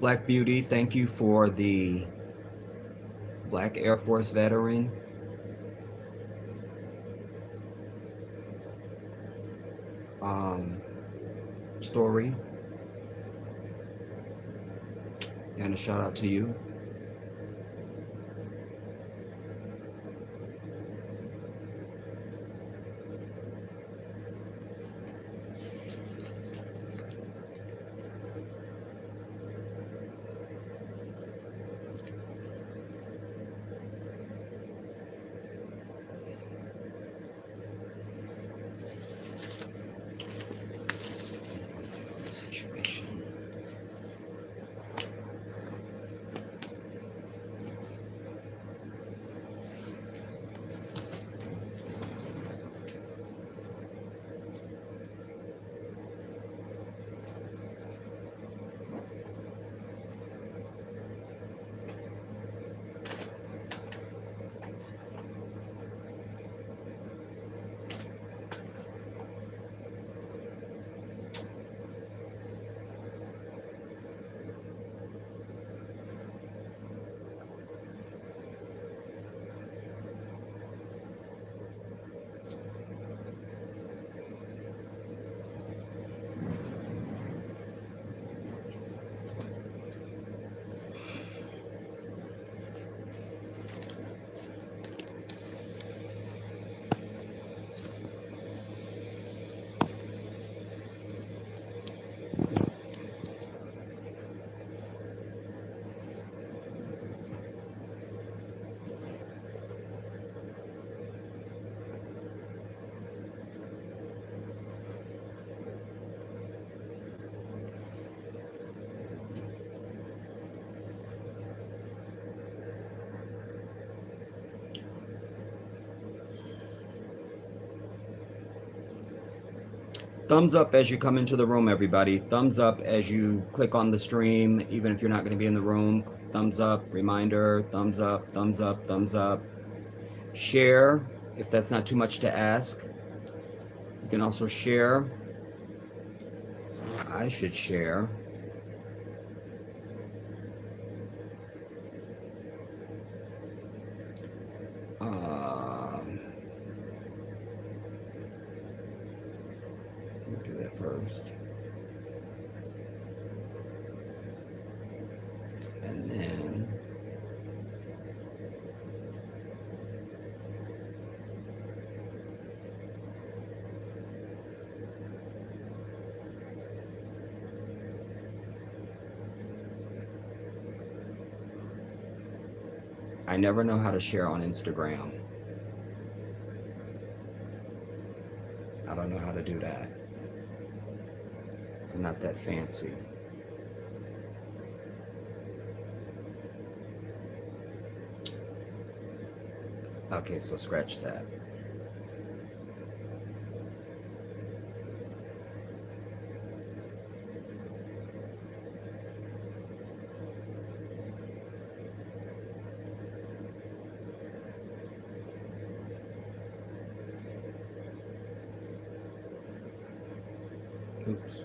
Black Beauty, thank you for the Black Air Force veteran. Story. And a shout out to you. Situation. Thumbs up as you come into the room, everybody. Thumbs up as you click on the stream, even if you're not going to be in the room. Thumbs up, reminder, thumbs up, thumbs up, thumbs up. Share, if that's not too much to ask. You can also share. I should share. We'll do that first. And then I never know how to share on Instagram. I don't know how to do that. I'm not that fancy. Okay, so scratch that. Oops.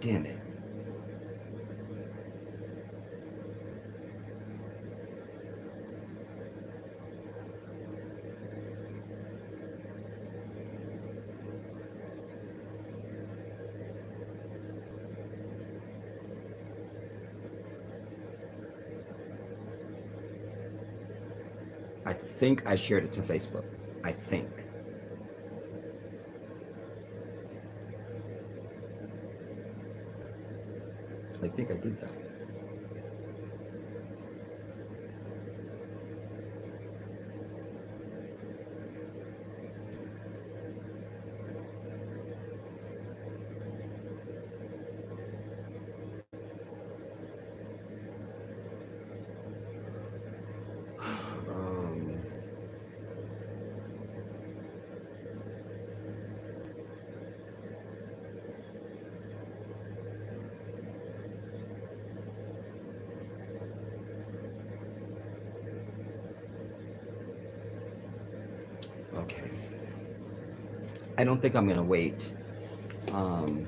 Damn it. I think I shared it to Facebook. I think. I think I did that. Um, okay. I don't think I'm gonna wait. Um,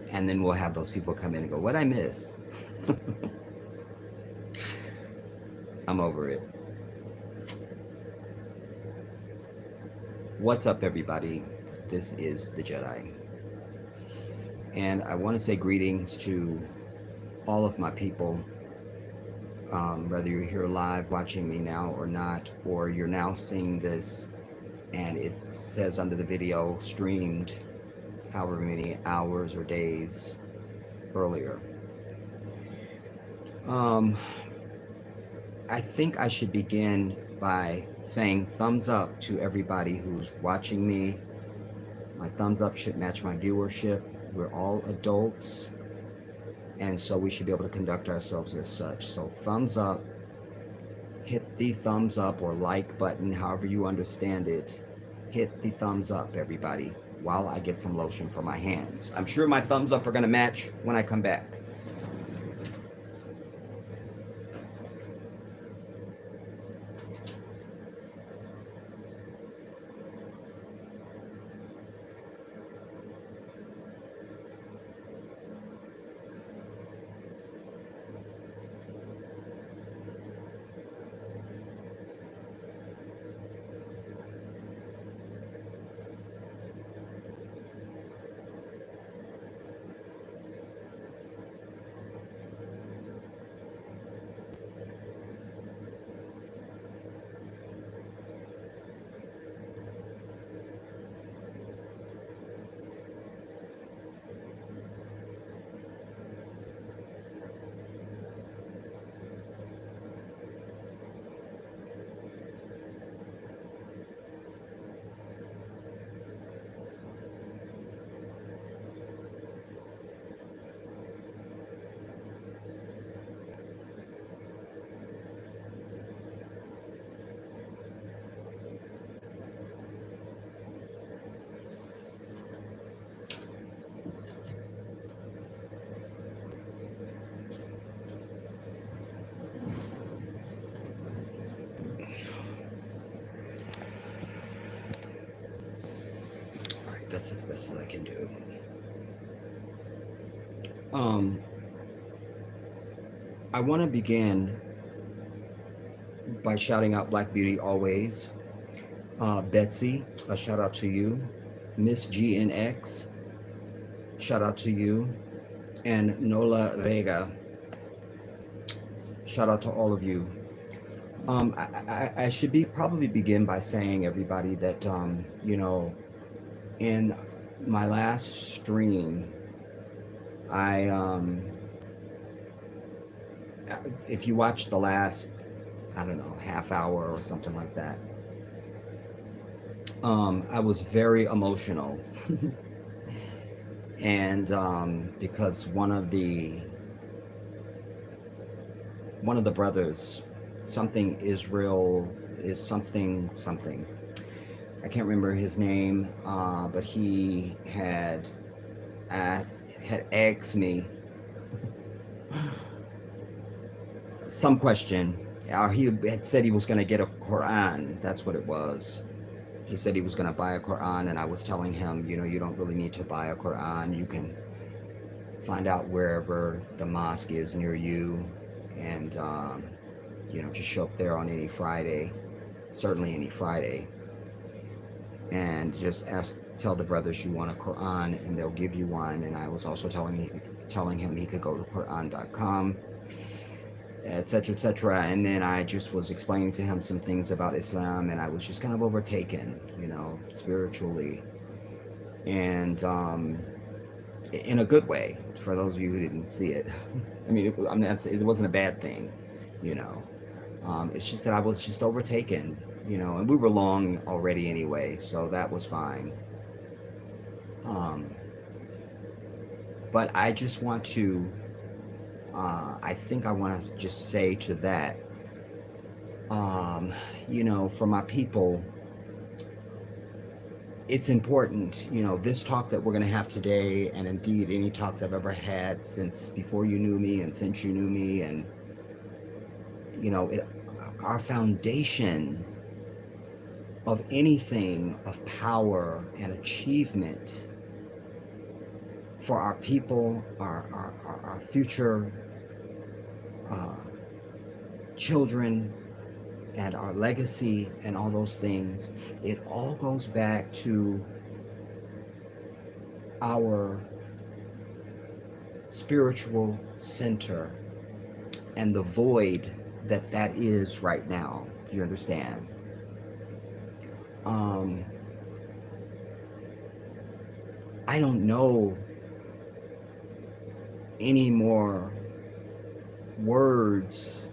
and then we'll have those people come in and go, "What I miss?" I'm over it. What's up, everybody? This is the Jedi, and I want to say greetings to all of my people. Whether you're here live watching me now or not, or you're now seeing this and it says under the video streamed however many hours or days earlier. I think I should begin by saying thumbs up to everybody who's watching me. My thumbs up should match my viewership. We're all adults, and so we should be able to conduct ourselves as such. So thumbs up, hit the thumbs up or like button, however you understand it. Hit the thumbs up, everybody, while I get some lotion for my hands. I'm sure my thumbs up are going to match when I come back. That's as best as I can do. I want to begin by shouting out Black Beauty always. Betsy, a shout out to you. Miss GNX, shout out to you. And Nola Vega, shout out to all of you. I should probably begin by saying, everybody, that in my last stream, if you watch the last, I don't know, half hour or something like that, I was very emotional. And because one of the brothers, something Israel is something, I can't remember his name, but he had asked me some question, or he had said he was going to get a Quran. That's what it was. He said he was going to buy a Quran, and I was telling him, you don't really need to buy a Quran. You can find out wherever the mosque is near you, and just show up there on any Friday, certainly any Friday, and just tell the brothers you want a Quran, and they'll give you one. And I was also telling him he could go to Quran.com, etc., etc. And then I just was explaining to him some things about Islam, and I was just kind of overtaken, spiritually. And in a good way, for those of you who didn't see it. I mean, it wasn't a bad thing, you know. It's just that I was just overtaken, and we were long already anyway, so that was fine. Um, but I just want to, I think I want to just say to that, um, for my people, it's important, this talk that we're going to have today, and indeed any talks I've ever had since before you knew me and since you knew me, and, our foundation of anything of power and achievement for our people, our future uh, children, and our legacy, and all those things, it all goes back to our spiritual center and the void that is right now. You understand? I don't know any more words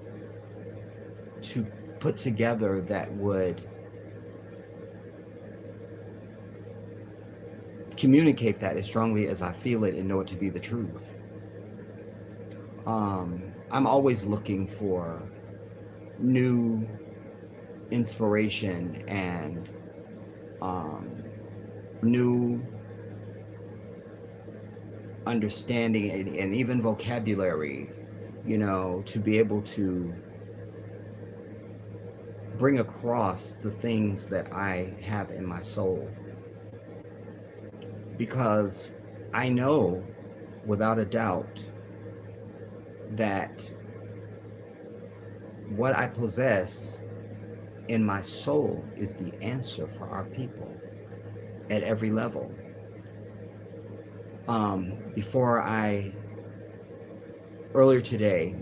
to put together that would communicate that as strongly as I feel it and know it to be the truth. I'm always looking for new inspiration and new understanding and even vocabulary, to be able to bring across the things that I have in my soul. Because I know without a doubt that what I possess in my soul is the answer for our people at every level. Earlier today,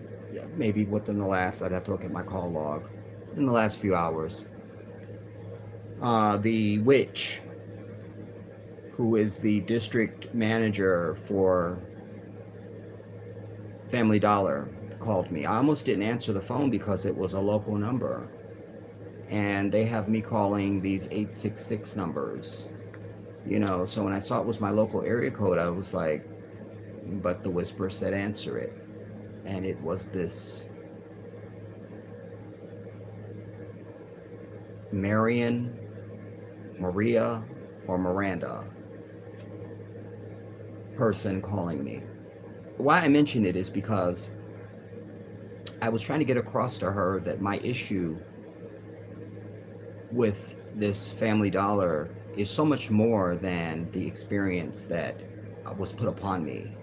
maybe within the last, I'd have to look at my call log, in the last few hours, the witch, who is the district manager for Family Dollar, called me. I almost didn't answer the phone because it was a local number, and they have me calling these 866 numbers, so when I saw it was my local area code, I was like, but the whisper said answer it. And it was this Marion, Maria, or Miranda person calling me. Why I mention it is because I was trying to get across to her that my issue with this Family Dollar is so much more than the experience that was put upon me,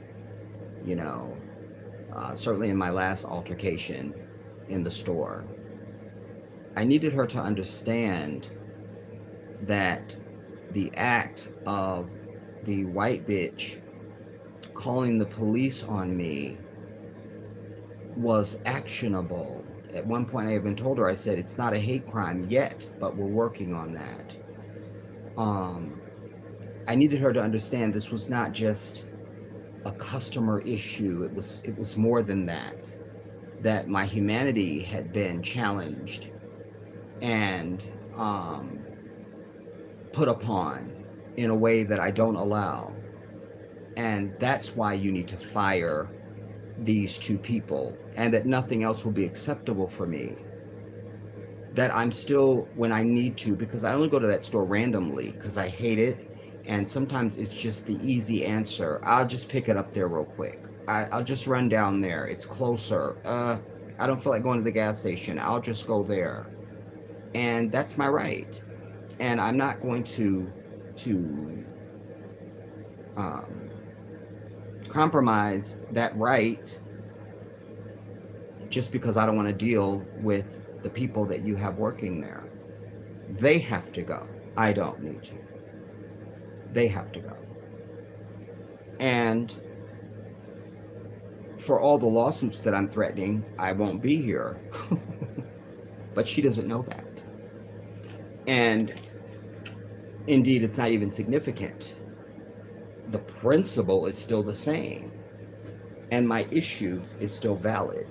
certainly in my last altercation in the store. I needed her to understand that the act of the white bitch calling the police on me was actionable. At one point I even told her, I said, it's not a hate crime yet, but we're working on that. I needed her to understand this was not just a customer issue. It was more than that my humanity had been challenged and put upon in a way that I don't allow. And that's why you need to fire these two people, and that nothing else will be acceptable for me. That I'm still, when I need to, because I only go to that store randomly because I hate it, and sometimes it's just the easy answer. I'll just pick it up there real quick. I'll just run down there. It's closer. I don't feel like going to the gas station. I'll just go there. And that's my right. And I'm not going to compromise that right just because I don't want to deal with the people that you have working there. They have to go. I don't need to. They have to go. And for all the lawsuits that I'm threatening, I won't be here. But she doesn't know that. And indeed, it's not even significant. the principle is still the same, and my issue is still valid.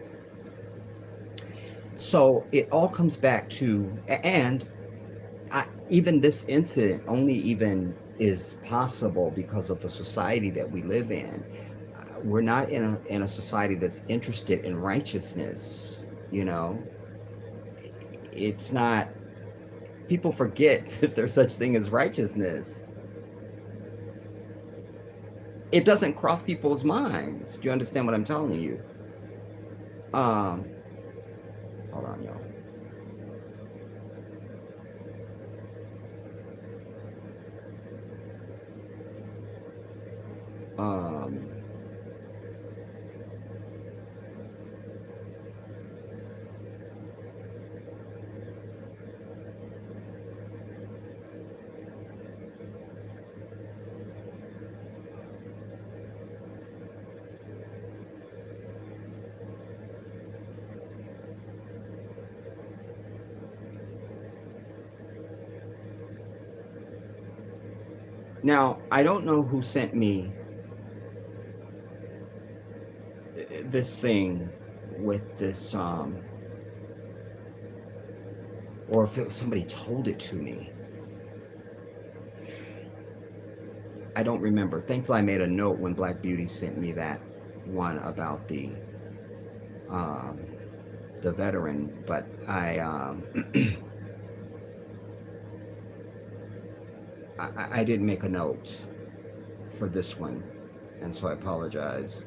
So it all comes back to, and even this incident only even is possible because of the society that we live in. We're not in a society that's interested in righteousness. You know, it's not. People forget that there's such thing as righteousness. It doesn't cross people's minds. Do you understand what I'm telling you? Um, Hold on, y'all. Um, Now, I don't know who sent me this thing with this, or if it was somebody told it to me. I don't remember. Thankfully, I made a note when Black Beauty sent me that one about um, the veteran, but I didn't make a note for this one, and so I apologize.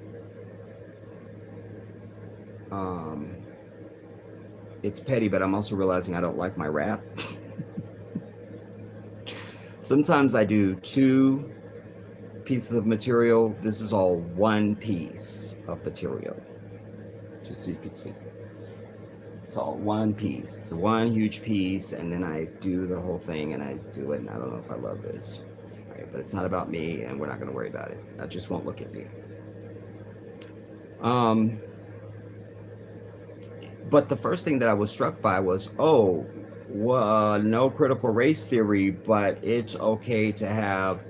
Um, it's petty, but I'm also realizing I don't like my rap. Sometimes I do 2 pieces of material. This is all 1 piece of material, just so you can see. It's all 1 piece. It's 1 huge piece, and then I do the whole thing, and I do it, and I don't know if I love this. All right, but it's not about me, and we're not going to worry about it. I just won't look at me. But the first thing that I was struck by was, oh, well, no critical race theory, but it's okay to have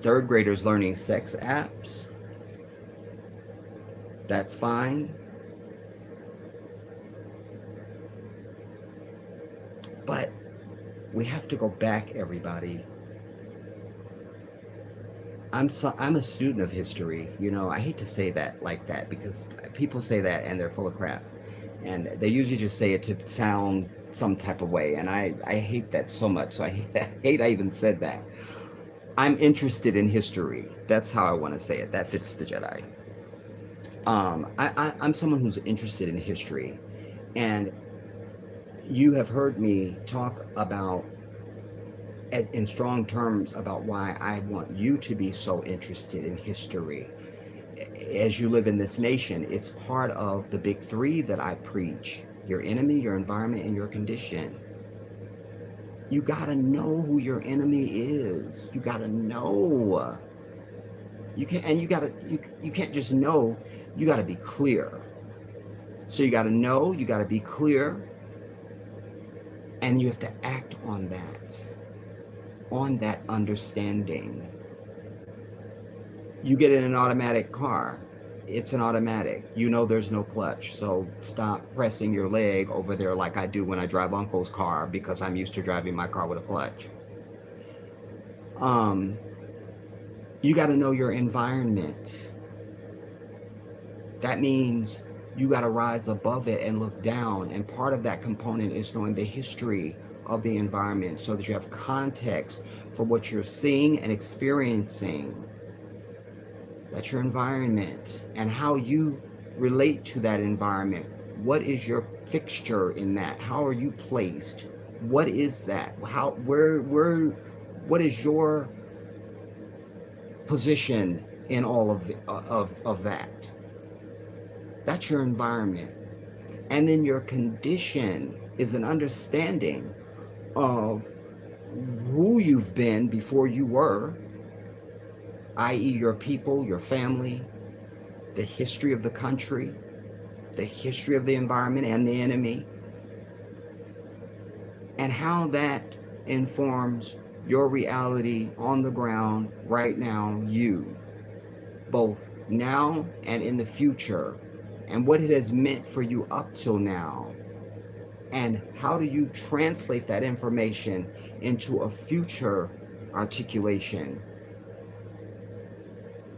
3rd graders learning sex apps. That's fine. But we have to go back, everybody. I'm a student of history. You know, I hate to say that like that, because people say that and they're full of crap. And they usually just say it to sound some type of way. And I hate that so much. So I hate I even said that. I'm interested in history. That's how I want to say it. That fits the Jedi. I'm someone who's interested in history. And you have heard me talk about, in strong terms, about why I want you to be so interested in history. As you live in this nation, it's part of the big 3 that I preach: your enemy, your environment, and your condition. You gotta know who your enemy is. You gotta know. You can't just know. You gotta be clear. So you gotta know. You gotta be clear, and you have to act on that understanding. You get in an automatic car. It's an automatic. You know there's no clutch, so stop pressing your leg over there like I do when I drive Uncle's car, because I'm used to driving my car with a clutch. You got to know your environment. That means you got to rise above it and look down, and part of that component is knowing the history of the environment so that you have context for what you're seeing and experiencing. That's your environment, and how you relate to that environment. What is your fixture in that? How are you placed? What is that? What is your position in all of that? That's your environment. And then your condition is an understanding of who you've been before you were, i.e. your people, your family, the history of the country, the history of the environment and the enemy, and how that informs your reality on the ground right now, you, both now and in the future, and what it has meant for you up till now. And how do you translate that information into a future articulation,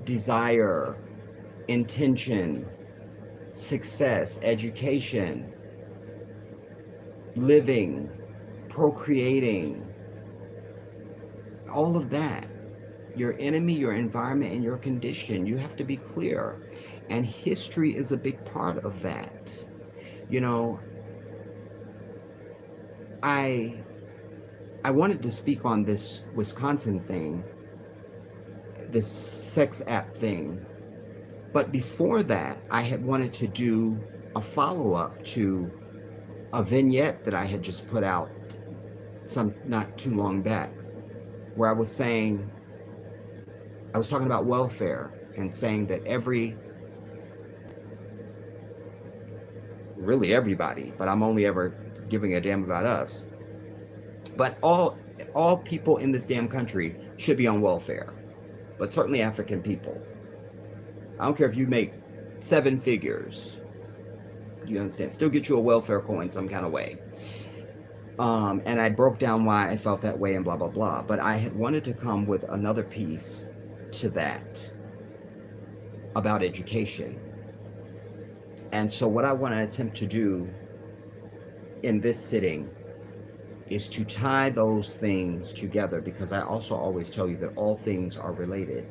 desire, intention, success, education, living, procreating, all of that. Your enemy, your environment, and your condition. You have to be clear. And history is a big part of that. You know, I wanted to speak on this Wisconsin thing, this sex app thing. But before that, I had wanted to do a follow-up to a vignette that I had just put out not too long back, where I was talking about welfare and saying that really everybody, but I'm only ever giving a damn about us, but all people in this damn country should be on welfare, but certainly African people. I don't care if you make 7 figures, you understand, still get you a welfare coin some kind of way. And I broke down why I felt that way and blah, blah, blah. But I had wanted to come with another piece to that about education. And so what I want to attempt to do in this sitting is to tie those things together, because I also always tell you that all things are related.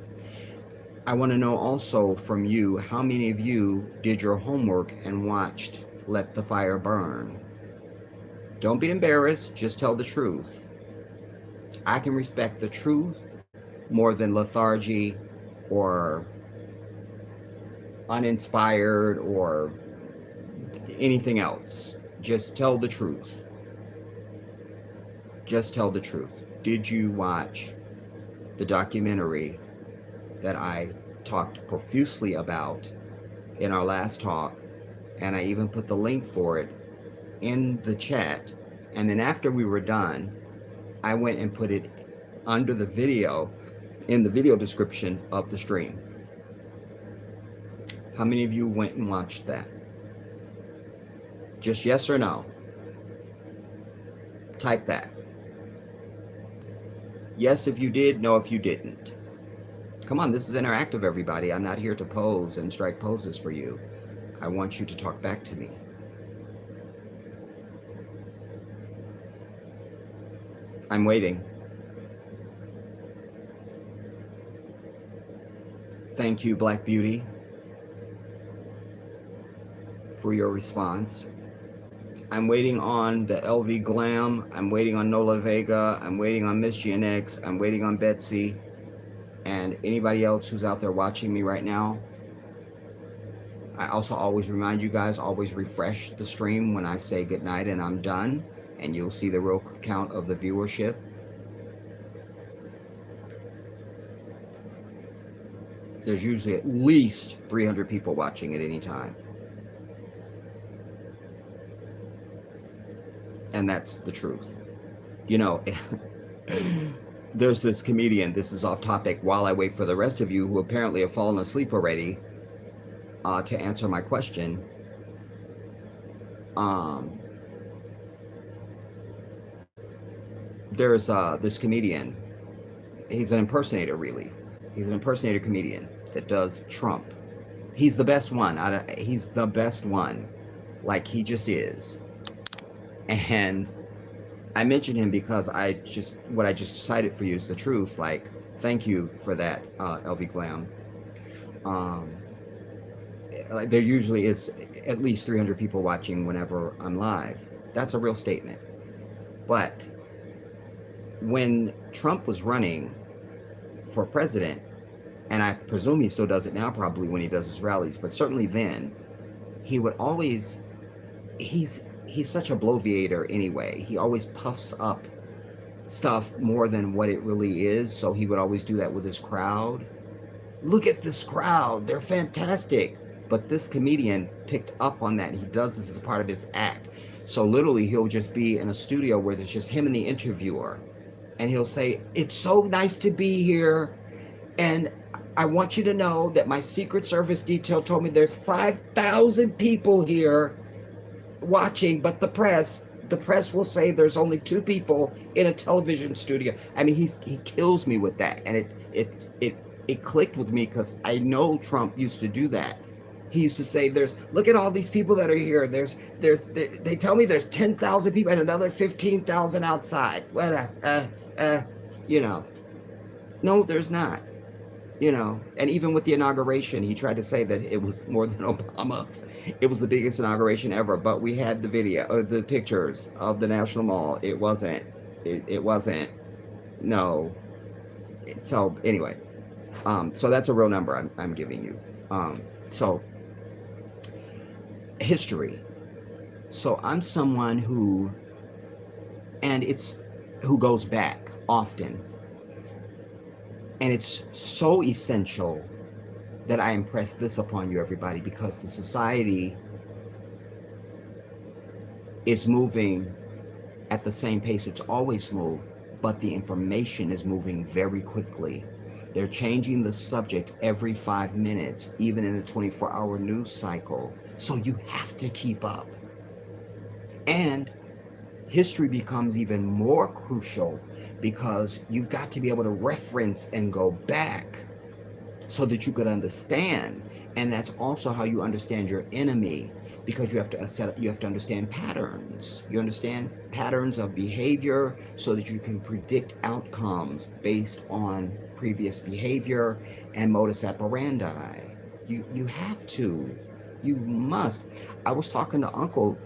I want to know also from you, how many of you did your homework and watched Let the Fire Burn? Don't be embarrassed, just tell the truth. I can respect the truth more than lethargy or uninspired or anything else. Just tell the truth. Just tell the truth. Did you watch the documentary that I talked profusely about in our last talk? And I even put the link for it in the chat. And then after we were done, I went and put it under the video, in the video description of the stream. How many of you went and watched that? Just yes or no. Type that. Yes if you did, no if you didn't. Come on, this is interactive, everybody. I'm not here to pose and strike poses for you. I want you to talk back to me. I'm waiting. Thank you, Black Beauty, for your response. I'm waiting on the LV Glam. I'm waiting on Nola Vega. I'm waiting on Miss GNX. I'm waiting on Betsy. And anybody else who's out there watching me right now. I also always remind you guys, always refresh the stream when I say goodnight and I'm done, and you'll see the real count of the viewership. There's usually at least 300 people watching at any time. And that's the truth. You know, there's this comedian, this is off topic, while I wait for the rest of you who apparently have fallen asleep already to answer my question. There's this comedian, he's an impersonator really. He's an impersonator comedian that does Trump. He's the best one. He's the best one. Like, he just is. And I mentioned him because what I just cited for you is the truth. Like, thank you for that, LV Glam. Like, there usually is at least 300 people watching whenever I'm live. That's a real statement. But when Trump was running for president, and I presume he still does it now probably when he does his rallies, but certainly then, he would always, he's such a bloviator anyway. He always puffs up stuff more than what it really is, so he would always do that with his crowd. Look at this crowd, they're fantastic. But this comedian picked up on that, and he does this as a part of his act. So literally he'll just be in a studio where there's just him and the interviewer. and he'll say, "It's so nice to be here, and I want you to know that my Secret Service detail told me there's 5,000 people here watching, but the press will say there's only 2 people in a television studio." I mean, he kills me with that, and it clicked with me because I know Trump used to do that. He used to say, "There's look at all these people that are here. They tell me there's 10,000 people and another 15,000 outside." What you know? No, there's not. And even with the inauguration, he tried to say that it was more than Obama's. It was the biggest inauguration ever, but we had the video, the pictures of the National Mall. It wasn't. It wasn't. No. So anyway, so that's a real number I'm giving you. So history. So I'm someone who goes back often, and it's so essential that I impress this upon you, everybody, because the society is moving at the same pace it's always moved, but the information is moving very quickly. They're changing the subject every 5 minutes, even in a 24-hour news cycle. So you have to keep up. And history becomes even more crucial because you've got to be able to reference and go back so that you could understand. And that's also how you understand your enemy, because you have to understand patterns. You understand patterns of behavior so that you can predict outcomes based on previous behavior and modus operandi. You have to. You must. I was talking to Uncle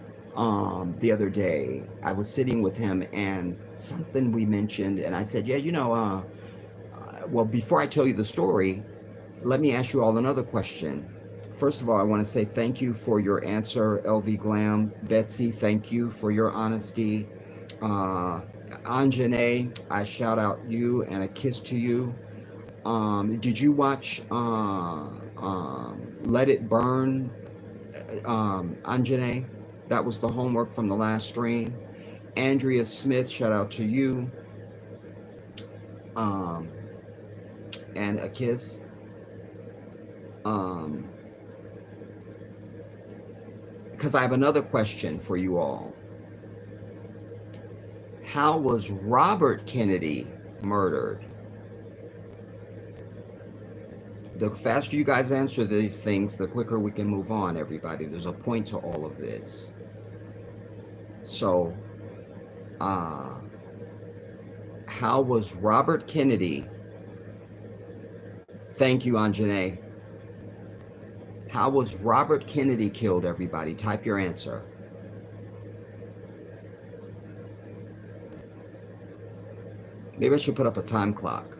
the other day. I was sitting with him and something we mentioned, and I said, yeah, well, before I tell you the story, let me ask you all another question. First of all, I want to say thank you for your answer, LV Glam. Betsy, thank you for your honesty. Anjane, I shout out you and a kiss to you. Did you watch Let It Burn, Anjane? That was the homework from the last stream. Andrea Smith, shout out to you. And a kiss. Because I have another question for you all. How was Robert Kennedy murdered? The faster you guys answer these things, the quicker we can move on, everybody. There's a point to all of this. So, how was Robert Kennedy? Thank you, Anjane. How was Robert Kennedy killed, everybody? Type your answer. Maybe I should put up a time clock.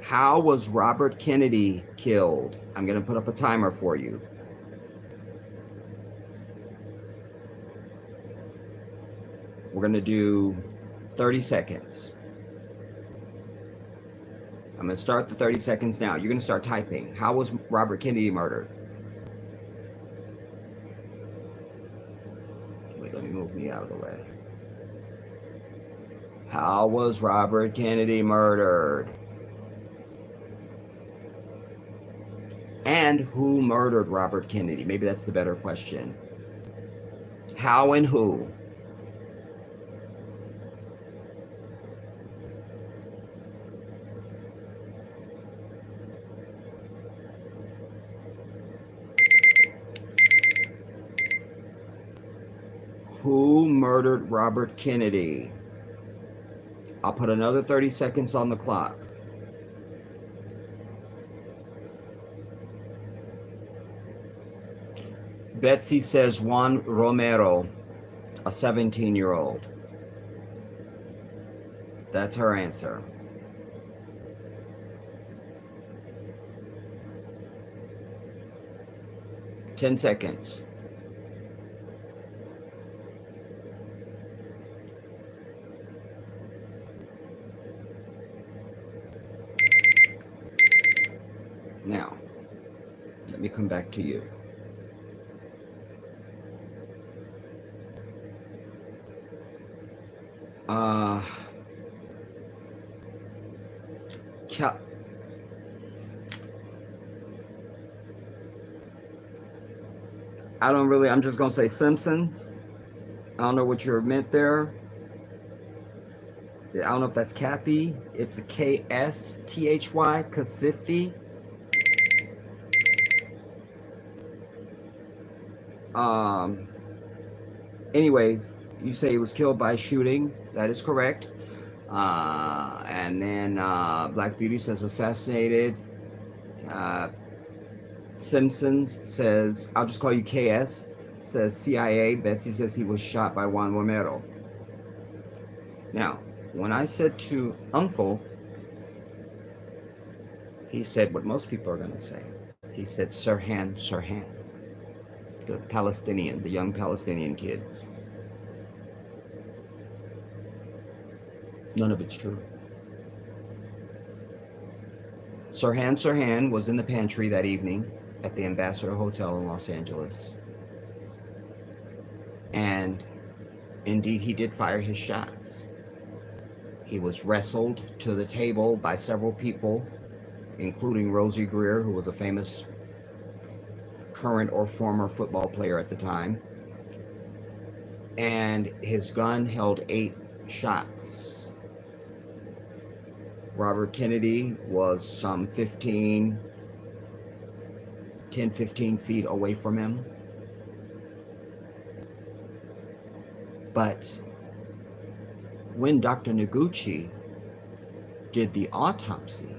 How was Robert Kennedy killed? I'm going to put up a timer for you. We're going to do 30 seconds. I'm going to start the 30 seconds now. You're going to start typing. How was Robert Kennedy murdered? Wait, let me move me out of the way. How was Robert Kennedy murdered? And who murdered Robert Kennedy? Maybe that's the better question. How and who? Who murdered Robert Kennedy? I'll put another 30 seconds on the clock. Betsy says Juan Romero, a 17-year-old. That's her answer. Ten seconds. Now, let me come back to you. Uh, Cal- I'm just going to say Simpsons. I don't know what you meant there. I don't know if that's Kathy. It's a K-S-T-H-Y, Kasifi. Um, anyways, you say he was killed by shooting. That is correct. And then Black Beauty says assassinated. Uh, Simpsons says, I'll just call you KS, says CIA. Betsy says he was shot by Juan Romero. Now, when I said to Uncle, he said what most people are going to say. He said Sirhan, Sirhan, the Palestinian, the young Palestinian kid. None of it's true. Sirhan Sirhan was in the pantry that evening at the Ambassador Hotel in Los Angeles. And indeed, he did fire his shots. He was wrestled to the table by several people, including Rosie Greer, who was a famous current or former football player at the time. And his gun held 8 shots. Robert Kennedy was some 10, 15 feet away from him. But when Dr. Noguchi did the autopsy,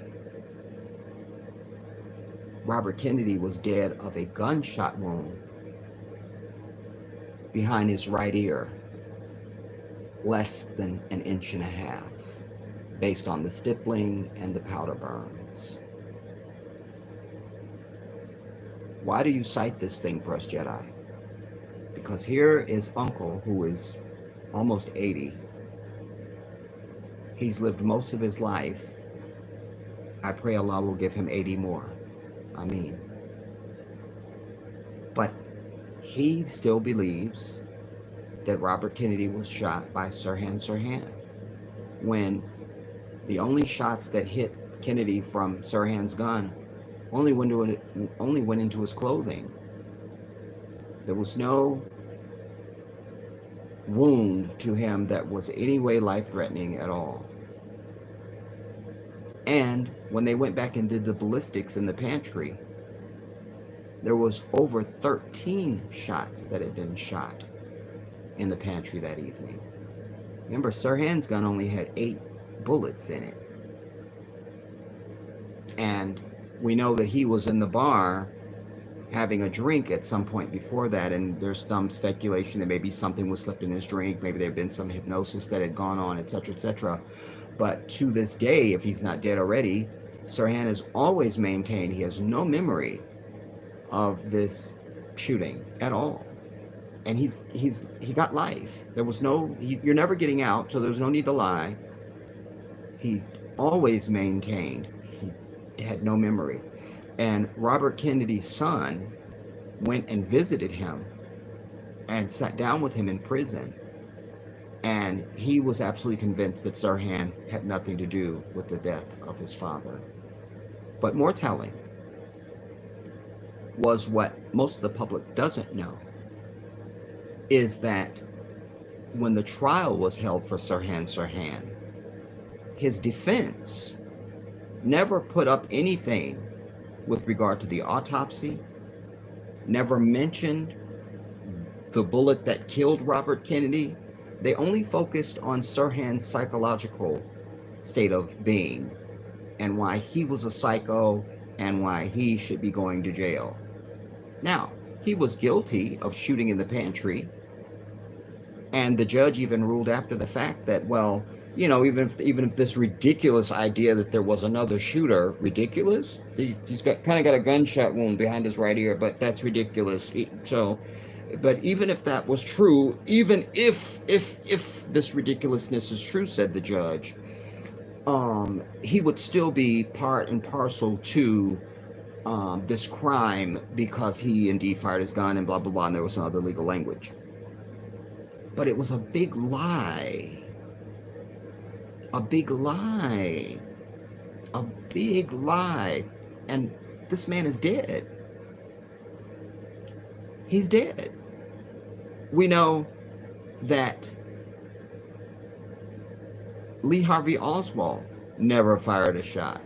Robert Kennedy was dead of a gunshot wound behind his right ear, less than an inch and a half, based on the stippling and the powder burns. Why do you cite this thing for us, Jedi? Because here is Uncle, who is almost 80. He's lived most of his life. I pray Allah will give him 80 more. Ameen. But he still believes that Robert Kennedy was shot by Sirhan Sirhan, when the only shots that hit Kennedy from Sirhan's gun only went into his clothing. There was no wound to him that was any way life-threatening at all. And when they went back and did the ballistics in the pantry, there was over 13 shots that had been shot in the pantry that evening. Remember, Sirhan's gun only had 8 bullets in it. And we know that he was in the bar having a drink at some point before that, and there's some speculation that maybe something was slipped in his drink, maybe there had been some hypnosis that had gone on, etc., etc. But to this day, if he's not dead already, Sirhan has always maintained he has no memory of this shooting at all. And he got life. There was no, you're never getting out, so there's no need to lie. He always maintained he had no memory. And Robert Kennedy's son went and visited him and sat down with him in prison. And he was absolutely convinced that Sirhan had nothing to do with the death of his father. But more telling was what most of the public doesn't know, is that when the trial was held for Sirhan Sirhan, his defense never put up anything with regard to the autopsy, never mentioned the bullet that killed Robert Kennedy. They only focused on Sirhan's psychological state of being and why he was a psycho and why he should be going to jail. Now, he was guilty of shooting in the pantry, and the judge even ruled after the fact that, well, you know, even if this ridiculous idea that there was another shooter, ridiculous? He's kind of got a gunshot wound behind his right ear, but that's ridiculous. So, but even if that was true, even if this ridiculousness is true, said the judge, he would still be part and parcel to this crime because he indeed fired his gun and blah, blah, blah, and there was some other legal language. But it was a big lie A big lie. A big lie. And this man is dead. He's dead. We know that Lee Harvey Oswald never fired a shot.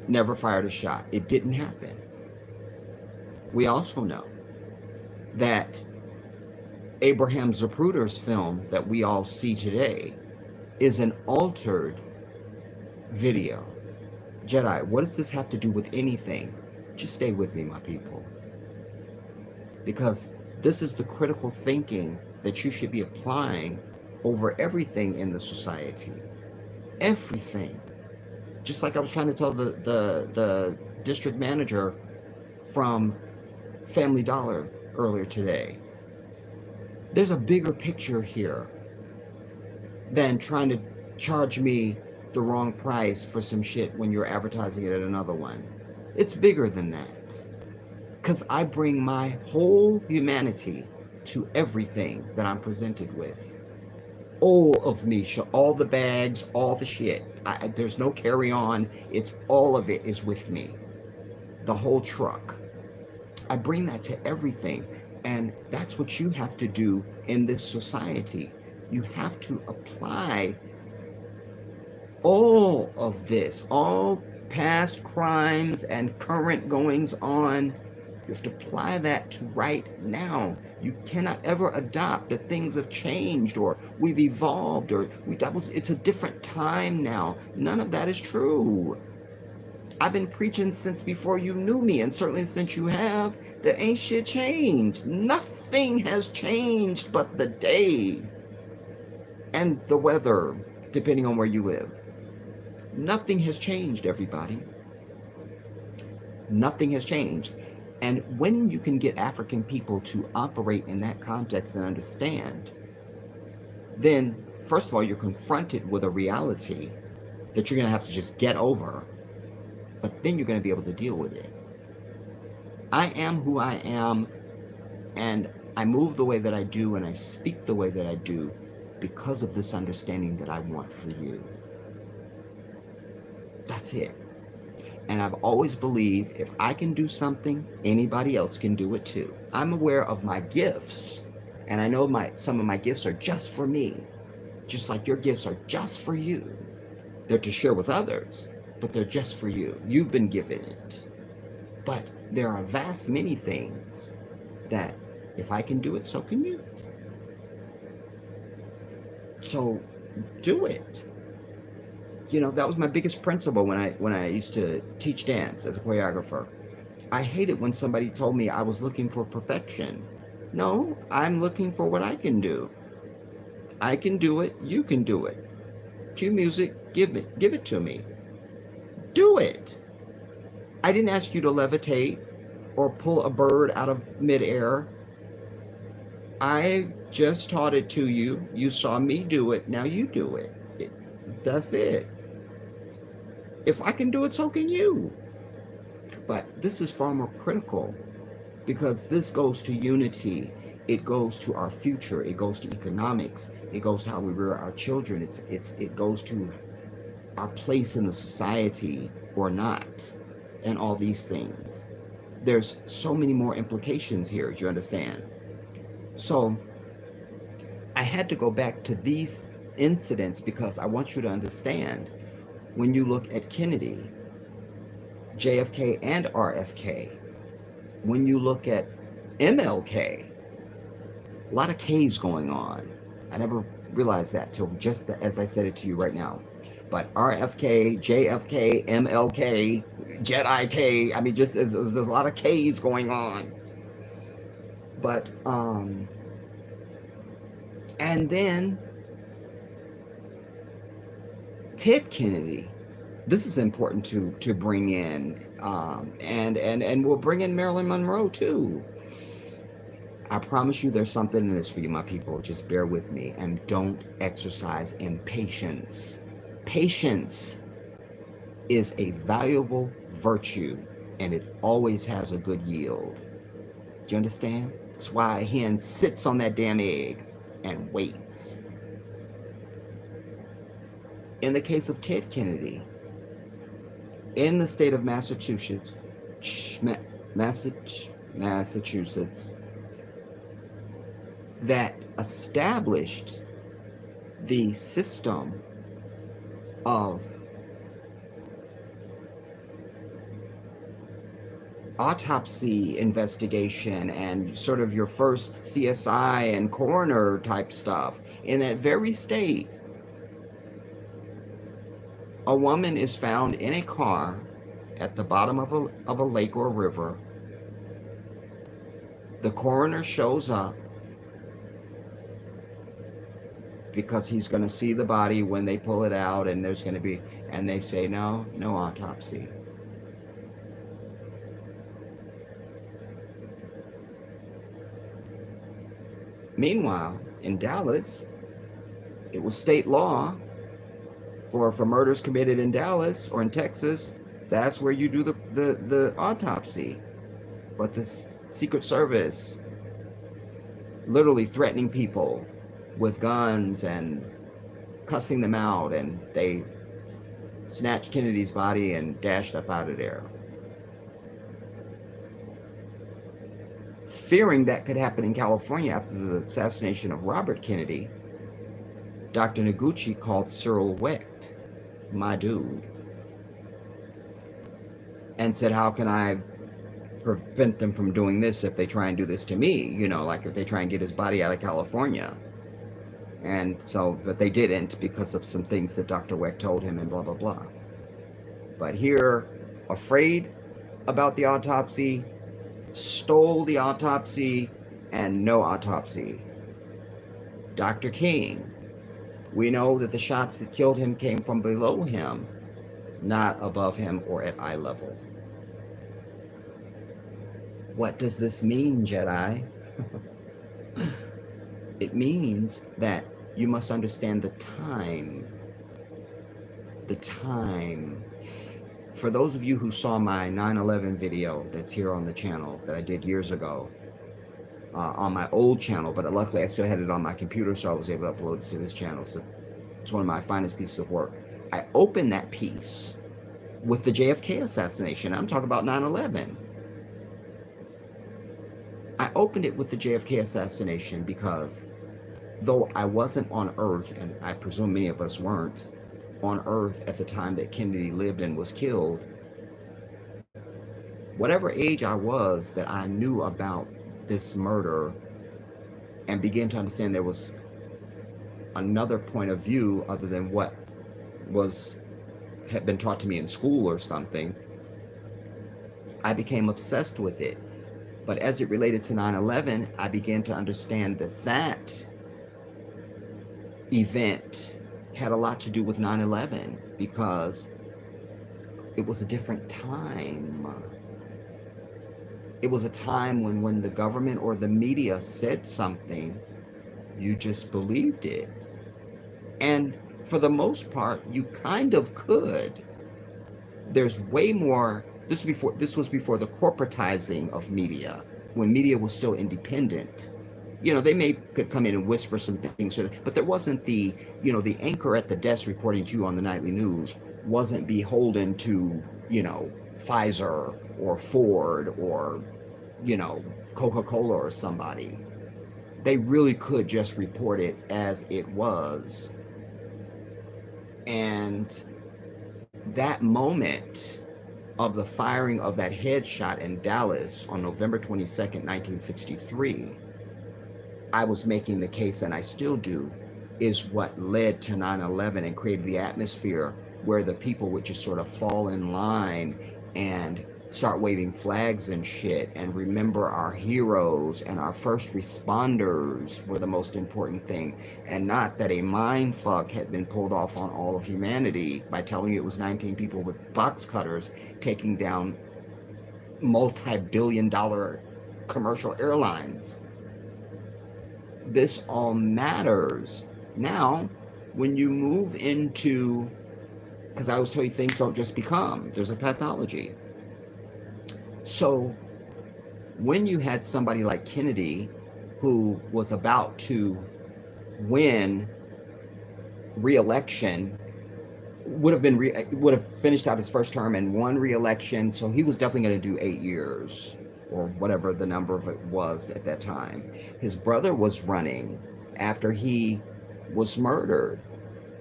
Never fired a shot. It didn't happen. We also know that Abraham Zapruder's film that we all see today is an altered video. Jedi, what does this have to do with anything? Just stay with me, my people. Because this is the critical thinking that you should be applying over everything in the society. Everything. Just like I was trying to tell the district manager from Family Dollar earlier today. There's a bigger picture here than trying to charge me the wrong price for some shit when you're advertising it at another one. It's bigger than that. Because I bring my whole humanity to everything that I'm presented with. All of me, all the bags, all the shit. There's no carry on. It's all of it is with me. The whole truck. I bring that to everything. And that's what you have to do in this society. You have to apply all of this, all past crimes and current goings on. You have to apply that to right now. You cannot ever adopt that things have changed or we've evolved or it's a different time now. None of that is true. I've been preaching since before you knew me, and certainly since you have, that ain't shit changed. Nothing has changed but the day and the weather, depending on where you live. Nothing has changed, everybody. Nothing has changed. And when you can get African people to operate in that context and understand, then first of all, you're confronted with a reality that you're going to have to just get over, but then you're going to be able to deal with it. I am who I am, and I move the way that I do, and I speak the way that I do because of this understanding that I want for you. That's it. And I've always believed if I can do something, anybody else can do it too. I'm aware of my gifts, and I know some of my gifts are just for me, just like your gifts are just for you. They're to share with others, but they're just for you. You've been given it. But there are vast many things that if I can do it, so can you. So do it. You know, that was my biggest principle when I used to teach dance as a choreographer. I hated when somebody told me I was looking for perfection. No, I'm looking for what I can do. I can do it, you can do it. Cue music, give it to me. Do it. I didn't ask you to levitate or pull a bird out of midair. I just taught it to you. You saw me do it. Now you do it. That's it. If I can do it, so can you. But this is far more critical because this goes to unity. It goes to our future. It goes to economics. It goes to how we rear our children. It goes to our place in the society or not, and all these things. There's so many more implications here, do you understand? So I had to go back to these incidents because I want you to understand when you look at Kennedy, JFK and RFK, when you look at MLK, a lot of K's going on. I never realized that till just as I said it to you right now. But RFK, JFK, MLK, Jedi K, I mean, just there's a lot of K's going on. But, and then Ted Kennedy, this is important to bring in, and we'll bring in Marilyn Monroe too. I promise you there's something in this for you, my people. Just bear with me and don't exercise impatience. Patience is a valuable virtue, and it always has a good yield. Do you understand? That's why a hen sits on that damn egg and waits. In the case of Ted Kennedy, in the state of Massachusetts, Massachusetts, that established the system of autopsy investigation and sort of your first CSI and coroner type stuff. In that very state, a woman is found in a car at the bottom of a lake or a river. The coroner shows up because he's going to see the body when they pull it out, and there's going to be, and they say no autopsy. Meanwhile, in Dallas, it was state law for murders committed in Dallas or in Texas. That's where you do the autopsy. But the Secret Service literally threatening people with guns and cussing them out, and they snatched Kennedy's body and dashed up out of there. Fearing that could happen in California after the assassination of Robert Kennedy, Dr. Noguchi called Cyril Wecht, my dude, and said, how can I prevent them from doing this if they try and do this to me? You know, like if they try and get his body out of California. And so, but they didn't because of some things that Dr. Wecht told him and blah, blah, blah. But here, afraid about the autopsy, stole the autopsy, and no autopsy. Dr. King, we know that the shots that killed him came from below him, not above him or at eye level. What does this mean, Jedi? It means that you must understand the time. The time. For those of you who saw my 9/11 video that's here on the channel that I did years ago, on my old channel, but luckily I still had it on my computer, so I was able to upload it to this channel. So it's one of my finest pieces of work. I opened that piece with the JFK assassination. I'm talking about 9/11. I opened it with the JFK assassination because though I wasn't on Earth, and I presume many of us weren't on Earth at the time that Kennedy lived and was killed, whatever age I was that I knew about this murder and began to understand there was another point of view other than what had been taught to me in school or something, I became obsessed with it. But as it related to 9/11, I began to understand that that event had a lot to do with 9/11 because it was a different time. It was a time when the government or the media said something, you just believed it. And for the most part, you kind of could. There's way more. This was before the corporatizing of media, when media was still independent. You know, they could come in and whisper some things, but there wasn't the anchor at the desk reporting to you on the nightly news wasn't beholden to, Pfizer or Ford or, Coca-Cola or somebody. They really could just report it as it was. And that moment of the firing of that headshot in Dallas on November 22nd, 1963, I was making the case, and I still do, is what led to 9/11 and created the atmosphere where the people would just sort of fall in line and start waving flags and shit and remember our heroes and our first responders were the most important thing, and not that a mind fuck had been pulled off on all of humanity by telling you it was 19 people with box cutters taking down multi-billion-dollar commercial airlines. This all matters. Now, when you move into, because I always tell you things don't just become, there's a pathology. So when you had somebody like Kennedy who was about to win re-election would have finished out his first term and won re-election, so he was definitely going to do 8 years or whatever the number of it was at that time. His brother was running after he was murdered,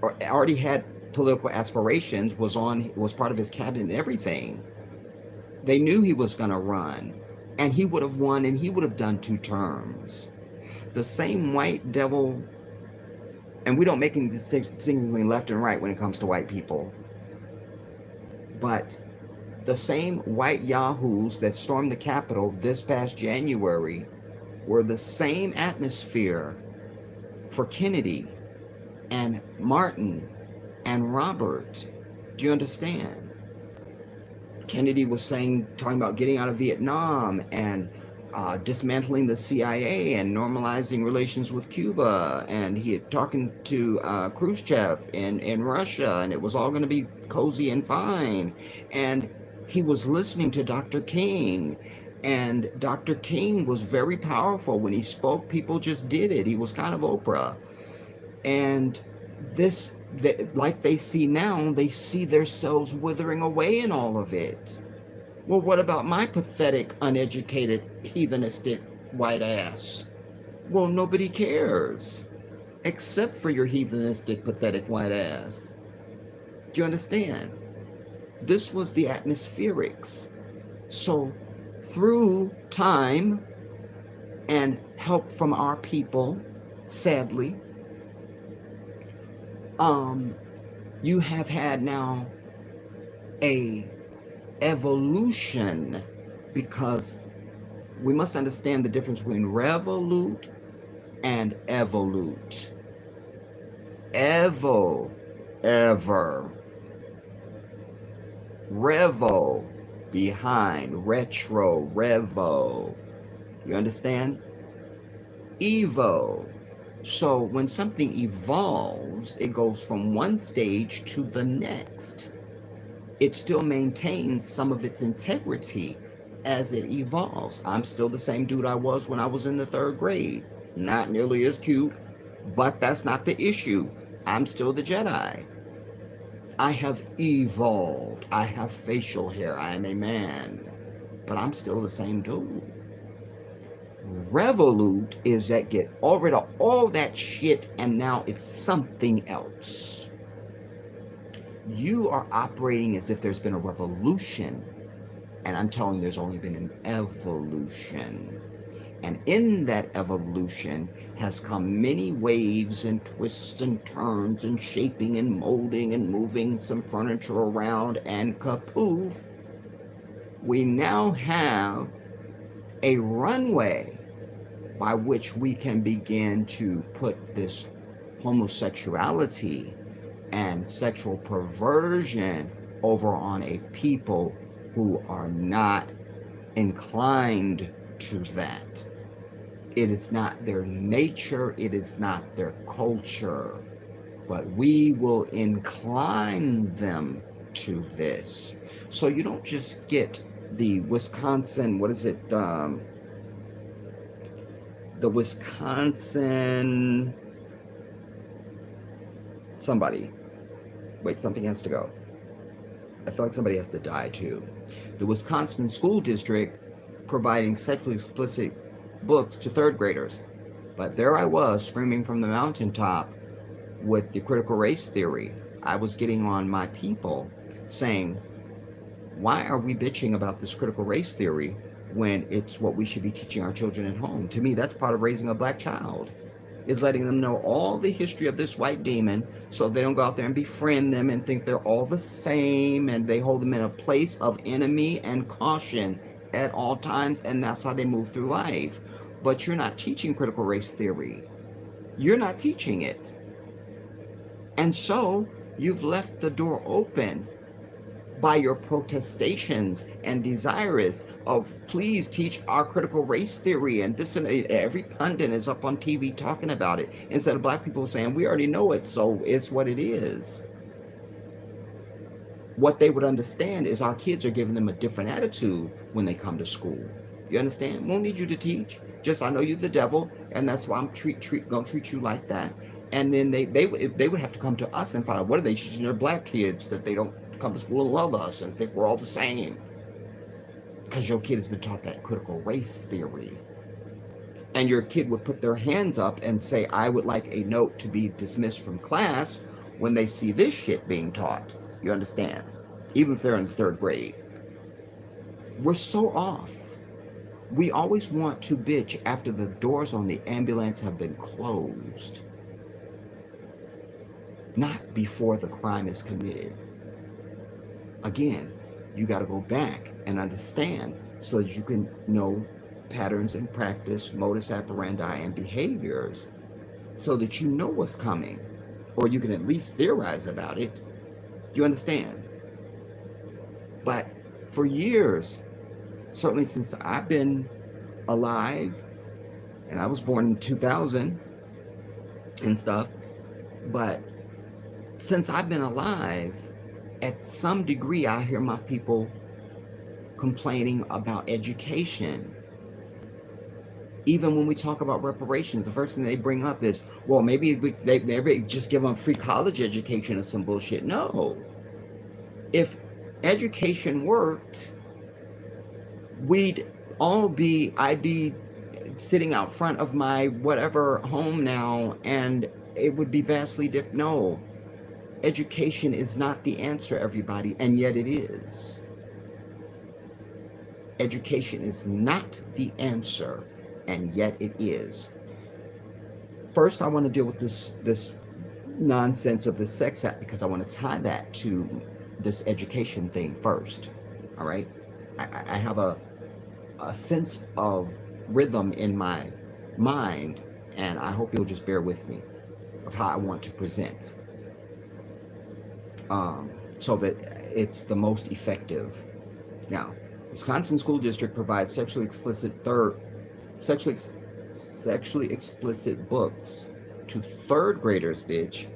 or already had political aspirations, was part of his cabinet and everything. They knew he was going to run, and he would have won, and he would have done 2 terms. The same white devil, and we don't make any distinction between left and right when it comes to white people, but the same white yahoos that stormed the Capitol this past January were the same atmosphere for Kennedy and Martin and Robert. Do you understand? Kennedy was talking about getting out of Vietnam and dismantling the CIA and normalizing relations with Cuba, and he had talking to Khrushchev in Russia, and it was all going to be cozy and fine. And he was listening to Dr. King, and Dr. King was very powerful. When he spoke, people just did it. He was kind of Oprah. And like they see now, they see themselves withering away in all of it. Well, what about my pathetic, uneducated, heathenistic white ass? Well, nobody cares, except for your heathenistic, pathetic white ass. Do you understand? This was the atmospherics. So through time and help from our people, sadly, you have had now a evolution, because we must understand the difference between revolute and evolute. Evo, ever. Revo, behind. Retro, revo. You understand? Evo. So when something evolves, it goes from one stage to the next. It still maintains some of its integrity as it evolves. I'm still the same dude I was when I was in the 3rd grade. Not nearly as cute, but that's not the issue. I'm still the Jedi. I have evolved. I have facial hair. I am a man. But I'm still the same dude. Revolute is that get rid of all that shit and now it's something else. You are operating as if there's been a revolution, and I'm telling you, there's only been an evolution. And in that evolution has come many waves and twists and turns and shaping and molding and moving some furniture around, and kapoof, we now have a runway by which we can begin to put this homosexuality and sexual perversion over on a people who are not inclined to that. It is not their nature, it is not their culture, but we will incline them to this. So you don't just get the Wisconsin, the Wisconsin, somebody. Wait, something has to go. I feel like somebody has to die too. The Wisconsin School District providing sexually explicit books to 3rd graders. But there I was screaming from the mountaintop with the critical race theory. I was getting on my people saying, why are we bitching about this critical race theory when it's what we should be teaching our children at home? To me, that's part of raising a black child, is letting them know all the history of this white demon so they don't go out there and befriend them and think they're all the same, and they hold them in a place of enemy and caution at all times, and that's how they move through life. But you're not teaching critical race theory. You're not teaching it. And so you've left the door open by your protestations and desirous of, please teach our critical race theory, and this, and every pundit is up on TV talking about it, instead of black people saying, we already know it, so it's what it is. What they would understand is our kids are giving them a different attitude when they come to school. You understand? Won't need you to teach. Just, I know you're the devil, and that's why I'm gonna treat you like that. And then they would have to come to us and find out, what are they teaching their black kids, that they don't come to school and love us and think we're all the same? Because your kid has been taught that critical race theory. And your kid would put their hands up and say, I would like a note to be dismissed from class when they see this shit being taught. You understand? Even if they're in the 3rd grade. We're so off. We always want to bitch after the doors on the ambulance have been closed, not before the crime is committed. Again, you got to go back and understand so that you can know patterns and practice, modus operandi, and behaviors, so that you know what's coming, or you can at least theorize about it. You understand? But for years, certainly since I've been alive, and I was born in 2000 and stuff, but since I've been alive, at some degree, I hear my people complaining about education. Even when we talk about reparations, the first thing they bring up is, well, maybe they just give them free college education or some bullshit. No. If education worked, I'd be sitting out front of my whatever home now, and it would be vastly different. No. Education is not the answer, everybody, and yet it is. Education is not the answer, and yet it is. First, I want to deal with this nonsense of the Sex Act, because I want to tie that to this education thing first. All right? I have a sense of rhythm in my mind, and I hope you'll just bear with me of how I want to present, so that it's the most effective. Now, Wisconsin School District provides sexually explicit books to 3rd graders, bitch.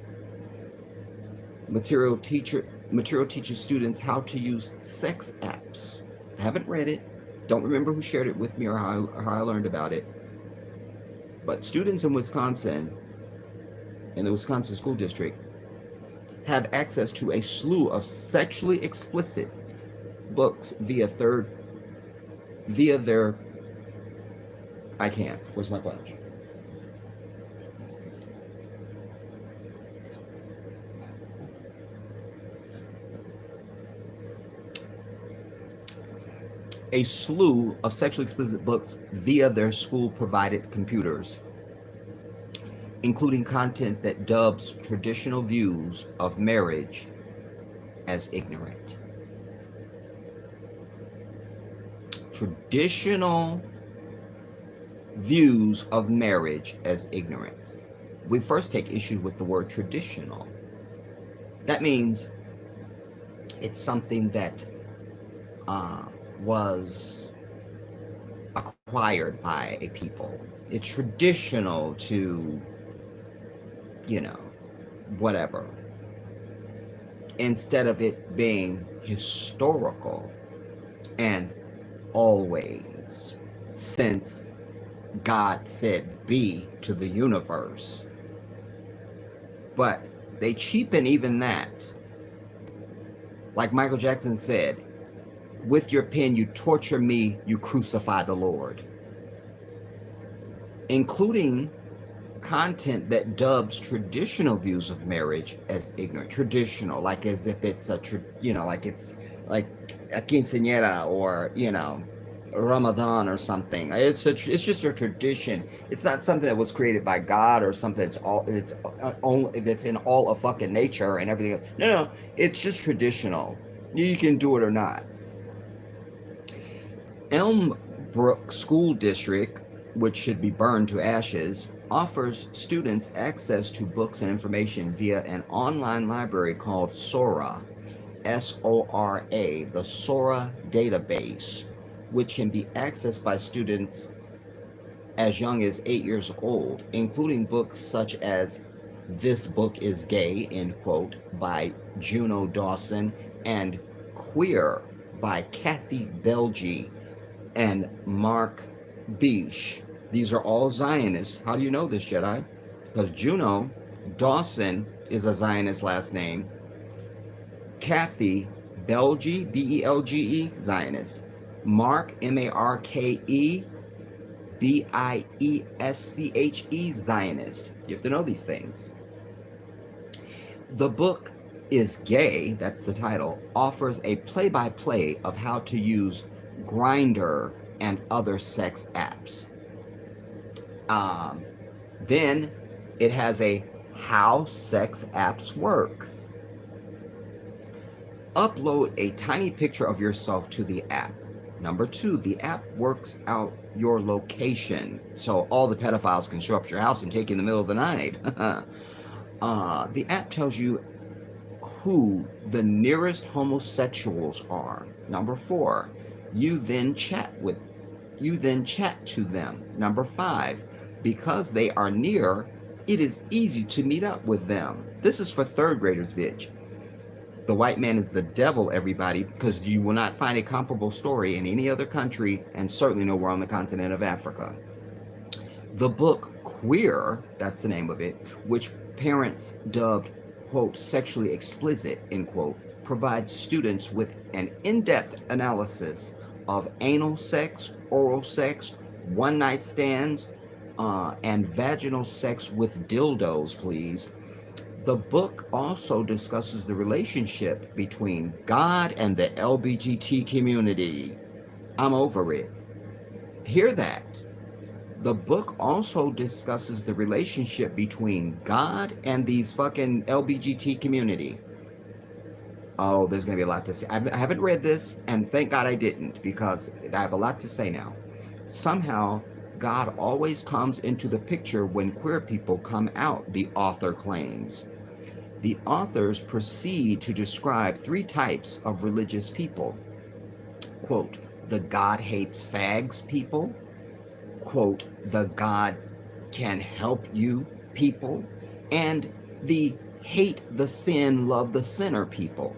Material teaches students how to use sex apps. I haven't read it. Don't remember who shared it with me or how I learned about it. But students in Wisconsin, in the Wisconsin School District, have access to a slew of sexually explicit books via their, I can't, where's my punch? A slew of sexually explicit books via their school-provided computers, including content that dubs traditional views of marriage as ignorant. Traditional views of marriage as ignorance. We first take issue with the word traditional. That means it's something that was acquired by a people. It's traditional to, whatever, instead of it being historical and always, since God said be to the universe. But they cheapen even that. Like Michael Jackson said, with your pen you torture me, you crucify the Lord. Including content that dubs traditional views of marriage as ignorant. Traditional, like as if it's like it's like a quinceañera or, Ramadan or something. It's just a tradition. It's not something that was created by God or something that's in all of fucking nature and everything else. No, it's just traditional. You can do it or not. Elmbrook School District, which should be burned to ashes, offers students access to books and information via an online library called Sora, S-O-R-A, the Sora database, which can be accessed by students as young as 8 years old, including books such as This Book is Gay, end quote, by Juno Dawson, and Queer by Kathy Belge and Mark Bish. These are all Zionists. How do you know this, Jedi? Because Juno Dawson is a Zionist last name. Kathy Belge, Belge, Zionist. Mark, Marke, Biesche, Zionist. You have to know these things. The book is Gay, that's the title, offers a play-by-play of how to use Grindr and other sex apps. Then it has a how sex apps work. Upload a tiny picture of yourself to the app. Number 2, the app works out your location, so all the pedophiles can show up at your house and take you in the middle of the night. The app tells you who the nearest homosexuals are. Number 4, you then chat to them. Number 5, because they are near, it is easy to meet up with them. This is for third graders, bitch. The white man is the devil, everybody, because you will not find a comparable story in any other country, and certainly nowhere on the continent of Africa. The book Queer, that's the name of it, which parents dubbed, quote, sexually explicit, end quote, provides students with an in-depth analysis of anal sex, oral sex, one-night stands, and vaginal sex with dildos, please. The book also discusses the relationship between God and the LGBT community. I'm over it. Hear that. The book also discusses the relationship between God and these fucking LGBT community. Oh, there's going to be a lot to say. I haven't read this, and thank God I didn't, because I have a lot to say now. Somehow, God always comes into the picture when queer people come out, the author claims. The authors proceed to describe 3 types of religious people. Quote, the God hates fags people. Quote, the God can help you people. And the hate the sin, love the sinner people.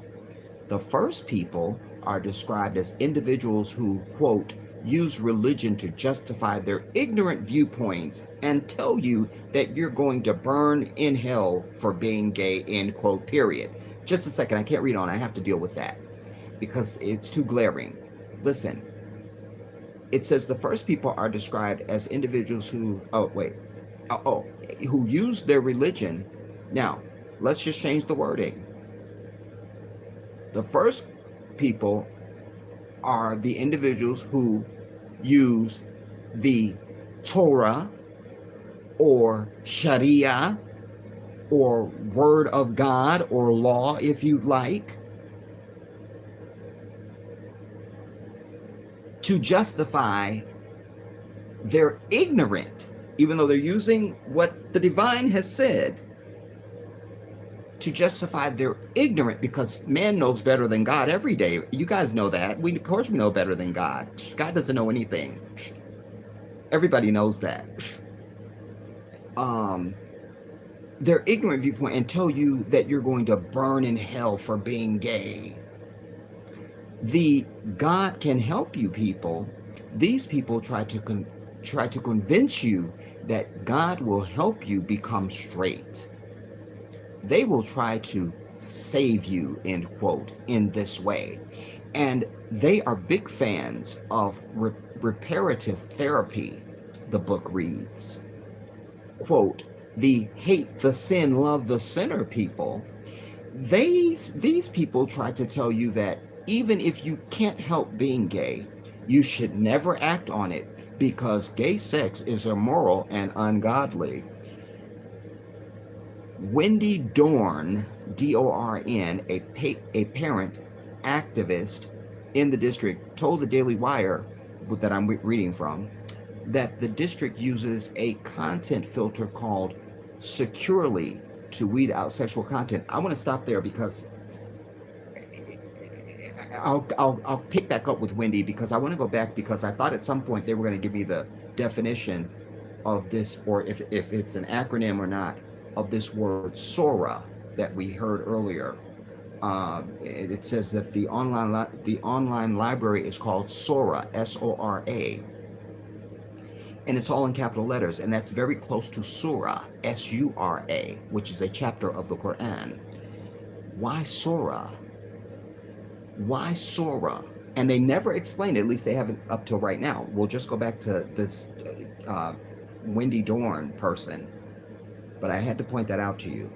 The first people are described as individuals who, quote, use religion to justify their ignorant viewpoints and tell you that you're going to burn in hell for being gay, end quote, period. Just a second, I can't read on. I have to deal with that because it's too glaring. Listen, it says the first people are described as individuals who, who use their religion. Now, let's just change the wording. The first people are the individuals who use the Torah or Sharia or Word of God or law, if you like, to justify their ignorant, even though they're using what the divine has said, to justify their ignorant, because man knows better than God every day. You guys know that. Of course we know better than God. God doesn't know anything. Everybody knows that. Their ignorant viewpoint and tell you that you're going to burn in hell for being gay. The God can help you people. These people try to convince you that God will help you become straight. They will try to save you, end quote, in this way. And they are big fans of reparative therapy, the book reads. Quote, the hate the sin, love the sinner people. These people try to tell you that even if you can't help being gay, you should never act on it because gay sex is immoral and ungodly. Wendy Dorn, D-O-R-N, a parent activist in the district, told the Daily Wire, that I'm reading from, that the district uses a content filter called Securely to weed out sexual content. I want to stop there because I'll pick back up with Wendy, because I want to go back, because I thought at some point they were going to give me the definition of this, or if it's an acronym or not, of this word Sora that we heard earlier. It says that the online library is called Sora, S-O-R-A. And it's all in capital letters, and that's very close to surah, S-U-R-A, which is a chapter of the Quran. Why surah? Why surah? And they never explained it, at least they haven't up till right now. We'll just go back to this Wendy Dorn person, but I had to point that out to you.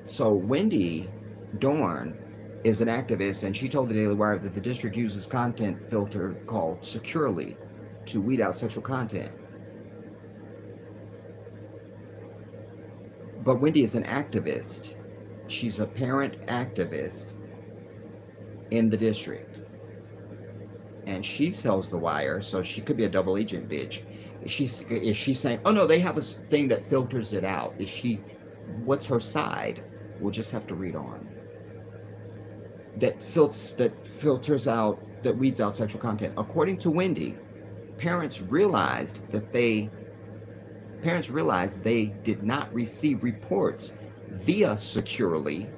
So Wendy Dorn is an activist, and she told the Daily Wire that the district uses content filter called Securely to weed out sexual content. But Wendy is an activist. She's a parent activist in the district. And she sells the wire, so she could be a double agent bitch. Is she saying, oh no, they have a thing that filters it out? What's her side? We'll just have to read on. That filters out, that weeds out sexual content. According to Wendy, parents realized they did not receive reports via Securely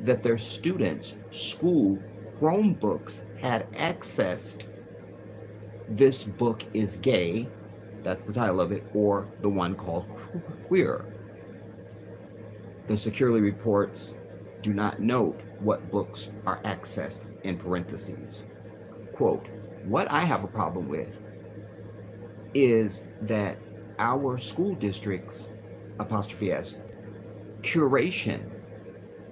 that their students' school Chromebooks had accessed This Book is Gay, that's the title of it, or the one called Queer. The Securely reports do not note what books are accessed in parentheses. Quote, what I have a problem with is that our school district's, apostrophe S, curation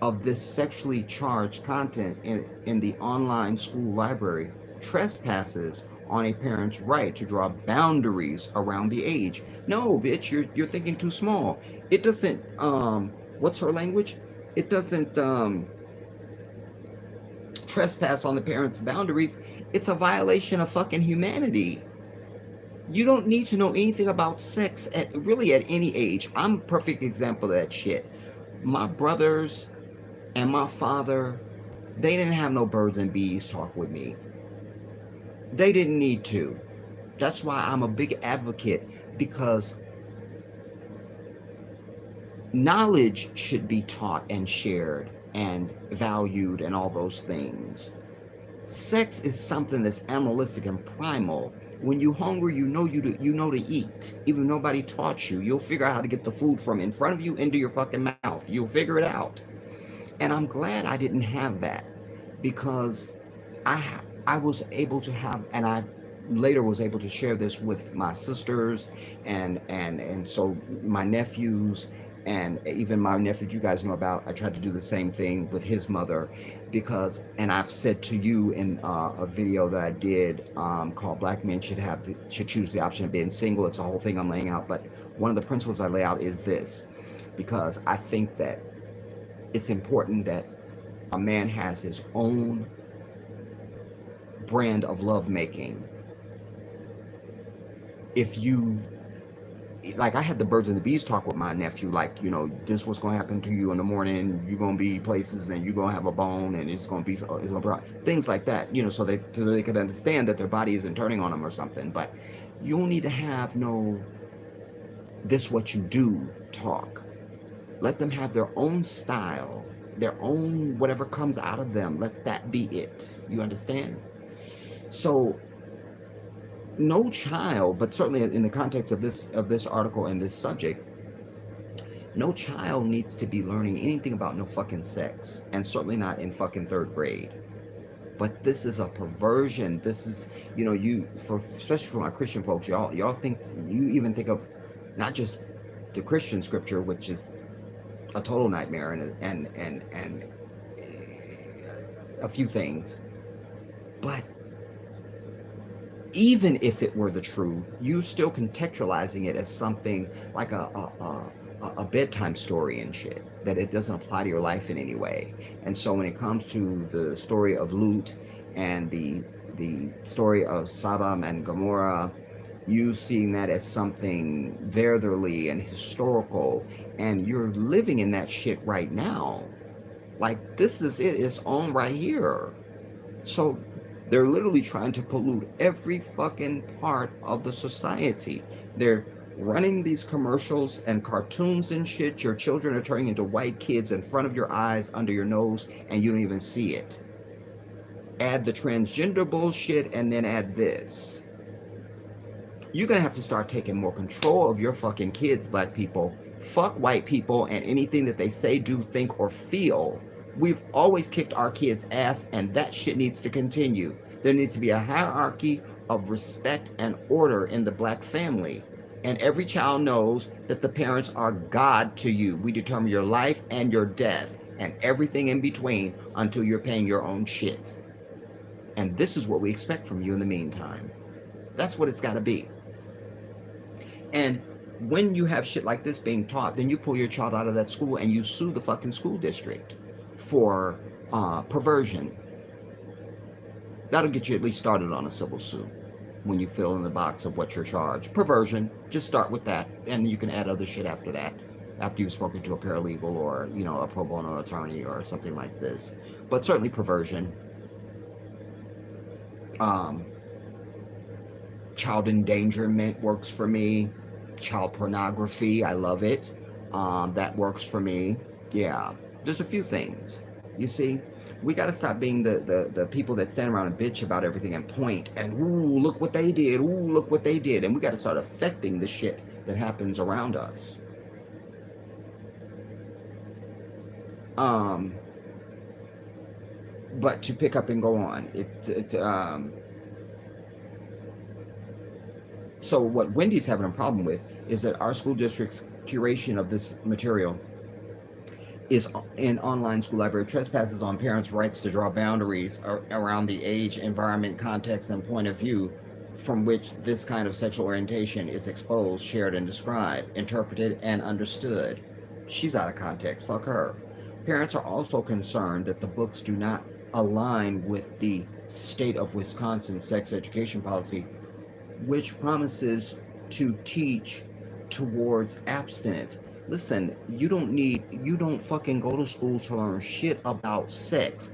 of this sexually charged content in the online school library trespasses on a parent's right to draw boundaries around the age. No, bitch, you're thinking too small. It doesn't, what's her language? It doesn't trespass on the parent's boundaries. It's a violation of fucking humanity. You don't need to know anything about sex at any age. I'm a perfect example of that shit. My brothers and my father, they didn't have no birds and bees talk with me. They didn't need to. That's why I'm a big advocate, because knowledge should be taught and shared and valued and all those things. Sex is something that's animalistic and primal. When you're hungry, you know to eat. Even if nobody taught you, you'll figure out how to get the food from in front of you into your fucking mouth. You'll figure it out. And I'm glad I didn't have that, because I was able to have, and I later was able to share this with my sisters and so my nephews, and even my nephew you guys know about. I tried to do the same thing with his mother, because, and I've said to you in a video that I did called Black Men Should Choose the Option of Being Single. It's a whole thing I'm laying out, but one of the principles I lay out is this, because I think that it's important that a man has his own brand of lovemaking. If you, like, I had the birds and the bees talk with my nephew, like, this is what's going to happen to you in the morning, you're going to be places and you're going to have a bone and it's going to be things like that, so they could understand that their body isn't turning on them or something. But you don't need to have no this what you do talk. Let them have their own style, their own whatever comes out of them. Let that be it. You understand? So no child, but certainly in the context of this article and this subject, no child needs to be learning anything about no fucking sex, and certainly not in fucking 3rd grade. But this is a perversion. This is, especially for my Christian folks, y'all even think of not just the Christian scripture, which is a total nightmare and a few things, but even if it were the truth, you still contextualizing it as something like a bedtime story and shit, that it doesn't apply to your life in any way. And so when it comes to the story of Lut and the story of Sodom and Gomorrah, you seeing that as something verily and historical, and you're living in that shit right now. Like, this is it's on right here. So they're literally trying to pollute every fucking part of the society. They're running these commercials and cartoons and shit. Your children are turning into white kids in front of your eyes, under your nose, and you don't even see it. Add the transgender bullshit, and then add this. You're going to have to start taking more control of your fucking kids, black people. Fuck white people and anything that they say, do, think, or feel. We've always kicked our kids' ass, and that shit needs to continue. There needs to be a hierarchy of respect and order in the black family. And every child knows that the parents are God to you. We determine your life and your death and everything in between until you're paying your own shit. And this is what we expect from you in the meantime. That's what it's got to be. And when you have shit like this being taught, then you pull your child out of that school and you sue the fucking school district for perversion. That'll get you at least started on a civil suit when you fill in the box of what you're charged. Perversion, just start with that, and you can add other shit after that, after you've spoken to a paralegal or, you know, a pro bono attorney or something like this. But certainly perversion. Child endangerment works for me. Child pornography, I love it. That works for me. Yeah, there's a few things. You see, we got to stop being the people that stand around and bitch about everything and point and, ooh, look what they did. Ooh, look what they did. And we got to start affecting the shit that happens around us. But to pick up and go on, so what Wendy's having a problem with is that our school district's curation of this material is in online school library trespasses on parents' rights to draw boundaries around the age, environment, context, and point of view from which this kind of sexual orientation is exposed, shared, and described, interpreted, and understood. She's out of context. Fuck her. Parents are also concerned that the books do not align with the state of Wisconsin sex education policy, which promises to teach towards abstinence. Listen, you don't fucking go to school to learn shit about sex.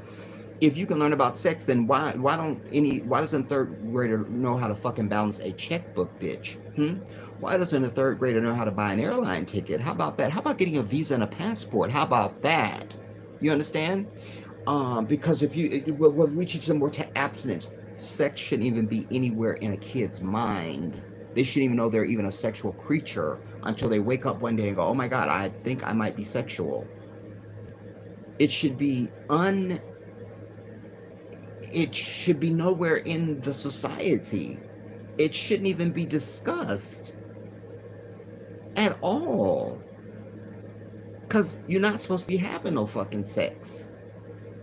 If you can learn about sex, then why doesn't third grader know how to fucking balance a checkbook, bitch? Why doesn't a third grader know how to buy an airline ticket? How about that? How about getting a visa and a passport? How about that? You understand? Because if we teach them more to abstinence, sex shouldn't even be anywhere in a kid's mind. They shouldn't even know they're even a sexual creature until they wake up one day and go, oh my God, I think I might be sexual. It should be nowhere in the society. It shouldn't even be discussed at all. Because you're not supposed to be having no fucking sex.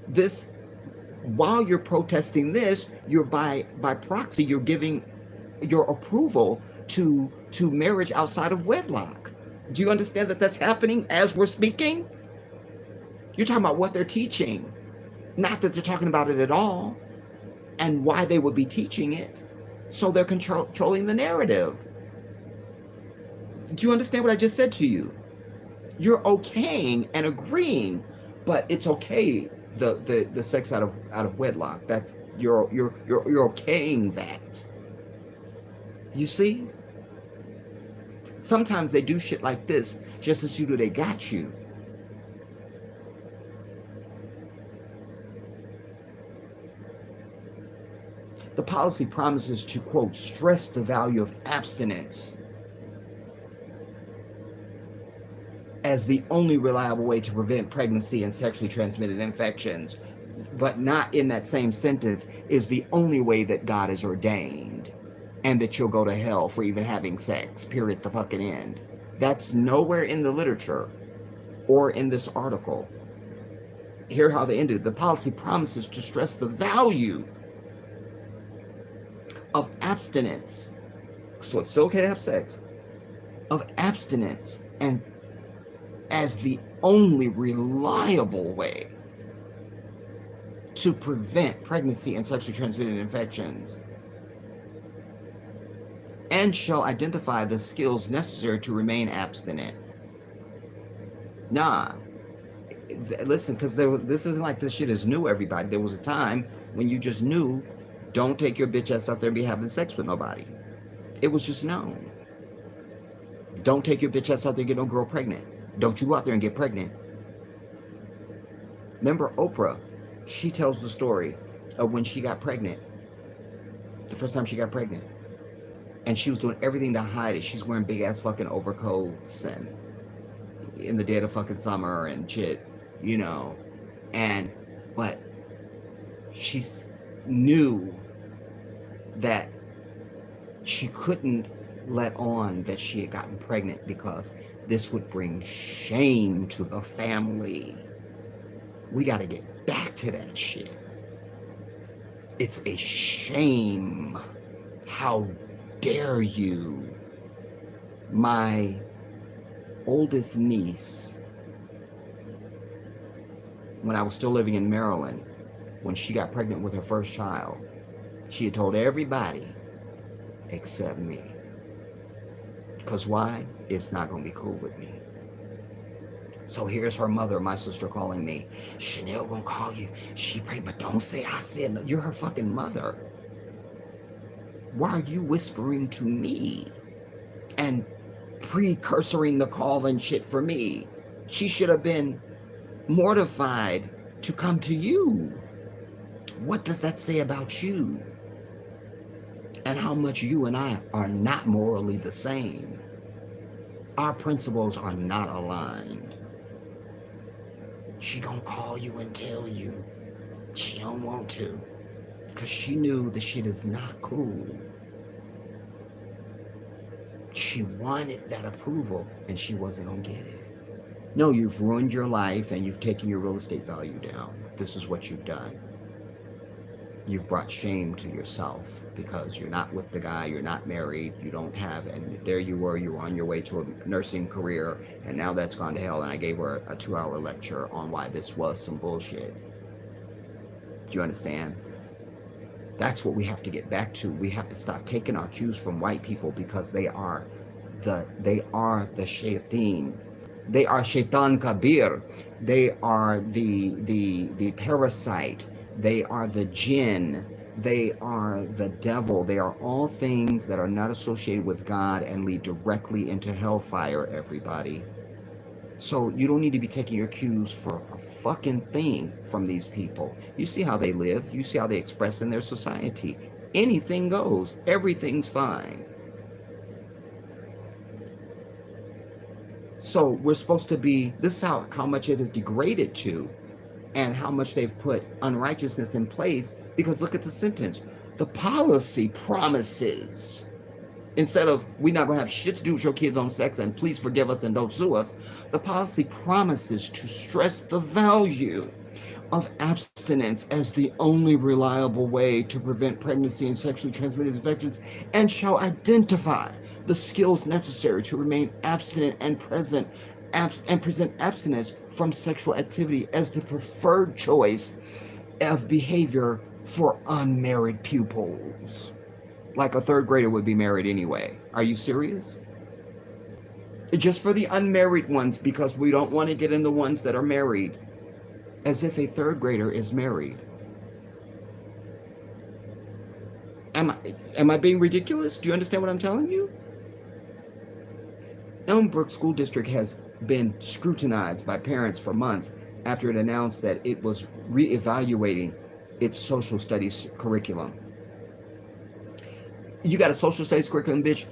This, while you're protesting this, you're by proxy, you're giving your approval to marriage outside of wedlock. Do you understand that that's happening as we're speaking? You're talking about what they're teaching, not that they're talking about it at all, and why they would be teaching it. So they're controlling the narrative. Do you understand what I just said to you? You're okaying and agreeing, but it's okay the sex out of wedlock. That you're okaying that. You see? Sometimes they do shit like this just to see that they got you. The policy promises to, quote, stress the value of abstinence as the only reliable way to prevent pregnancy and sexually transmitted infections, but not in that same sentence is the only way that God has ordained, and that you'll go to hell for even having sex, period, the fucking end. That's nowhere in the literature or in this article. Hear how they ended. The policy promises to stress the value of abstinence. So it's still okay to have sex. Of abstinence, and as the only reliable way to prevent pregnancy and sexually transmitted infections, and shall identify the skills necessary to remain abstinent. Nah, listen, because this isn't like this shit is new, everybody. There was a time when you just knew, don't take your bitch ass out there and be having sex with nobody. It was just known. Don't take your bitch ass out there and get no girl pregnant. Don't you go out there and get pregnant. Remember Oprah? She tells the story of when she got pregnant. The first time she got pregnant. And she was doing everything to hide it. She's wearing big ass fucking overcoats and in the dead of fucking summer and shit, you know. And, but she knew that she couldn't let on that she had gotten pregnant because this would bring shame to the family. We got to get back to that shit. It's a shame. How dare you? My oldest niece, when I was still living in Maryland, when she got pregnant with her first child, she had told everybody except me. Because why? It's not going to be cool with me. So here's her mother, my sister, calling me. Chanel gonna call you. She prayed, but don't say I said no. You're her fucking mother. Why are you whispering to me and precursoring the call and shit for me? She should have been mortified to come to you. What does that say about you? And how much you and I are not morally the same. Our principles are not aligned. She gonna call you and tell you she don't want to, because she knew the shit is not cool. She wanted that approval and she wasn't gonna get it. No, you've ruined your life and you've taken your real estate value down. This is what you've done. You've brought shame to yourself because you're not with the guy, you're not married, you don't have, and there you were on your way to a nursing career, and now that's gone to hell. And I gave her a 2-hour lecture on why this was some bullshit. Do you understand? That's what we have to get back to. We have to stop taking our cues from white people because they are the shaitan. They are shaitan kabir. They are the parasite. They are the jinn. They are the devil. They are all things that are not associated with God and lead directly into hellfire, everybody. So you don't need to be taking your cues for a fucking thing from these people. You see how they live. You see how they express in their society. Anything goes. Everything's fine. So we're supposed to be, this is how much it is degraded to, and how much they've put unrighteousness in place, because look at the sentence. The policy promises, instead of we're not going to have shit to do with your kids on sex and please forgive us and don't sue us, the policy promises to stress the value of abstinence as the only reliable way to prevent pregnancy and sexually transmitted infections, and shall identify the skills necessary to remain abstinent and present abstinence from sexual activity as the preferred choice of behavior for unmarried pupils. Like a third grader would be married anyway. Are you serious? Just for the unmarried ones, because we don't want to get in the ones that are married, as if a third grader is married. Am I being ridiculous? Do you understand what I'm telling you? Elmbrook School District has been scrutinized by parents for months after it announced that it was reevaluating its social studies curriculum. You got a social studies curriculum, bitch?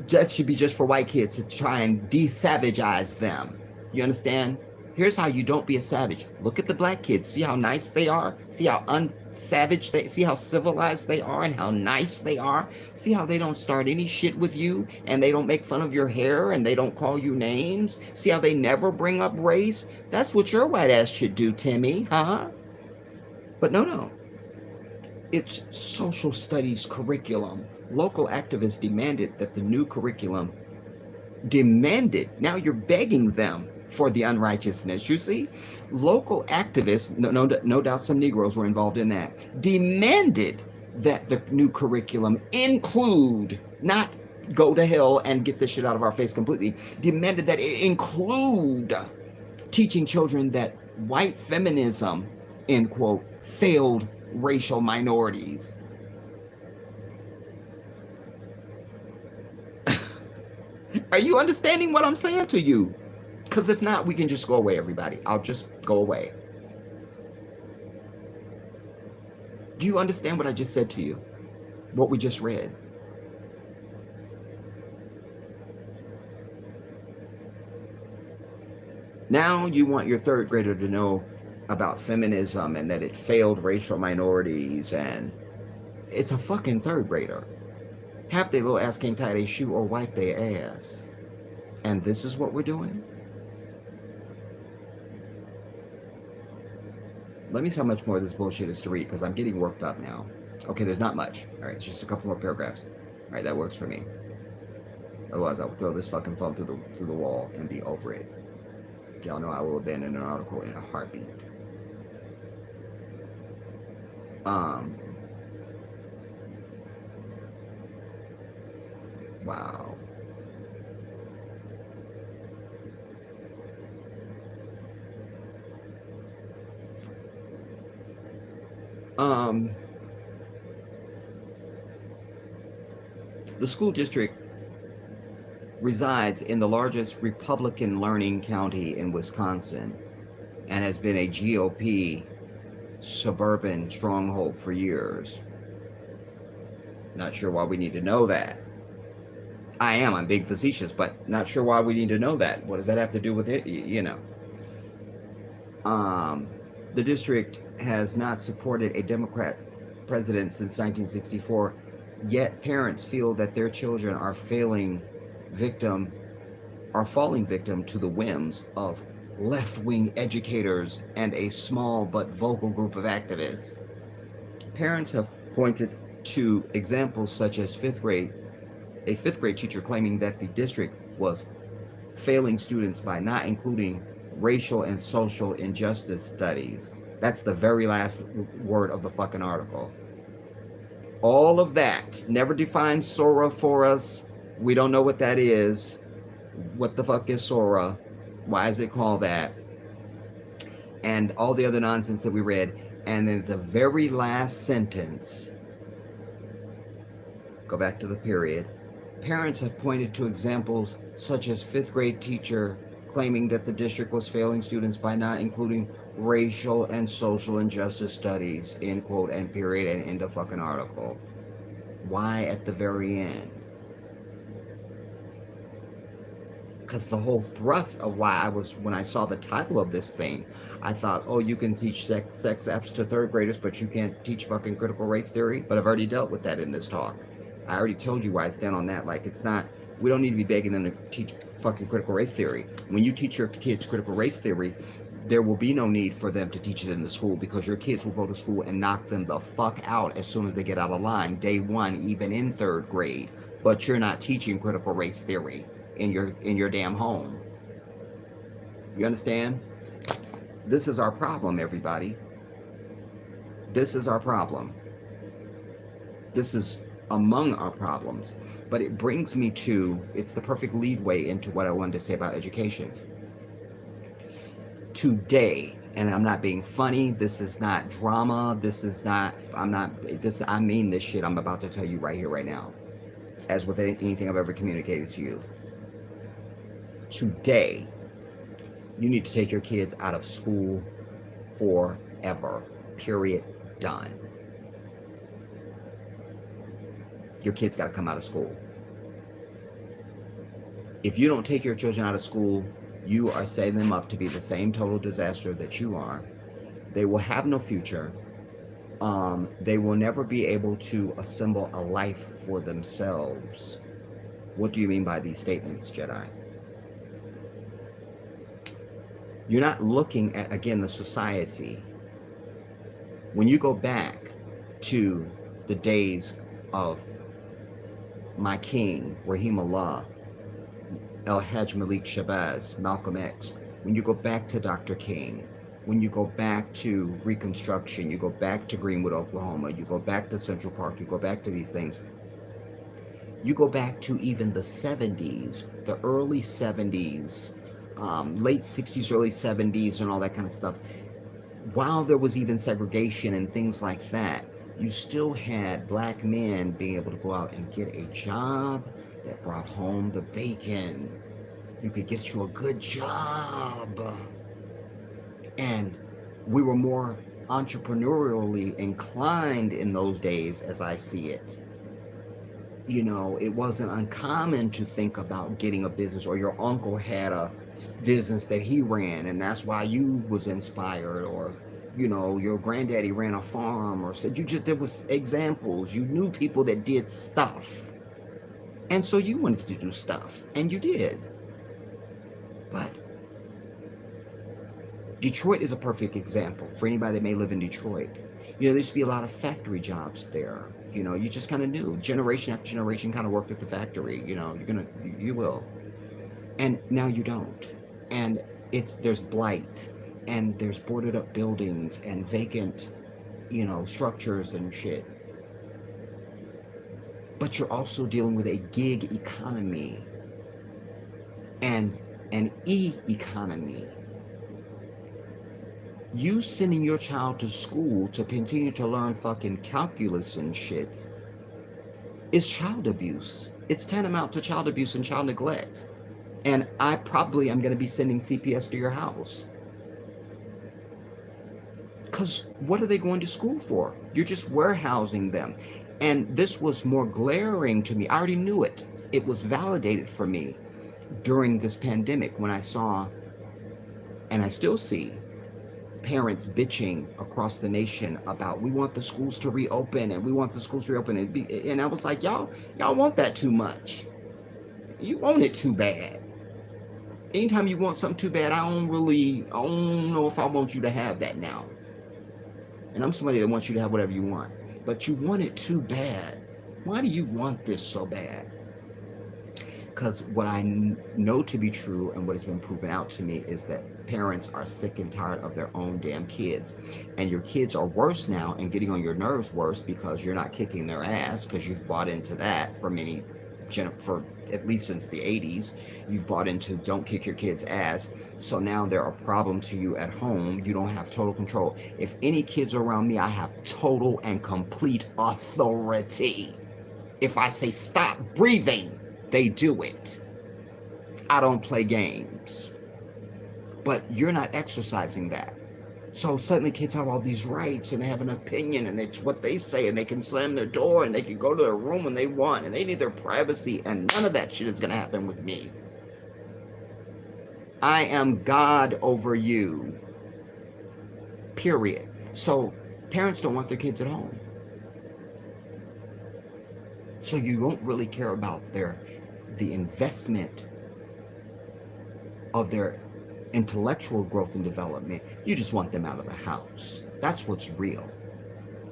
That should be just for white kids to try and de-savagize them. You understand? Here's how you don't be a savage. Look at the black kids. See how nice they are? See how unsavage they, see how civilized they are and how nice they are? See how they don't start any shit with you and they don't make fun of your hair and they don't call you names? See how they never bring up race? That's what your white ass should do, Timmy, huh? But no. It's social studies curriculum. Local activists demanded that the new curriculum now you're begging them for the unrighteousness. You see, local activists, no doubt some Negroes were involved in that, demanded that the new curriculum include, not go to hell and get this shit out of our face completely, demanded that it include teaching children that white feminism, end quote, failed racial minorities. Are you understanding what I'm saying to you? Because if not, we can just go away, everybody. I'll just go away. Do you understand what I just said to you? What we just read? Now you want your third grader to know about feminism and that it failed racial minorities, and it's a fucking third grader. Half their little ass can't tie their shoe or wipe their ass. And this is what we're doing? Let me see how much more of this bullshit is to read, because I'm getting worked up now. Okay, there's not much. All right, it's just a couple more paragraphs. All right, that works for me. Otherwise, I will throw this fucking phone through the wall and be over it. Y'all know I will abandon an article in a heartbeat. Wow. The school district resides in the largest Republican learning county in Wisconsin and has been a GOP suburban stronghold for years. Not sure why we need to know that. I'm being facetious, but not sure why we need to know that. What does that have to do with it? You know. The district has not supported a Democrat president since 1964, yet parents feel that their children are falling victim to the whims of left-wing educators and a small but vocal group of activists. Parents have pointed to examples such as a fifth grade teacher claiming that the district was failing students by not including racial and social injustice studies. That's the very last word of the fucking article. All of that never defined Sora for us. We don't know what that is. What the fuck is Sora? Why is it called that? And all the other nonsense that we read. And in the very last sentence, go back to the period. Parents have pointed to examples such as fifth grade teacher claiming that the district was failing students by not including racial and social injustice studies, end quote, and period, and end of fucking article. Why at the very end? Because the whole thrust of why when I saw the title of this thing, I thought, oh, you can teach sex apps to third graders, but you can't teach fucking critical race theory. But I've already dealt with that in this talk. I already told you why I stand on that. Like, it's not, we don't need to be begging them to teach fucking critical race theory. When you teach your kids critical race theory, there will be no need for them to teach it in the school, because your kids will go to school and knock them the fuck out as soon as they get out of line, day one, even in third grade. But you're not teaching critical race theory in your damn home. You understand? This is our problem, everybody. This is our problem. This is among our problems. But it brings me to, it's the perfect leadway into what I wanted to say about education. Today, and I'm not being funny, this is not drama, I mean this shit I'm about to tell you right here, right now. As with anything I've ever communicated to you. Today, you need to take your kids out of school forever. Period. Done. Your kids got to come out of school. If you don't take your children out of school, you are setting them up to be the same total disaster that you are. They will have no future. They will never be able to assemble a life for themselves. What do you mean by these statements, Jedi? You're not looking at, again, the society. When you go back to the days of my king, Rahimullah, El-Hajj Malik Shabazz, Malcolm X, when you go back to Dr. King, when you go back to Reconstruction, you go back to Greenwood, Oklahoma, you go back to Central Park, you go back to these things, you go back to even the 70s, the early 70s, late 60s, early 70s, and all that kind of stuff. While there was even segregation and things like that, you still had black men being able to go out and get a job that brought home the bacon. You could get you a good job. And we were more entrepreneurially inclined in those days, as I see it. You know, it wasn't uncommon to think about getting a business, or your uncle had a business that he ran, and that's why you was inspired, or your granddaddy ran a farm, or said there was examples. You knew people that did stuff, and so you wanted to do stuff, and you did. But Detroit is a perfect example for anybody that may live in Detroit. There used to be a lot of factory jobs there. You just kind of knew, generation after generation kind of worked at the factory. You will, and now you don't. And there's blight, and there's boarded up buildings and vacant, structures and shit. But you're also dealing with a gig economy and an e-economy. You sending your child to school to continue to learn fucking calculus and shit is child abuse. It's tantamount to child abuse and child neglect. And I probably am going to be sending CPS to your house. Because what are they going to school for? You're just warehousing them. And this was more glaring to me. I already knew it. It was validated for me during this pandemic when I saw, and I still see, parents bitching across the nation about, we want the schools to reopen, and we want the schools to reopen. And I was like, y'all want that too much. You want it too bad. Anytime you want something too bad, I don't know if I want you to have that now. And I'm somebody that wants you to have whatever you want. But you want it too bad. Why do you want this so bad? Because what I know to be true and what has been proven out to me is that parents are sick and tired of their own damn kids. And your kids are worse now and getting on your nerves worse because you're not kicking their ass, because you've bought into that for at least since the 80s. You've bought into don't kick your kids' ass. So now they're a problem to you at home. You don't have total control. If any kids are around me, I have total and complete authority. If I say stop breathing, they do it. I don't play games. But you're not exercising that. So suddenly kids have all these rights, and they have an opinion, and it's what they say, and they can slam their door, and they can go to their room when they want, and they need their privacy, and none of that shit is going to happen with me. I am God over you. Period. So parents don't want their kids at home. So you don't really care about the investment of their intellectual growth and development. You just want them out of the house. That's what's real.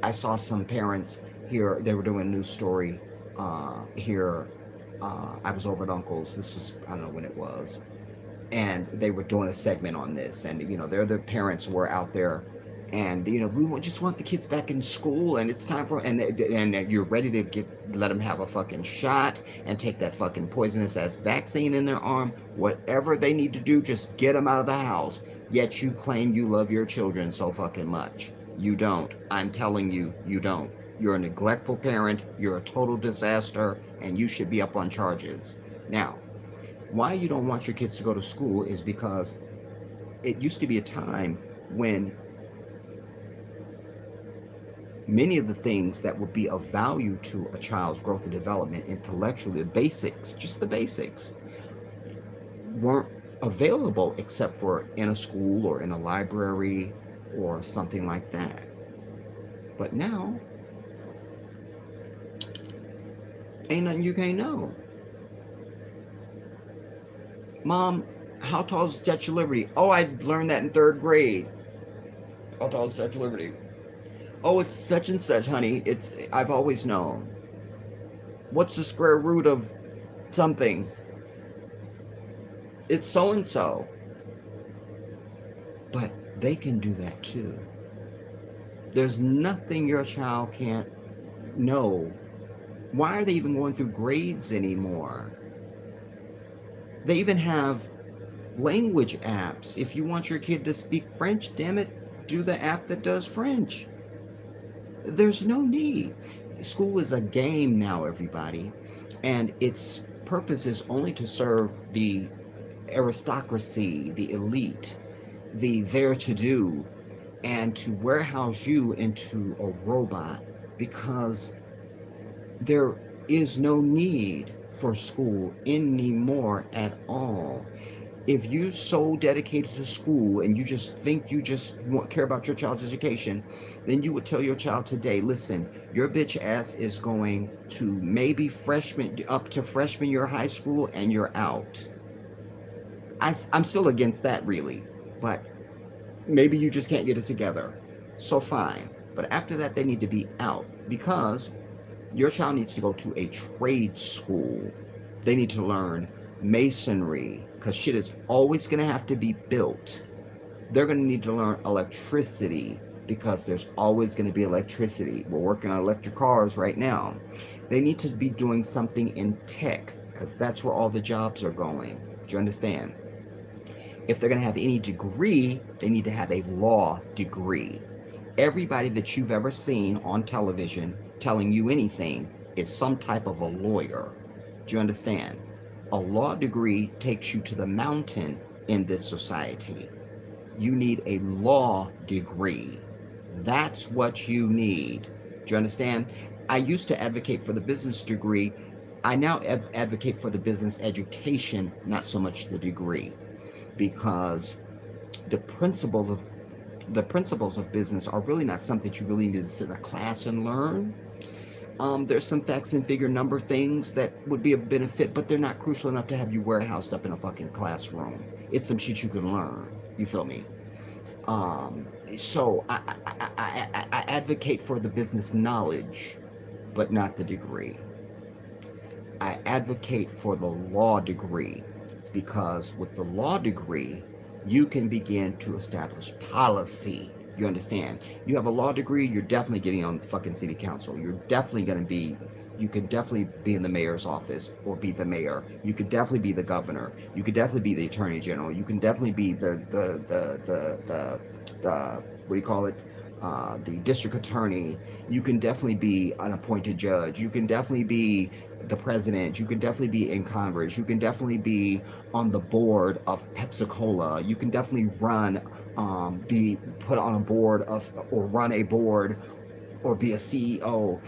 I saw some parents here, they were doing a news story here. I was over at Uncle's. This was, I don't know when it was. And they were doing a segment on this. And, the parents were out there. And, we just want the kids back in school, and it's time for, and you're ready to let them have a fucking shot and take that fucking poisonous ass vaccine in their arm. Whatever they need to do, just get them out of the house. Yet you claim you love your children so fucking much. You don't. I'm telling you, you don't. You're a neglectful parent. You're a total disaster, and you should be up on charges. Now, why you don't want your kids to go to school is because it used to be a time when many of the things that would be of value to a child's growth and development intellectually, the basics, just the basics, weren't available except for in a school or in a library or something like that. But now, ain't nothing you can't know. Mom, how tall is the Statue of Liberty? Oh, I learned that in 3rd grade. How tall is the Statue of Liberty? Oh, it's such and such, honey. I've always known. What's the square root of something? It's so and so. But they can do that too. There's nothing your child can't know. Why are they even going through grades anymore? They even have language apps. If you want your kid to speak French, damn it, do the app that does French. There's no need. School is a game now, everybody, and its purpose is only to serve the aristocracy, the elite, the there-to-do, and to warehouse you into a robot, because there is no need for school anymore at all. If you so dedicated to school and you just think you just care about your child's education, then you would tell your child today, listen, your bitch ass is going to maybe freshman up to freshman year high school and you're out. I'm still against that really, but maybe you just can't get it together. So fine. But after that, they need to be out because your child needs to go to a trade school. They need to learn masonry because shit is always going to have to be built. They're going to need to learn electricity because there's always going to be electricity. We're working on electric cars right now. They need to be doing something in tech because that's where all the jobs are going. Do you understand? If they're going to have any degree, they need to have a law degree. Everybody that you've ever seen on television telling you anything is some type of a lawyer. Do you understand? A law degree takes you to the mountain in this society. You need a law degree. That's what you need. Do you understand? I used to advocate for the business degree. I now advocate for the business education, not so much the degree, because the principles of business are really not something that you really need to sit in a class and learn. There's some facts and figure number things that would be a benefit, but they're not crucial enough to have you warehoused up in a fucking classroom. It's some shit you can learn. You feel me? So I advocate for the business knowledge, but not the degree. I advocate for the law degree because with the law degree, you can begin to establish policy. You understand? You have a law degree, you're definitely getting on the fucking city council. You're definitely going to be, you could definitely be in the mayor's office or be the mayor. You could definitely be the governor. You could definitely be the attorney general. You can definitely be the what do you call it? The district attorney. You can definitely be an appointed judge. You can definitely be the president. You can definitely be in Congress. You can definitely be on the board of Pepsi-Cola. You can definitely be put on a board of, or run a board, or be a CEO.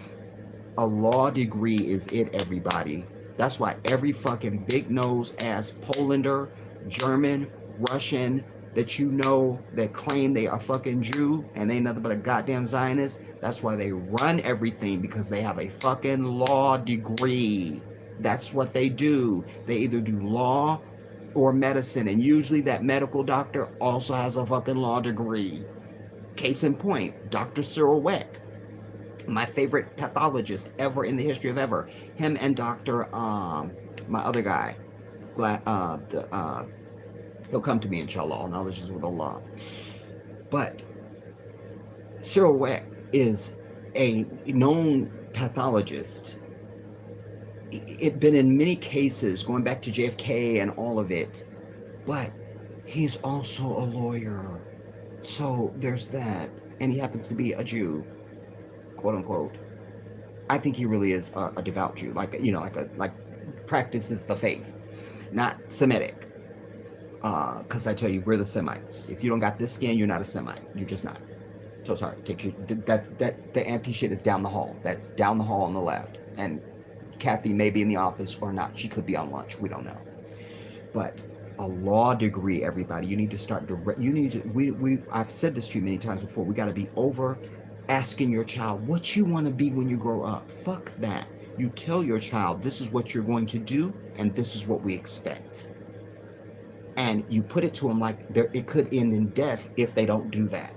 A law degree is it, everybody. That's why every fucking big nose ass Polander, German, Russian, that you know that claim they are fucking Jew and they ain't nothing but a goddamn Zionist, that's why they run everything, because they have a fucking law degree. That's what they do. They either do law or medicine, and usually that medical doctor also has a fucking law degree. Case in point, Dr. C.R.T, my favorite pathologist ever in the history of ever. Him and Dr. My other guy, he'll come to me, inshallah. All knowledge is with Allah. But C.R.T is a known pathologist. It's been in many cases, going back to JFK and all of it. But he's also a lawyer. So there's that. And he happens to be a Jew, quote unquote. I think he really is a devout Jew, like practices the faith, not Semitic. Because I tell you, we're the Semites. If you don't got this skin, you're not a Semite. You're just not. So sorry. The anti shit is down the hall. That's down the hall on the left. And Kathy may be in the office or not. She could be on lunch. We don't know. But a law degree, everybody. You need to start. I've said this to you many times before. We got to be over asking your child what you want to be when you grow up. Fuck that. You tell your child this is what you're going to do, and this is what we expect. And you put it to them like it could end in death if they don't do that.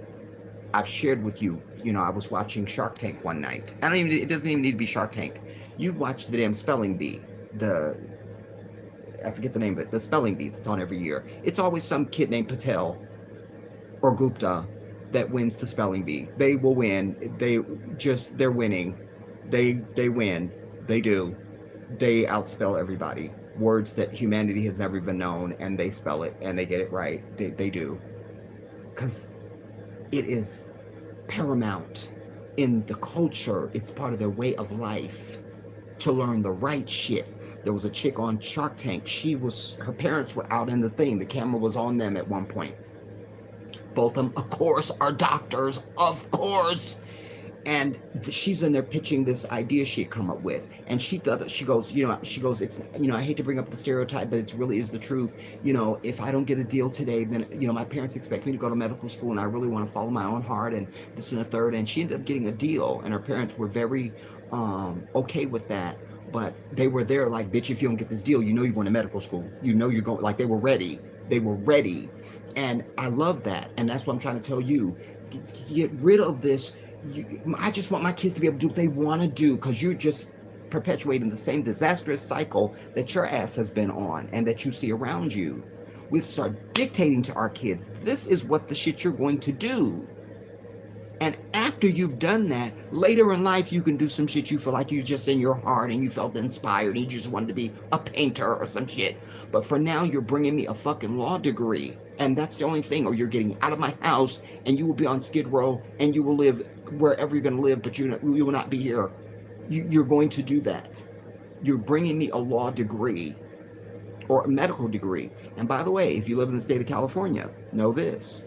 I've shared with you, I was watching Shark Tank one night. It doesn't even need to be Shark Tank. You've watched the damn spelling bee. I forget the name of it. The spelling bee that's on every year. It's always some kid named Patel or Gupta that wins the spelling bee. They will win. They're winning. They win. They do. They outspell everybody. Words that humanity has never even known, and they spell it and they get it right. They do, because it is paramount in the culture. It's part of their way of life to learn the right shit. There was a chick on Shark Tank. Her parents were out in the thing. The camera was on them at one point. Both of them, of course, are doctors, of course. And she's in there pitching this idea she had come up with, and she thought that, she goes, it's, I hate to bring up the stereotype, but it really is the truth. If I don't get a deal today, then my parents expect me to go to medical school, and I really want to follow my own heart, and this and a third. And she ended up getting a deal, and her parents were very okay with that. But they were there like, bitch, if you don't get this deal, you're going to medical school, you're going, like, they were ready. And I love that, and that's what I'm trying to tell you. Get rid of this. I just want my kids to be able to do what they want to do, because you're just perpetuating the same disastrous cycle that your ass has been on and that you see around you. We've started dictating to our kids, this is what the shit you're going to do. And after you've done that, later in life, you can do some shit you feel like you just in your heart and you felt inspired and you just wanted to be a painter or some shit. But for now, you're bringing me a fucking law degree. And that's the only thing. Or you're getting out of my house and you will be on Skid Row and you will live wherever you're going to live, but you will not be here. You're going to do that. You're bringing me a law degree or a medical degree. And by the way, if you live in the state of California, know this.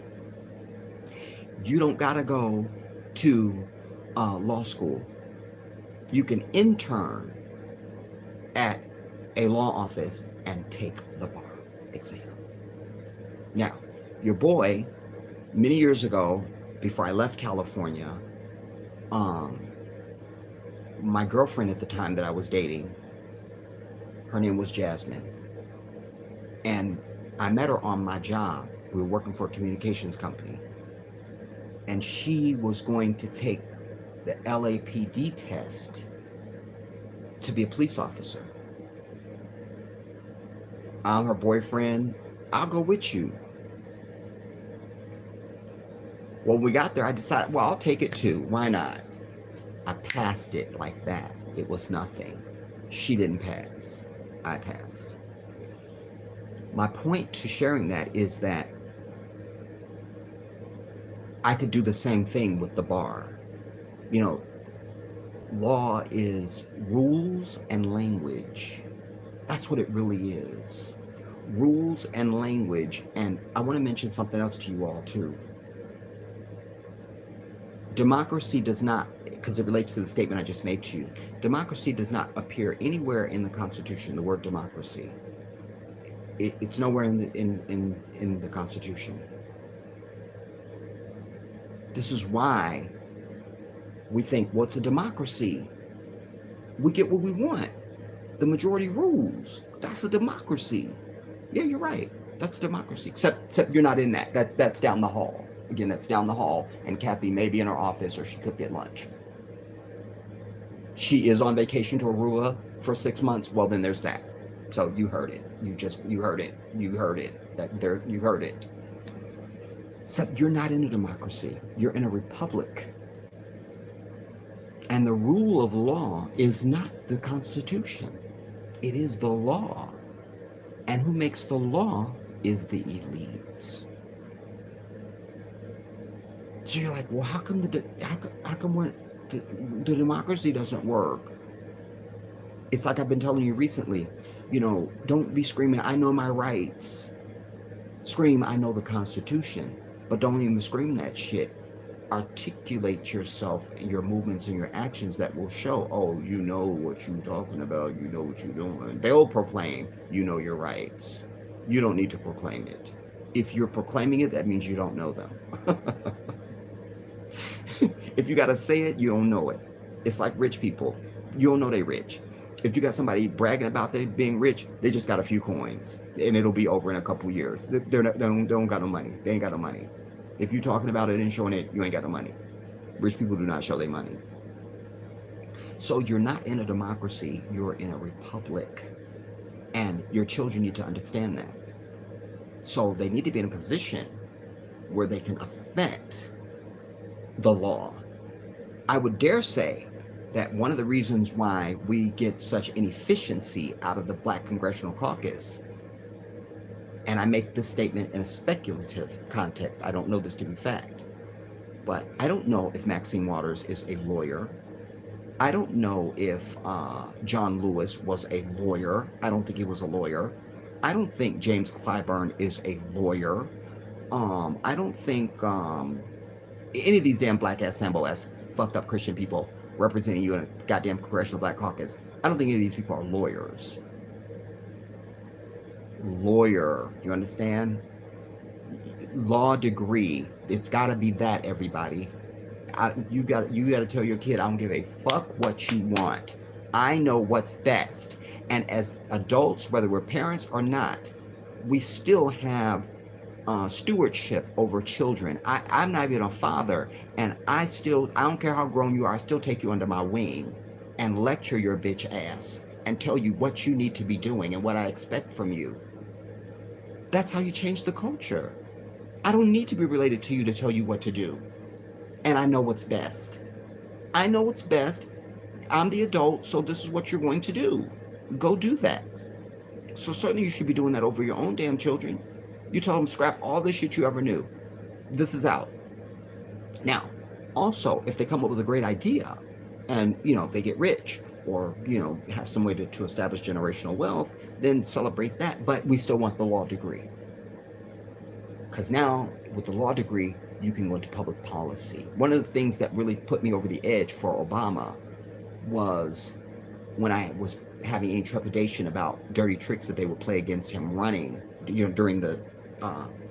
You don't got to go to law school. You can intern at a law office and take the bar exam. Now, your boy, many years ago, before I left California, my girlfriend at the time that I was dating, her name was Jasmine. And I met her on my job. We were working for a communications company. And she was going to take the LAPD test to be a police officer. I'm her boyfriend. I'll go with you. Well, when we got there, I decided, well, I'll take it too. Why not? I passed it like that. It was nothing. She didn't pass. I passed. My point to sharing that is that I could do the same thing with the bar. Law is rules and language. That's what it really is. Rules and language. And I want to mention something else to you all too. Democracy does not, because it relates to the statement I just made to you, democracy does not appear anywhere in the Constitution, the word democracy. It's nowhere in the Constitution. This is why we think, well, it's a democracy. We get what we want. The majority rules. That's a democracy. Yeah, you're right. That's democracy. Except you're not in that. That's down the hall. Again, that's down the hall, and Kathy may be in her office or she could be at lunch. She is on vacation to Aruba for 6 months. Well, then there's that. So you heard it. You heard it. You heard it. You heard it. Except you're not in a democracy. You're in a republic. And the rule of law is not the Constitution. It is the law. And who makes the law is the elites. So you're like, well, how come the democracy doesn't work? It's like I've been telling you recently, don't be screaming, I know my rights. Scream, I know the Constitution. But don't even scream that shit. Articulate yourself and your movements and your actions that will show, oh, you know what you're talking about, you know what you're doing. They'll proclaim, you know your rights. You don't need to proclaim it. If you're proclaiming it, that means you don't know them. If you got to say it, you don't know it. It's like rich people. You don't know they rich. If you got somebody bragging about they being rich, they just got a few coins, and it'll be over in a couple years. They don't got no money. They ain't got no money. If you're talking about it and showing it, you ain't got no money. Rich people do not show their money. So you're not in a democracy. You're in a republic. And your children need to understand that. So they need to be in a position where they can affect the law. I would dare say that one of the reasons why we get such inefficiency out of the Black Congressional Caucus, and I make this statement in a speculative context, I don't know this to be fact, but I don't know if Maxine Waters is a lawyer. I don't know if John Lewis was a lawyer. I don't think he was a lawyer. I don't think James Clyburn is a lawyer. I don't think any of these damn black ass Sambo ass fucked up Christian people representing you in a goddamn Congressional Black Caucus. I don't think any of these people are lawyers. Lawyer, you understand? Law degree. It's got to be that, everybody. You got to tell your kid, I don't give a fuck what you want. I know what's best. And as adults, whether we're parents or not, we still have stewardship over children. I'm not even a father, and I don't care how grown you are, I still take you under my wing and lecture your bitch ass and tell you what you need to be doing and what I expect from you. That's how you change the culture. I don't need to be related to you to tell you what to do. And I know what's best. I know what's best. I'm the adult, so this is what you're going to do. Go do that. So certainly you should be doing that over your own damn children. You tell them, scrap all the shit you ever knew. This is out. Now, also, if they come up with a great idea and, they get rich or, have some way to establish generational wealth, then celebrate that. But we still want the law degree. Because now, with the law degree, you can go into public policy. One of the things that really put me over the edge for Obama was when I was having any trepidation about dirty tricks that they would play against him running, during the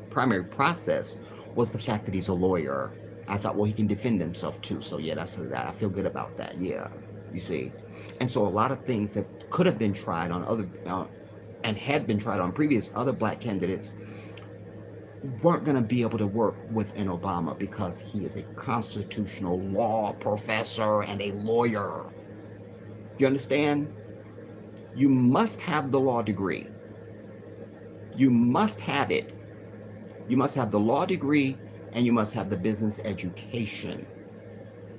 primary process, was the fact that he's a lawyer. I thought, well, he can defend himself too. So yeah, I feel good about that. Yeah, you see. And so a lot of things that could have been tried on other and had been tried on previous other black candidates weren't going to be able to work with an Obama because he is a constitutional law professor and a lawyer. You understand? You must have the law degree. You must have it. You must have the law degree and you must have the business education.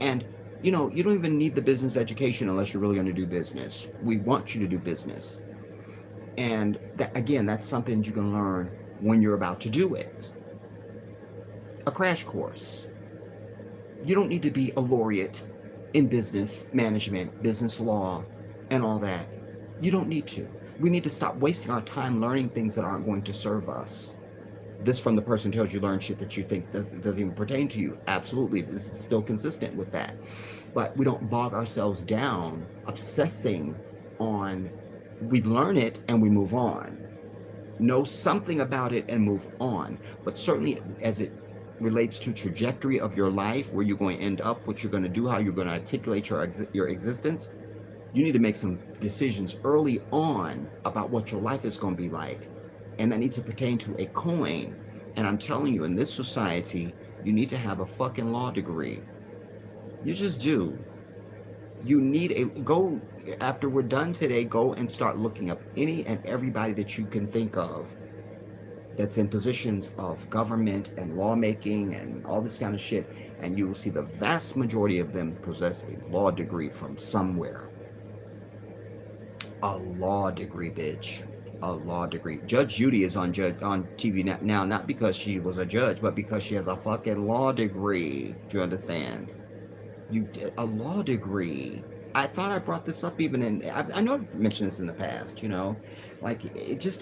And, you don't even need the business education unless you're really going to do business. We want you to do business. And that's something you can learn when you're about to do it. A crash course. You don't need to be a laureate in business management, business law, and all that. You don't need to. We need to stop wasting our time learning things that aren't going to serve us. This from the person who tells you learn shit that you think doesn't even pertain to you. Absolutely, this is still consistent with that. But we don't bog ourselves down obsessing on, we learn it and we move on. Know something about it and move on. But certainly as it relates to trajectory of your life, where you're going to end up, what you're going to do, how you're going to articulate your existence, you need to make some decisions early on about what your life is going to be like. And that needs to pertain to a coin. And I'm telling you, in this society, you need to have a fucking law degree. You just do. You need go, after we're done today, go and start looking up any and everybody that you can think of that's in positions of government and lawmaking and all this kind of shit, and you will see the vast majority of them possess a law degree from somewhere. A law degree, bitch. A law degree. Judge Judy is on TV now, not because she was a judge, but because she has a fucking law degree. Do you understand? A law degree. I thought I brought this up even I know I've mentioned this in the past,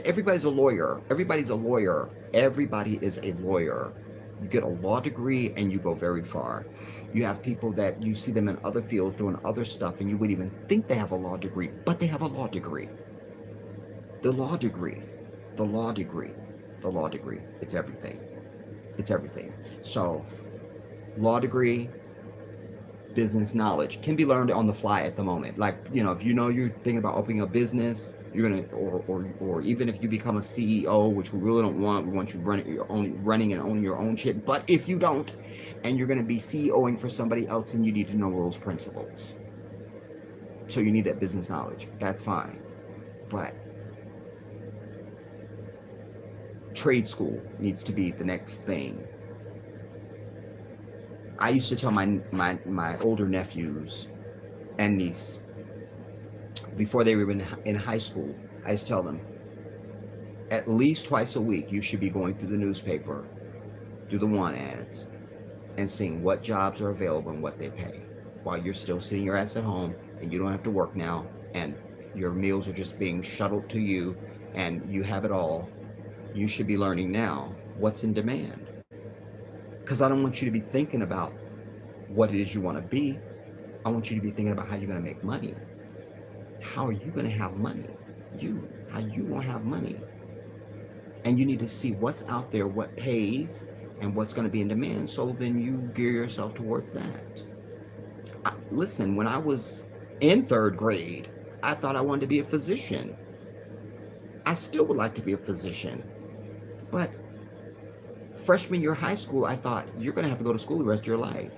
everybody's a lawyer. Everybody's a lawyer. Everybody is a lawyer. You get a law degree and you go very far. You have people that you see them in other fields doing other stuff and you wouldn't even think they have a law degree, but they have a law degree. The law degree. The law degree. The law degree. It's everything. It's everything. So, law degree, business knowledge can be learned on the fly at the moment. If you're thinking about opening a business, you're gonna, or even if you become a CEO, which we really don't want, we want you running and owning your own shit. But if you don't, and you're gonna be CEOing for somebody else, and you need to know those principles. So you need that business knowledge. That's fine. But trade school needs to be the next thing. I used to tell my older nephews and niece, before they were in high school, I used to tell them, at least twice a week, you should be going through the newspaper, through the want ads, and seeing what jobs are available and what they pay, while you're still sitting your ass at home and you don't have to work now, and your meals are just being shuttled to you, and you have it all. You should be learning now what's in demand. Because I don't want you to be thinking about what it is you want to be. I want you to be thinking about how you're going to make money. How are you going to have money? How you going to have money? And you need to see what's out there, what pays, and what's going to be in demand, so then you gear yourself towards that. Listen, when I was in third grade, I thought I wanted to be a physician. I still would like to be a physician. But freshman year of high school, I thought, you're going to have to go to school the rest of your life.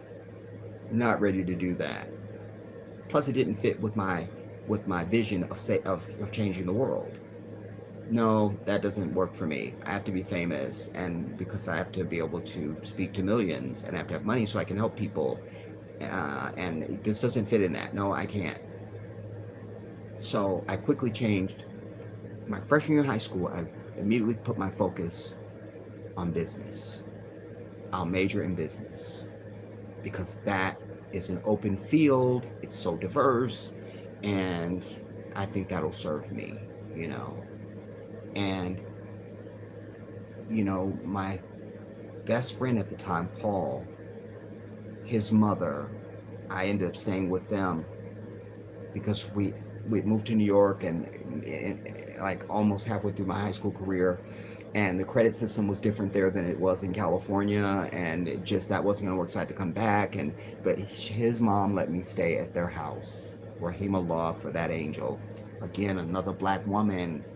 Not ready to do that. Plus, it didn't fit with my vision of changing the world. No, that doesn't work for me. I have to be famous, and because I have to be able to speak to millions, and I have to have money so I can help people. And this doesn't fit in that. No, I can't. So I quickly changed. My freshman year of high school, I immediately put my focus on business. I'll major in business because that is an open field. It's so diverse, and I think that'll serve me, you know. And, you know, my best friend at the time, Paul, his mother, I ended up staying with them because we moved to New York and like almost halfway through my high school career, and the credit system was different there than it was in California, and it just that wasn't going to work, so I had to come back. But his mom let me stay at their house. Rahimallah for that angel. Again, another black woman.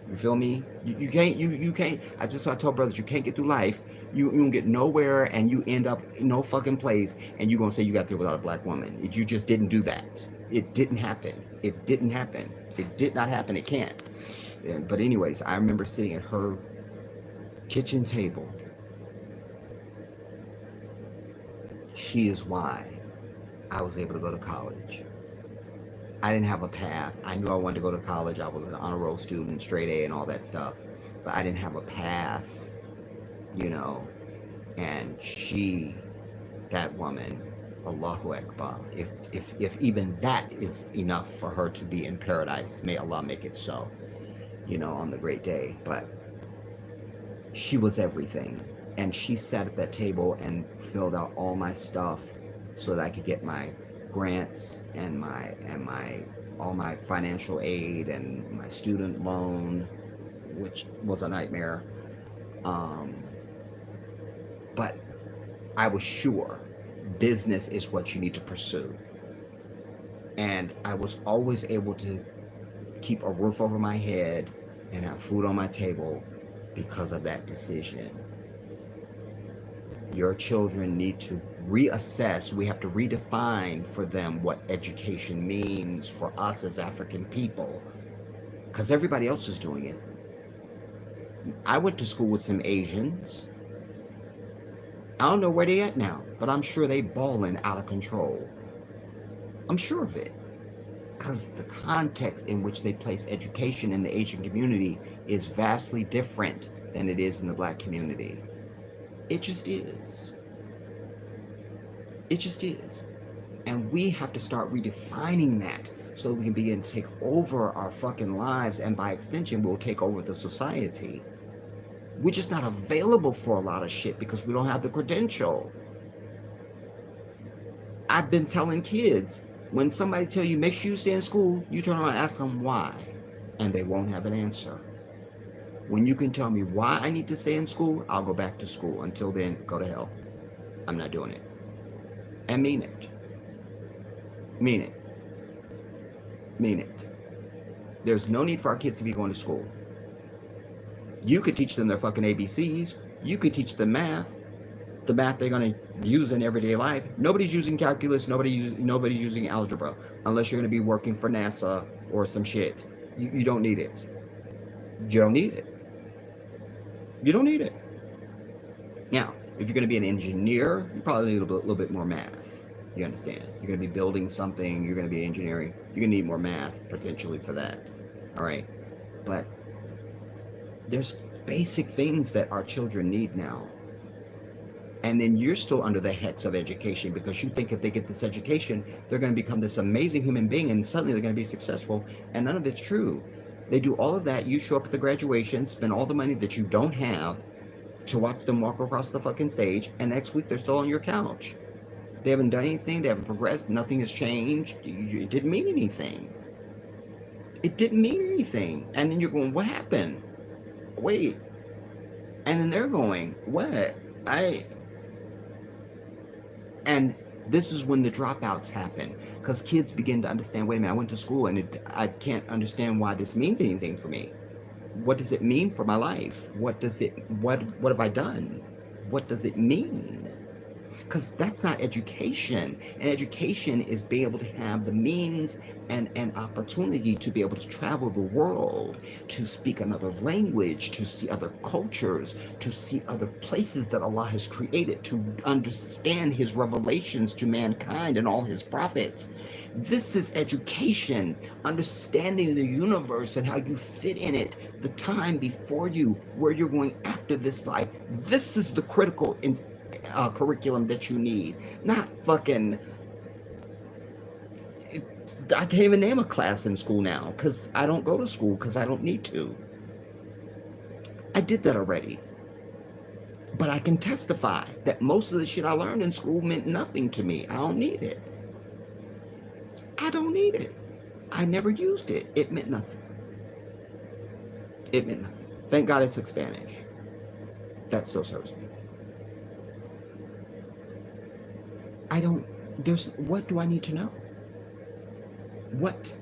You feel me? You can't. I tell brothers, you can't get through life. You don't get nowhere, and you end up in no fucking place, and you gonna say you got through without a black woman. You just didn't do that. It didn't happen. It didn't happen. It did not happen. It can't. But anyways, I remember sitting at her kitchen table. She is why I was able to go to college. I didn't have a path. I knew I wanted to go to college. I was an honor roll student, straight A and all that stuff. But I didn't have a path, you know. And she, that woman, Allahu Akbar, if even that is enough for her to be in paradise, may Allah make it so, you know, on the great day. But she was everything. And she sat at that table and filled out all my stuff so that I could get my grants and all my financial aid and my student loan, which was a nightmare. But I was sure business is what you need to pursue. And I was always able to keep a roof over my head and have food on my table because of that decision. Your children need to reassess. We have to redefine for them what education means for us as African people, because everybody else is doing it. I went to school with some Asians. I don't know where they at now, but I'm sure they balling out of control. I'm sure of it, because the context in which they place education in the Asian community is vastly different than it is in the black community. It just is. It just is. And we have to start redefining that so we can begin to take over our fucking lives, and by extension, we'll take over the society. We're just not available for a lot of shit because we don't have the credential. I've been telling kids, when somebody tell you, make sure you stay in school, you turn around and ask them why, and they won't have an answer. When you can tell me why I need to stay in school, I'll go back to school. Until then, go to hell. I'm not doing it. And mean it. Mean it. Mean it. There's no need for our kids to be going to school. You could teach them their fucking ABCs. You could teach them math. The math they're going to use in everyday life. Nobody's using calculus. Nobody's using algebra. Unless you're going to be working for NASA or some shit. You don't need it. You don't need it. You don't need it. Now, if you're going to be an engineer, you probably need a little bit more math. You understand? You're going to be building something. You're going to be engineering. You're going to need more math, potentially, for that. All right? But there's basic things that our children need now. And then you're still under the hex of education because you think if they get this education, they're going to become this amazing human being and suddenly they're going to be successful. And none of it's true. They do all of that. You show up at the graduation, spend all the money that you don't have to watch them walk across the fucking stage, and next week they're still on your couch. They haven't done anything. They haven't progressed. Nothing has changed. It didn't mean anything. It didn't mean anything. And then you're going, what happened? Wait. And then they're going, what? And this is when the dropouts happen, because kids begin to understand, wait a minute, I went to school and I can't understand why this means anything for me. What does it mean for my life? What have I done? What does it mean? Because that's not education. And education is being able to have the means and opportunity to be able to travel the world, to speak another language, to see other cultures, to see other places that Allah has created, to understand his revelations to mankind and all his prophets. This is education, understanding the universe and how you fit in it, the time before you, where you're going after this life. This is the critical curriculum that you need, not fucking. I can't even name a class in school now because I don't go to school because I don't need to. I did that already. But I can testify that most of the shit I learned in school meant nothing to me. I don't need it. I don't need it. I never used it. It meant nothing. It meant nothing. Thank God I took Spanish. That still serves me. What do I need to know? What?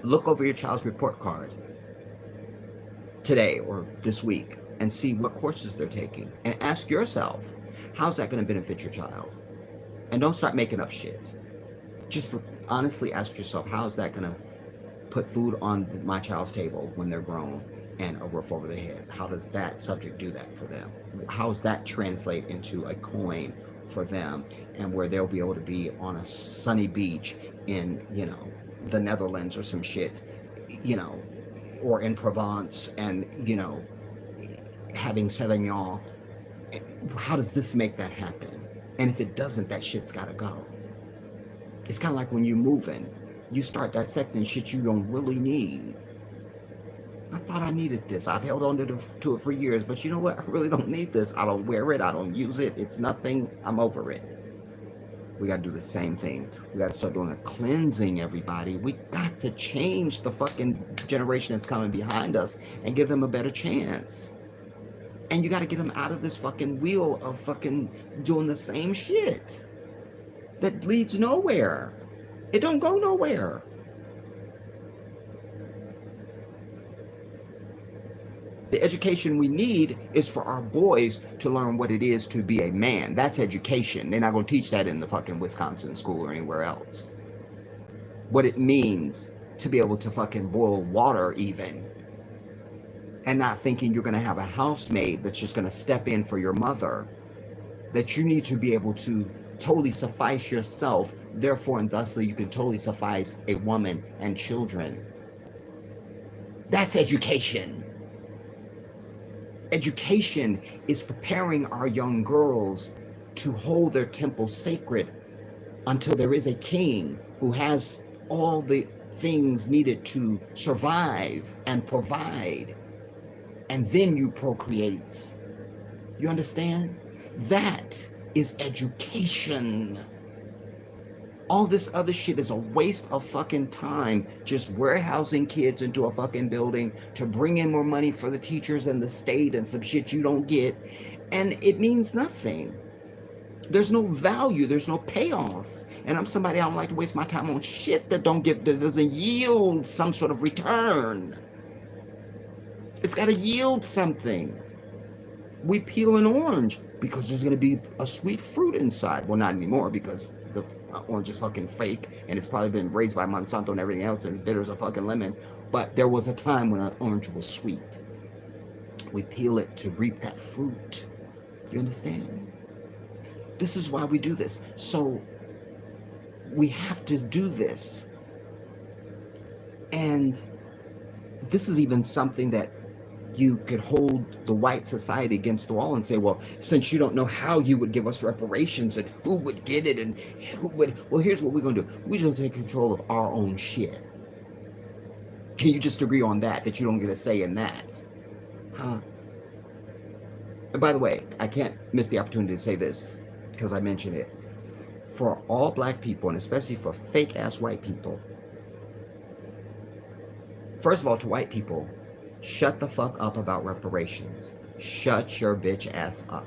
Look over your child's report card today or this week and see what courses they're taking. And ask yourself, how's that going to benefit your child? And don't start making up shit. Just honestly ask yourself, how's that going to put food on my child's table when they're grown and a roof over their head? How does that subject do that for them? How does that translate into a coin for them, and where they'll be able to be on a sunny beach in, the Netherlands or some shit, or in Provence, and, having Sauvignon? How does this make that happen? And if it doesn't, that shit's gotta go. It's kind of like when you're moving, you start dissecting shit you don't really need. I thought I needed this. I've held on to it for years, but you know what? I really don't need this. I don't wear it. I don't use it. It's nothing. I'm over it. We got to do the same thing. We got to start doing a cleansing, everybody. We got to change the fucking generation that's coming behind us and give them a better chance. And you got to get them out of this fucking wheel of fucking doing the same shit that leads nowhere. It don't go nowhere. The education we need is for our boys to learn what it is to be a man. That's education. They're not going to teach that in the fucking Wisconsin school or anywhere else. What it means to be able to fucking boil water even. And not thinking you're going to have a housemaid that's just going to step in for your mother. That you need to be able to totally suffice yourself. Therefore and thusly you can totally suffice a woman and children. That's education. Education is preparing our young girls to hold their temple sacred until there is a king who has all the things needed to survive and provide. And then you procreate. You understand? That is education. All this other shit is a waste of fucking time, just warehousing kids into a fucking building to bring in more money for the teachers and the state and some shit you don't get. And it means nothing. There's no value, there's no payoff. And I'm somebody, I don't like to waste my time on shit that doesn't yield some sort of return. It's gotta yield something. We peel an orange because there's gonna be a sweet fruit inside. Well, not anymore, because the orange is fucking fake and it's probably been raised by Monsanto and everything else and it's bitter as a fucking lemon. But there was a time when an orange was sweet. We peel it to reap that fruit. You understand? This is why we do this. So we have to do this. And this is even something that you could hold the white society against the wall and say, well, since you don't know how you would give us reparations and who would get it and who would, well, here's what we're going to do. We just take control of our own shit. Can you just agree on that you don't get a say in that? Huh? And by the way, I can't miss the opportunity to say this. because I mentioned it. For all black people, and especially for fake ass white people, first of all, to white people, shut the fuck up about reparations. Shut your bitch ass up.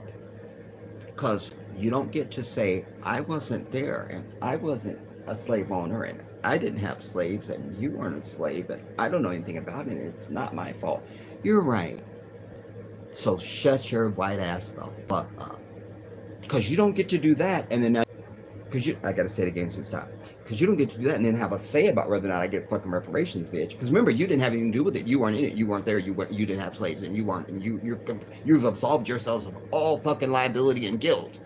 Because you don't get to say, I wasn't there and I wasn't a slave owner and I didn't have slaves and you weren't a slave and I don't know anything about it and it's not my fault. You're right. So shut your white ass the fuck up. Because you don't get to do that and then I gotta say it again so stop. Because you don't get to do that and then have a say about whether or not I get fucking reparations, bitch. Because remember, you didn't have anything to do with it. You weren't in it. You weren't there. You didn't have slaves, and you weren't. And you've absolved yourselves of all fucking liability and guilt.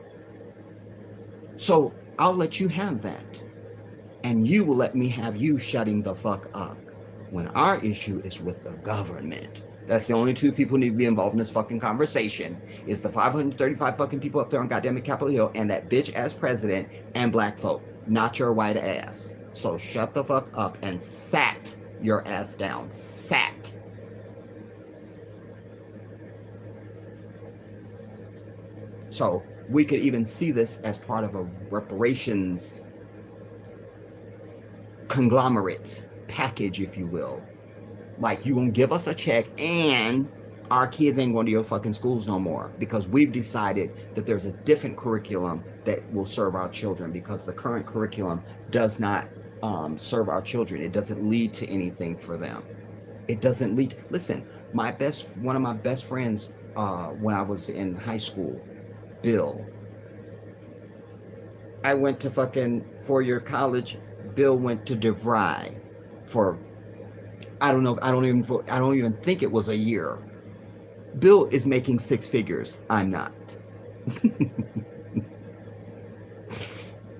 So I'll let you have that, and you will let me have you shutting the fuck up. When our issue is with the government. That's the only two people who need to be involved in this fucking conversation. Is the 535 fucking people up there on goddamn Capitol Hill and that bitch ass president and black folk, not your white ass. So shut the fuck up and sat your ass down. Sat. So we could even see this as part of a reparations conglomerate package, if you will. Like, you gonna give us a check and our kids ain't going to your fucking schools no more because we've decided that there's a different curriculum that will serve our children because the current curriculum does not serve our children. It doesn't lead to anything for them. It doesn't lead. Listen, one of my best friends when I was in high school, Bill. I went to fucking four-year college. Bill went to DeVry for I don't even think it was a year. Bill is making six figures. I'm not.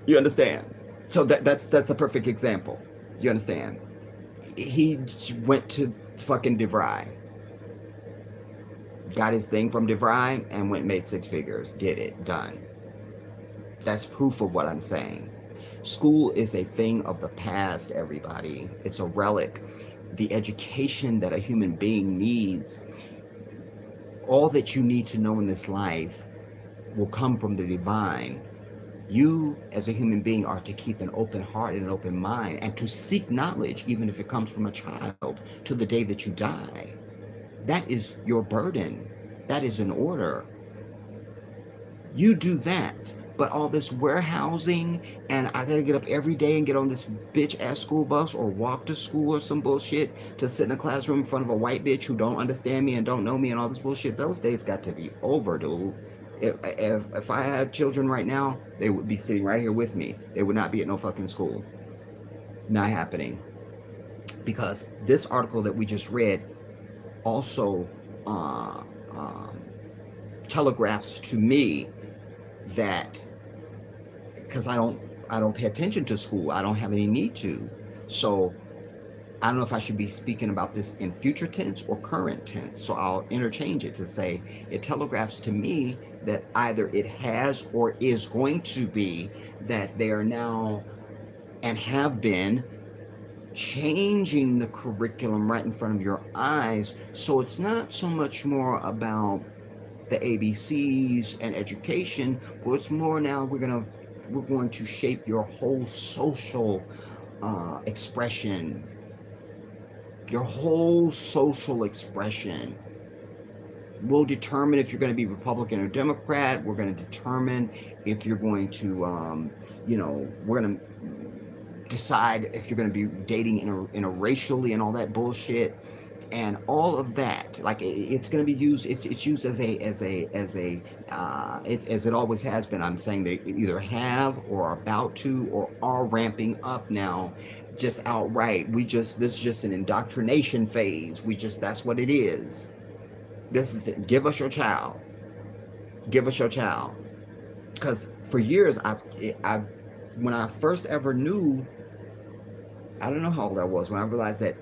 You understand? So that's a perfect example. You understand? He went to fucking DeVry. Got his thing from DeVry and went and made six figures. Did it. Done. That's proof of what I'm saying. School is a thing of the past, everybody. It's a relic. The education that a human being needs, all that you need to know in this life will come from the divine. You, as a human being, are to keep an open heart and an open mind and to seek knowledge, even if it comes from a child, to the day that you die. That is your burden. That is an order. You do that. But all this warehousing and I gotta get up every day and get on this bitch ass school bus or walk to school or some bullshit to sit in a classroom in front of a white bitch who don't understand me and don't know me and all this bullshit, those days got to be over, dude. If I had children right now, they would be sitting right here with me. They would not be at no fucking school. Not happening. Because this article that we just read also telegraphs to me that because I don't pay attention to school, I don't have any need to. So I don't know if I should be speaking about this in future tense or current tense. So I'll interchange it to say it telegraphs to me that either it has or is going to be that they are now and have been changing the curriculum right in front of your eyes. So it's not so much more about the ABCs and education, but it's more now we're going to shape your whole social expression. Your whole social expression will determine if you're going to be Republican or Democrat. We're going to determine if you're going to, we're going to decide if you're going to be dating interracially and all that bullshit. And all of that, like it's going to be used. It's used as it always has been. I'm saying they either have or are about to or are ramping up now, just outright. This is just an indoctrination phase. That's what it is. This is it. Give us your child. Give us your child. Because for years, when I first ever knew, I don't know how old I was when I realized that.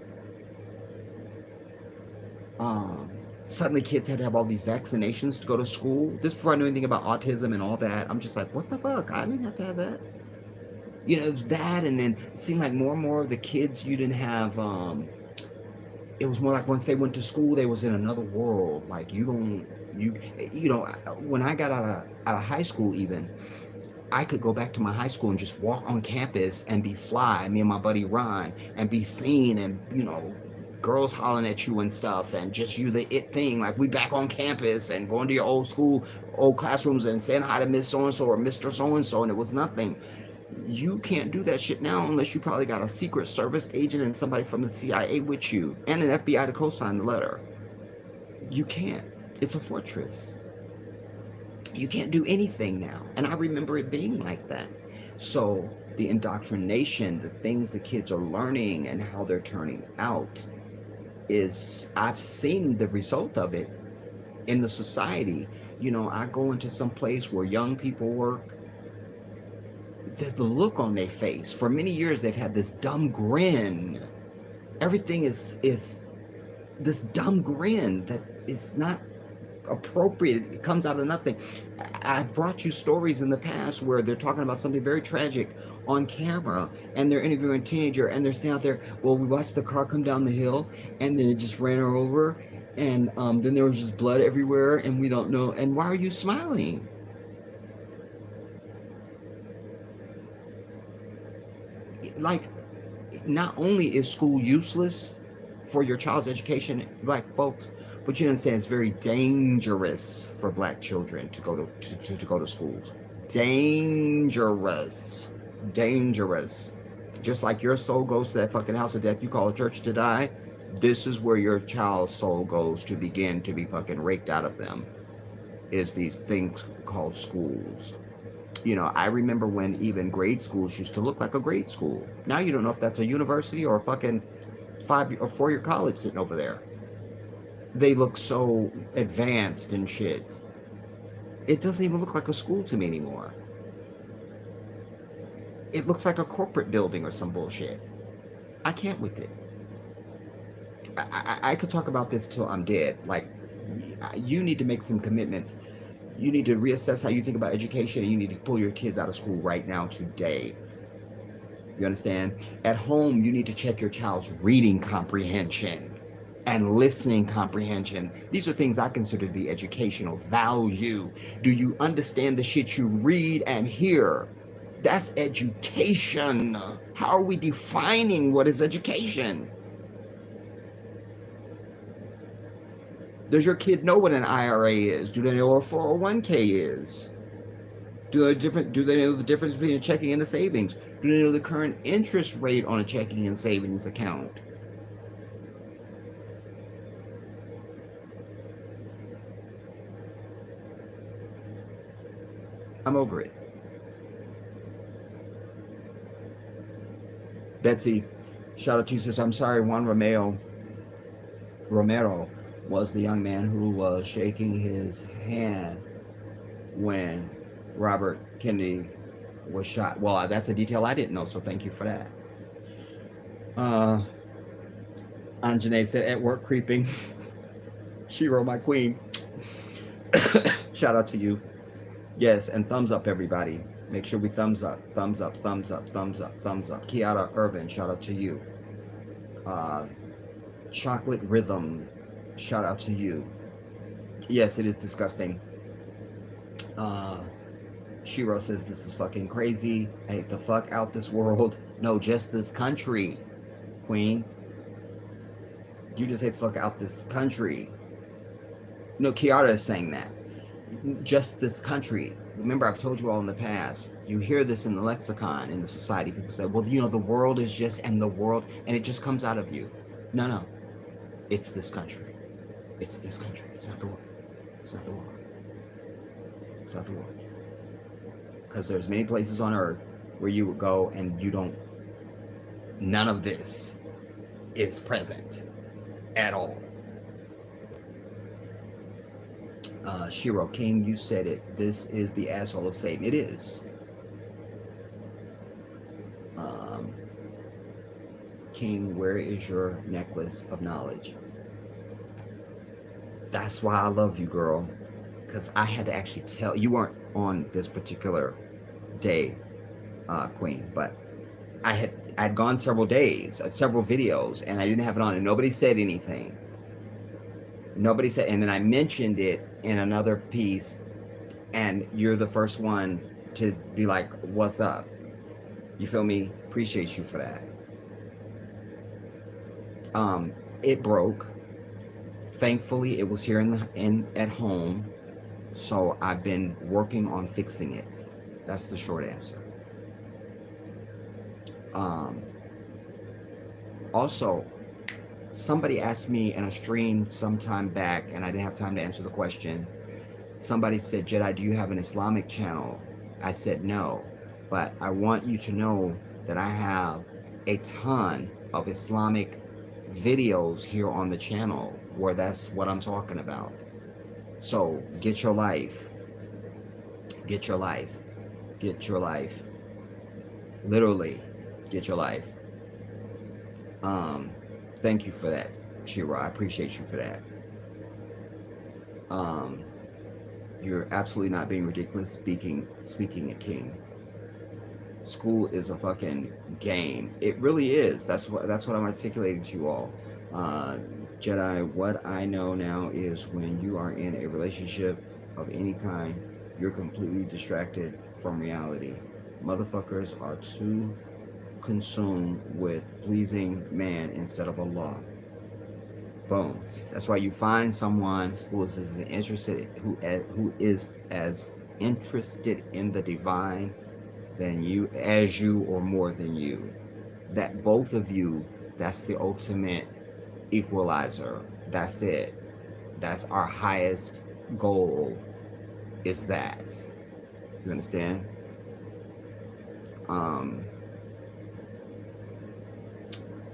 Suddenly kids had to have all these vaccinations to go to school. This before I knew anything about autism and all that. I'm just like, what the fuck? I didn't have to have that. It was that, and then it seemed like more and more of the kids you didn't have. It was more like once they went to school, they was in another world. Like when I got out of high school, even I could go back to my high school and just walk on campus and be fly, me and my buddy Ron, and be seen, and girls hollering at you and stuff, and just you the it thing, like we back on campus and going to your old school, old classrooms and saying hi to Miss So-and-so or Mr. So-and-so, and it was nothing. You can't do that shit now unless you probably got a Secret Service agent and somebody from the CIA with you and an FBI to co-sign the letter. You can't. It's a fortress. You can't do anything now. And I remember it being like that. So the indoctrination, the things the kids are learning and how they're turning out is, I've seen the result of it in the society. I go into some place where young people work, the look on their face, for many years they've had this dumb grin. Everything is this dumb grin that is not appropriate. It comes out of nothing. I've brought you stories in the past where they're talking about something very tragic on camera, and they're interviewing a teenager, and they're standing out there, well, we watched the car come down the hill, and then it just ran her over, and then there was just blood everywhere, and we don't know. And why are you smiling? Like, not only is school useless for your child's education, black folks, but you understand it's very dangerous for black children to go to schools. Dangerous. Just like your soul goes to that fucking house of death you call a church to die, this is where your child's soul goes to begin to be fucking raked out of them, is these things called schools. I remember when even grade schools used to look like a grade school. Now you don't know if that's a university or a fucking 5 or 4 year college sitting over there. They look so advanced and shit. It doesn't even look like a school to me anymore. It looks like a corporate building or some bullshit. I can't with it. I could talk about this till I'm dead. Like, you need to make some commitments. You need to reassess how you think about education, and you need to pull your kids out of school right now, today. You understand? At home, you need to check your child's reading comprehension and listening comprehension. These are things I consider to be educational value. Do you understand the shit you read and hear? That's education. How are we defining what is education? Does your kid know what an IRA is? Do they know what a 401k is? Do they know the difference between a checking and a savings? Do they know the current interest rate on a checking and savings account? I'm over it. Betsy, shout out to you, sis. I'm sorry, Juan Romero was the young man who was shaking his hand when Robert Kennedy was shot. Well, that's a detail I didn't know, so thank you for that. Anjane said, at work creeping. Shiro, my queen. Shout out to you. Yes, and thumbs up, everybody. Make sure we thumbs up, thumbs up, thumbs up, thumbs up, thumbs up. Kiara Irvin, shout out to you. Chocolate Rhythm, shout out to you. Yes, it is disgusting. Shiro says this is fucking crazy. I hate the fuck out this world. No, just this country, queen. You just hate the fuck out this country. No, Kiara is saying that. Just this country. Remember, I've told you all in the past, you hear this in the lexicon, in the society, people say, well, the world is just, and the world, and it just comes out of you. No. It's this country. It's this country. It's not the world. It's not the world. It's not the world. Because there's many places on earth where you would go and none of this is present at all. Shiro King, you said it. This is the asshole of Satan. It is. King, where is your necklace of knowledge? That's why I love you, girl. Because I had to actually tell you, weren't on this particular day, Queen, but I'd gone several days, several videos, and I didn't have it on, and nobody said anything. Nobody said, and then I mentioned it in another piece, and you're the first one to be like, what's up? You feel me? Appreciate you for that. It broke. Thankfully, it was here at home, so I've been working on fixing it. That's the short answer. Also, somebody asked me in a stream sometime back, and I didn't have time to answer the question. Somebody said, Jedi, do you have an Islamic channel? I said no, but I want you to know that I have a ton of Islamic videos here on the channel where that's what I'm talking about. So get your life. Get your life. Get your life. Literally, get your life. Thank you for that, Shira. I appreciate you for that. You're absolutely not being ridiculous speaking it, King. School is a fucking game. It really is. That's what I'm articulating to you all. Jedi, what I know now is when you are in a relationship of any kind, you're completely distracted from reality. Motherfuckers are too consumed with pleasing man instead of Allah. Boom. That's why you find someone who is as interested in the divine than you, as you, or more than you. That both of you, that's the ultimate equalizer. That's it. That's our highest goal, is that. You understand?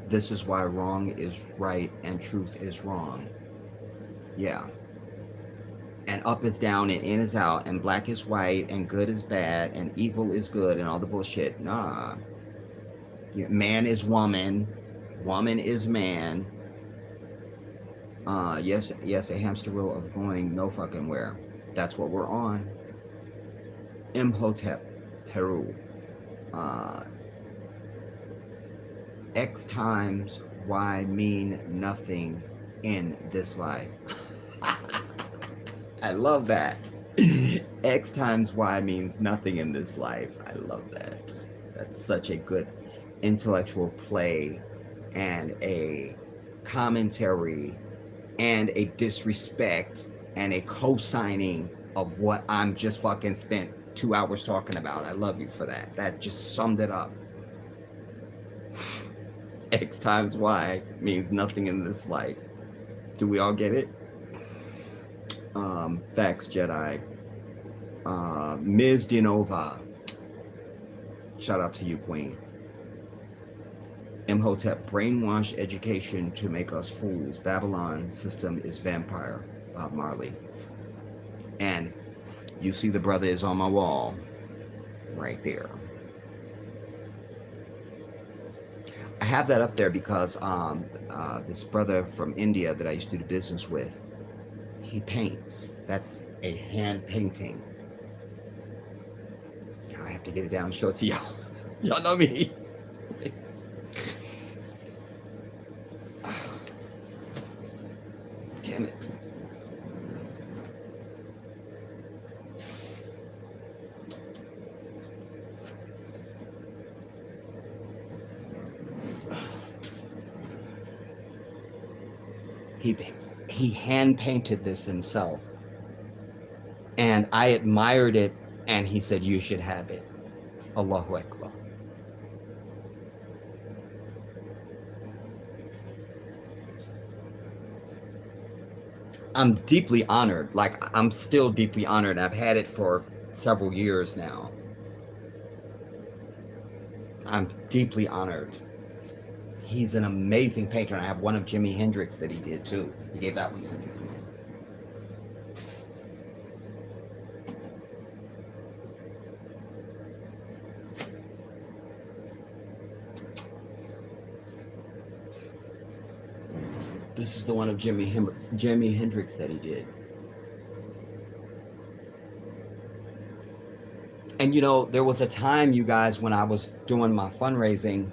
This is why wrong is right and truth is wrong. Yeah. And up is down and in is out and black is white and good is bad and evil is good and all the bullshit. Nah. Man is woman. Woman is man. Yes, a hamster wheel of going no fucking where. That's what we're on. Imhotep, Peru. X times Y mean nothing in this life. I love that. X times Y means nothing in this life. I love that. That's such a good intellectual play and a commentary and a disrespect and a co-signing of what I'm just fucking spent 2 hours talking about. I love you for that. That just summed it up. X times Y means nothing in this life. Do we all get it? Facts, Jedi. Ms. Dinova. Shout out to you, Queen. Imhotep, brainwash education to make us fools. Babylon system is vampire. Bob Marley. And you see the brother is on my wall. Right there. I have that up there because this brother from India that I used to do business with, he paints. That's a hand painting. I have to get it down and show it to y'all. Y'all know me. Damn it. He hand painted this himself, and I admired it, and he said, you should have it. Allahu Akbar. I'm deeply honored. Like, I'm still deeply honored. I've had it for several years now. I'm deeply honored. He's an amazing painter, and I have one of Jimi Hendrix that he did too. He gave that one to me. This is the one of Jimi Hendrix that he did. And you know, there was a time, you guys, when I was doing my fundraising,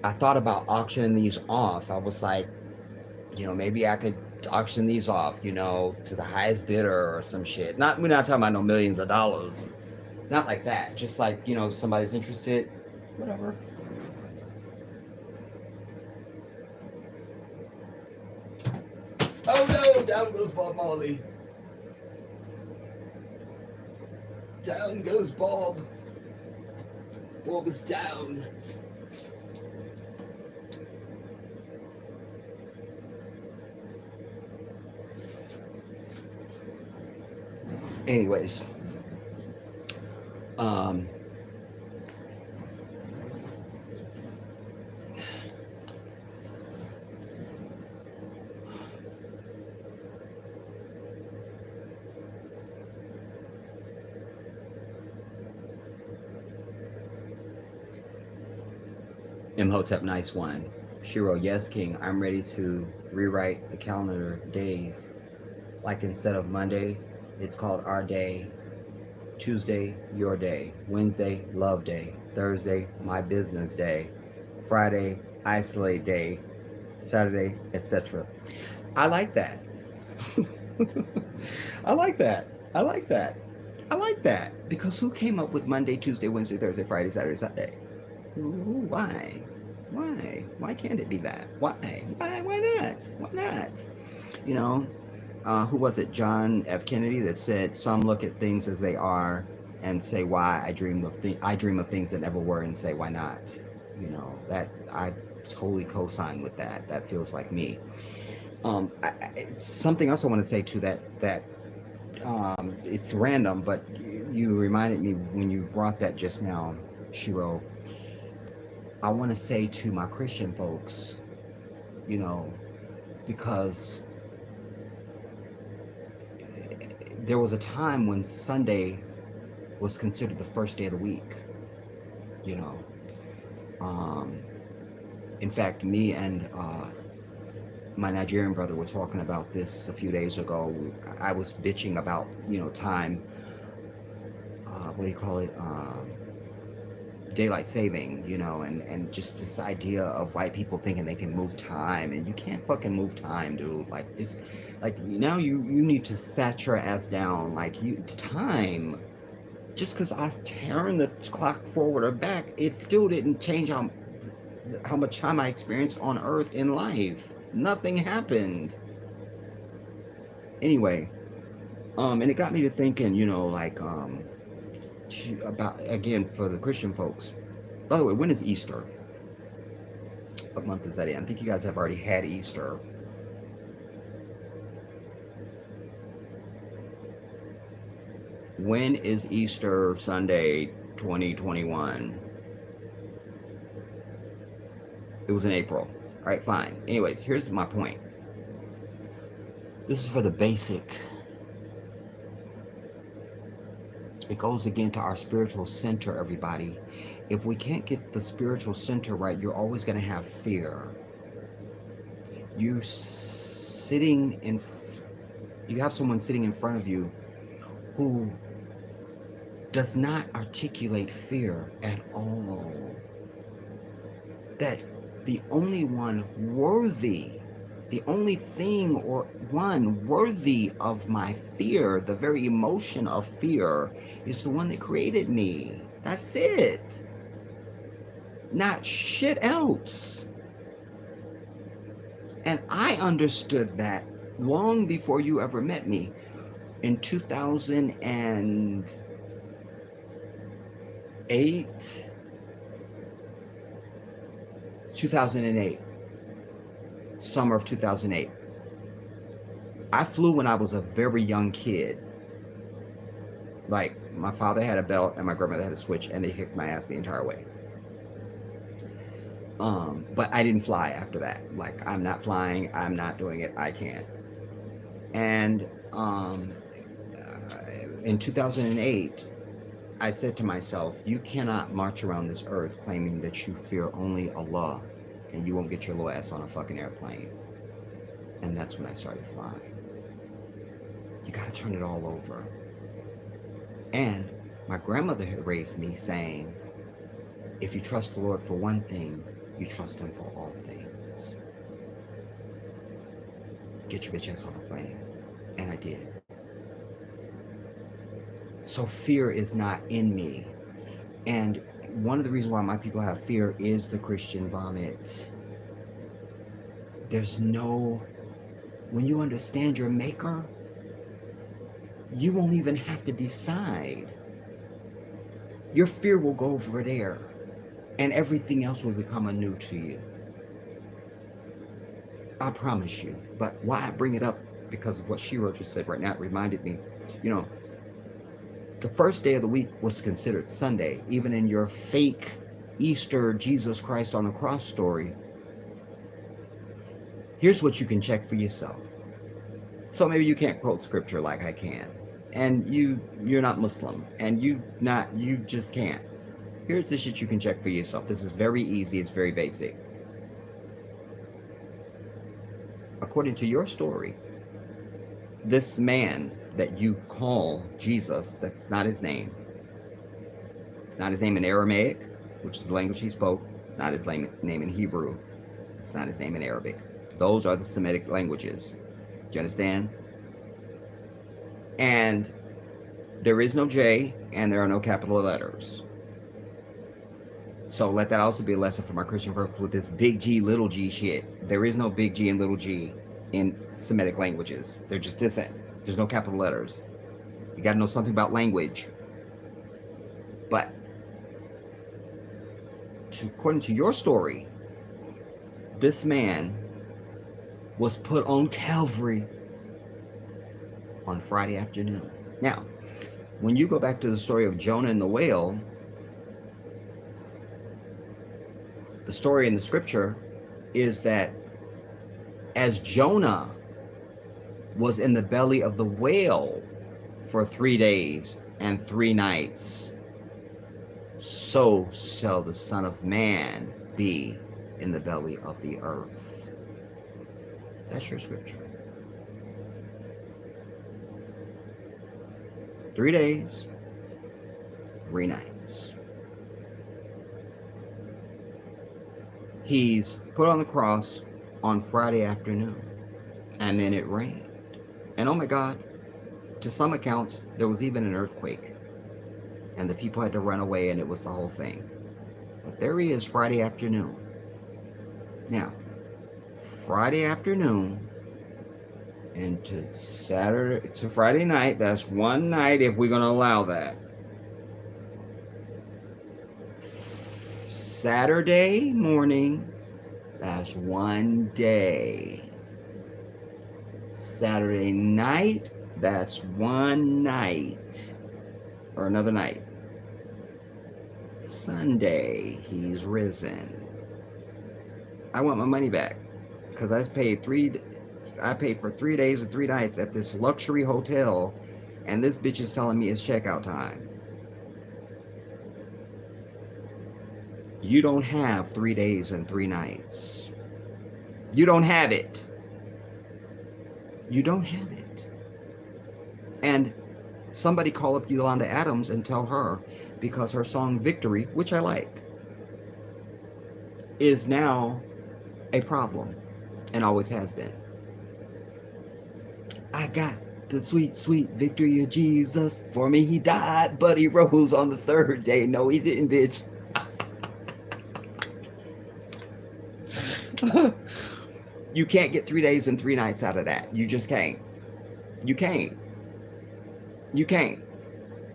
I thought about auctioning these off. I was like, you know, maybe I could auction these off, you know, to the highest bidder or some shit. We're not talking about no millions of dollars, Not like that. Just like, you know, somebody's interested. Whatever. Oh no! Down goes Bob Marley. Down goes Bob. Bob is down. Anyways, um, Imhotep, nice one. Shiro, yes, King. I'm ready to rewrite the calendar days. Like instead of Monday, it's called our day. Tuesday, your day. Wednesday, love day. Thursday, my business day. Friday, isolate day. Saturday, etc. I like that. I like that. I like that. I like that. Because who came up with Monday, Tuesday, Wednesday, Thursday, Friday, Saturday, Sunday? Why? Why? Why can't it be that? Why? Why not? Why not? You know, who was it? John F. Kennedy that said, "Some look at things as they are and say why. I dream of things that never were and say why not." You know, that I totally co-sign with that. That feels like me. Something else I want to say to that it's random, but you reminded me when you brought that just now, Shiro. I want to say to my Christian folks, you know, because there was a time when Sunday was considered the first day of the week, you know. Um, in fact, me and my Nigerian brother were talking about this a few days ago. I was bitching about, you know, time, what do you call it? Daylight saving, you know, and just this idea of white people thinking they can move time, and you can't fucking move time, dude. Like, just like now you need to sat your ass down. Like, you time, just because I turned the clock forward or back, it still didn't change how much time I experienced on Earth in life. Nothing happened. Anyway, and it got me to thinking, you know, like about, again, for the Christian folks. By the way, when is Easter? What month is that in? I think you guys have already had Easter. When is Easter Sunday 2021? It was in April. All right, fine. Anyways, here's my point. This is for the basic. It goes again to our spiritual center, everybody. If we can't get the spiritual center right, you're always going to have fear. You have someone sitting in front of you who does not articulate fear at all. That the only one worthy, the only thing or one worthy of my fear, the very emotion of fear, is the one that created me. That's it. Not shit else. And I understood that long before you ever met me. In 2008, summer of 2008. I flew when I was a very young kid. Like, my father had a belt and my grandmother had a switch, and they kicked my ass the entire way. But I didn't fly after that. Like, I'm not flying, I'm not doing it, I can't. And in 2008, I said to myself, you cannot march around this earth claiming that you fear only Allah, and you won't get your little ass on a fucking airplane. And that's when I started flying. You gotta turn it all over. And my grandmother had raised me saying, if you trust the Lord for one thing, you trust him for all things. Get your bitch ass on a plane. And I did. So fear is not in me. And one of the reasons why my people have fear is the Christian vomit. There's no, when you understand your maker, you won't even have to decide. Your fear will go over there, and everything else will become anew to you. I promise you. But why I bring it up, because of what C.R.T just said right now, it reminded me, you know, the first day of the week was considered Sunday. Even in your fake Easter Jesus Christ on the cross story, here's what you can check for yourself. So maybe you can't quote scripture like I can, and you're not Muslim, and you just can't. Here's the shit you can check for yourself. This is very easy. It's very basic. According to your story, this man that you call Jesus, that's not his name. It's not his name in Aramaic, which is the language he spoke. It's not his name in Hebrew. It's not his name in Arabic. Those are the Semitic languages. Do you understand? And there is no J, and there are no capital letters. So let that also be a lesson for my Christian folks with this big G, little g shit. There is no big G and little g in Semitic languages. There just isn't. There's no capital letters. You got to know something about language. But according to your story, this man was put on Calvary on Friday afternoon. Now, when you go back to the story of Jonah and the whale, the story in the scripture is that as Jonah was in the belly of the whale for 3 days and 3 nights, so shall the Son of Man be in the belly of the earth. That's your scripture. 3 days, 3 nights. He's put on the cross on Friday afternoon, and then it rained. And oh my God, to some accounts, there was even an earthquake, and the people had to run away, and it was the whole thing. But there he is Friday afternoon. Now, Friday afternoon into Saturday to Friday night, that's one night if we're going to allow that. Saturday morning, that's one day. Saturday night, that's one night. Or another night. Sunday, he's risen. I want my money back. Because I paid for 3 days and 3 nights at this luxury hotel, and this bitch is telling me it's checkout time. You don't have 3 days and 3 nights. You don't have it. You don't have it. And somebody call up Yolanda Adams and tell her, because her song Victory, which I like, is now a problem and always has been. I got the sweet, sweet victory of Jesus. For me, he died, but he rose on the 3rd day. No, he didn't, bitch. You can't get 3 days and 3 nights out of that. You just can't. You can't. You can't.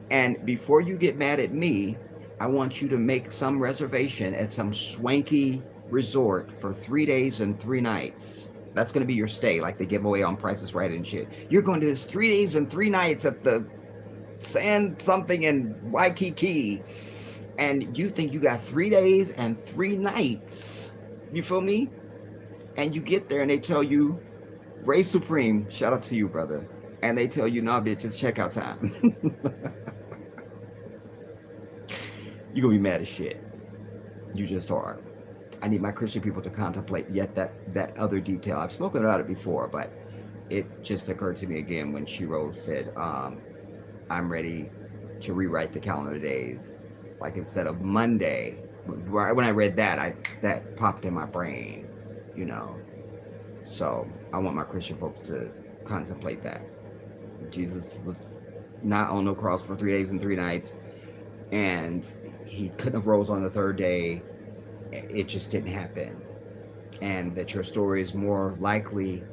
And before you get mad at me, I want you to make some reservation at some swanky resort for 3 days and 3 nights. That's going to be your stay, like they give away on Price is Right and shit. You're going to this 3 days and 3 nights at the Sand something in Waikiki, and you think you got 3 days and 3 nights. You feel me? And you get there and they tell you, Ray Supreme, shout out to you, brother. And they tell you, nah, bitch, it's checkout time. You're going to be mad as shit. You just are. I need my Christian people to contemplate yet that other detail. I've spoken about it before, but it just occurred to me again when C.R.T said, I'm ready to rewrite the calendar days. Like instead of Monday, when I read that, that popped in my brain, you know. So I want my Christian folks to contemplate that. Jesus was not on no cross for 3 days and 3 nights, and he couldn't have rose on the third day. It just didn't happen. And that your story is more likely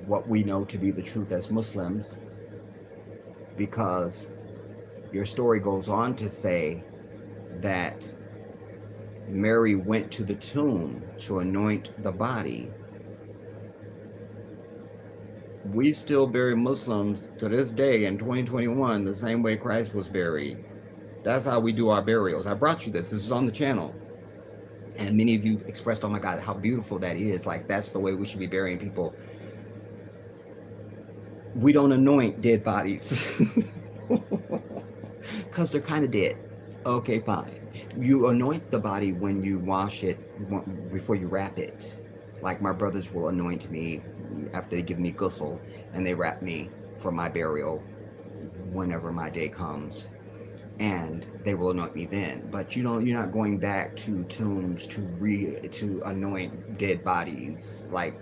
what we know to be the truth as Muslims, because your story goes on to say that Mary went to the tomb to anoint the body. We still bury Muslims to this day in 2021 the same way Christ was buried. That's how we do our burials. I brought you this. This is on the channel. And many of you expressed, oh my God, how beautiful that is. Like, that's the way we should be burying people. We don't anoint dead bodies because they're kind of dead. Okay, fine. You anoint the body when you wash it, before you wrap it. Like my brothers will anoint me after they give me ghusl, and they wrap me for my burial whenever my day comes. And they will anoint me then. But you're not going back to tombs to anoint dead bodies like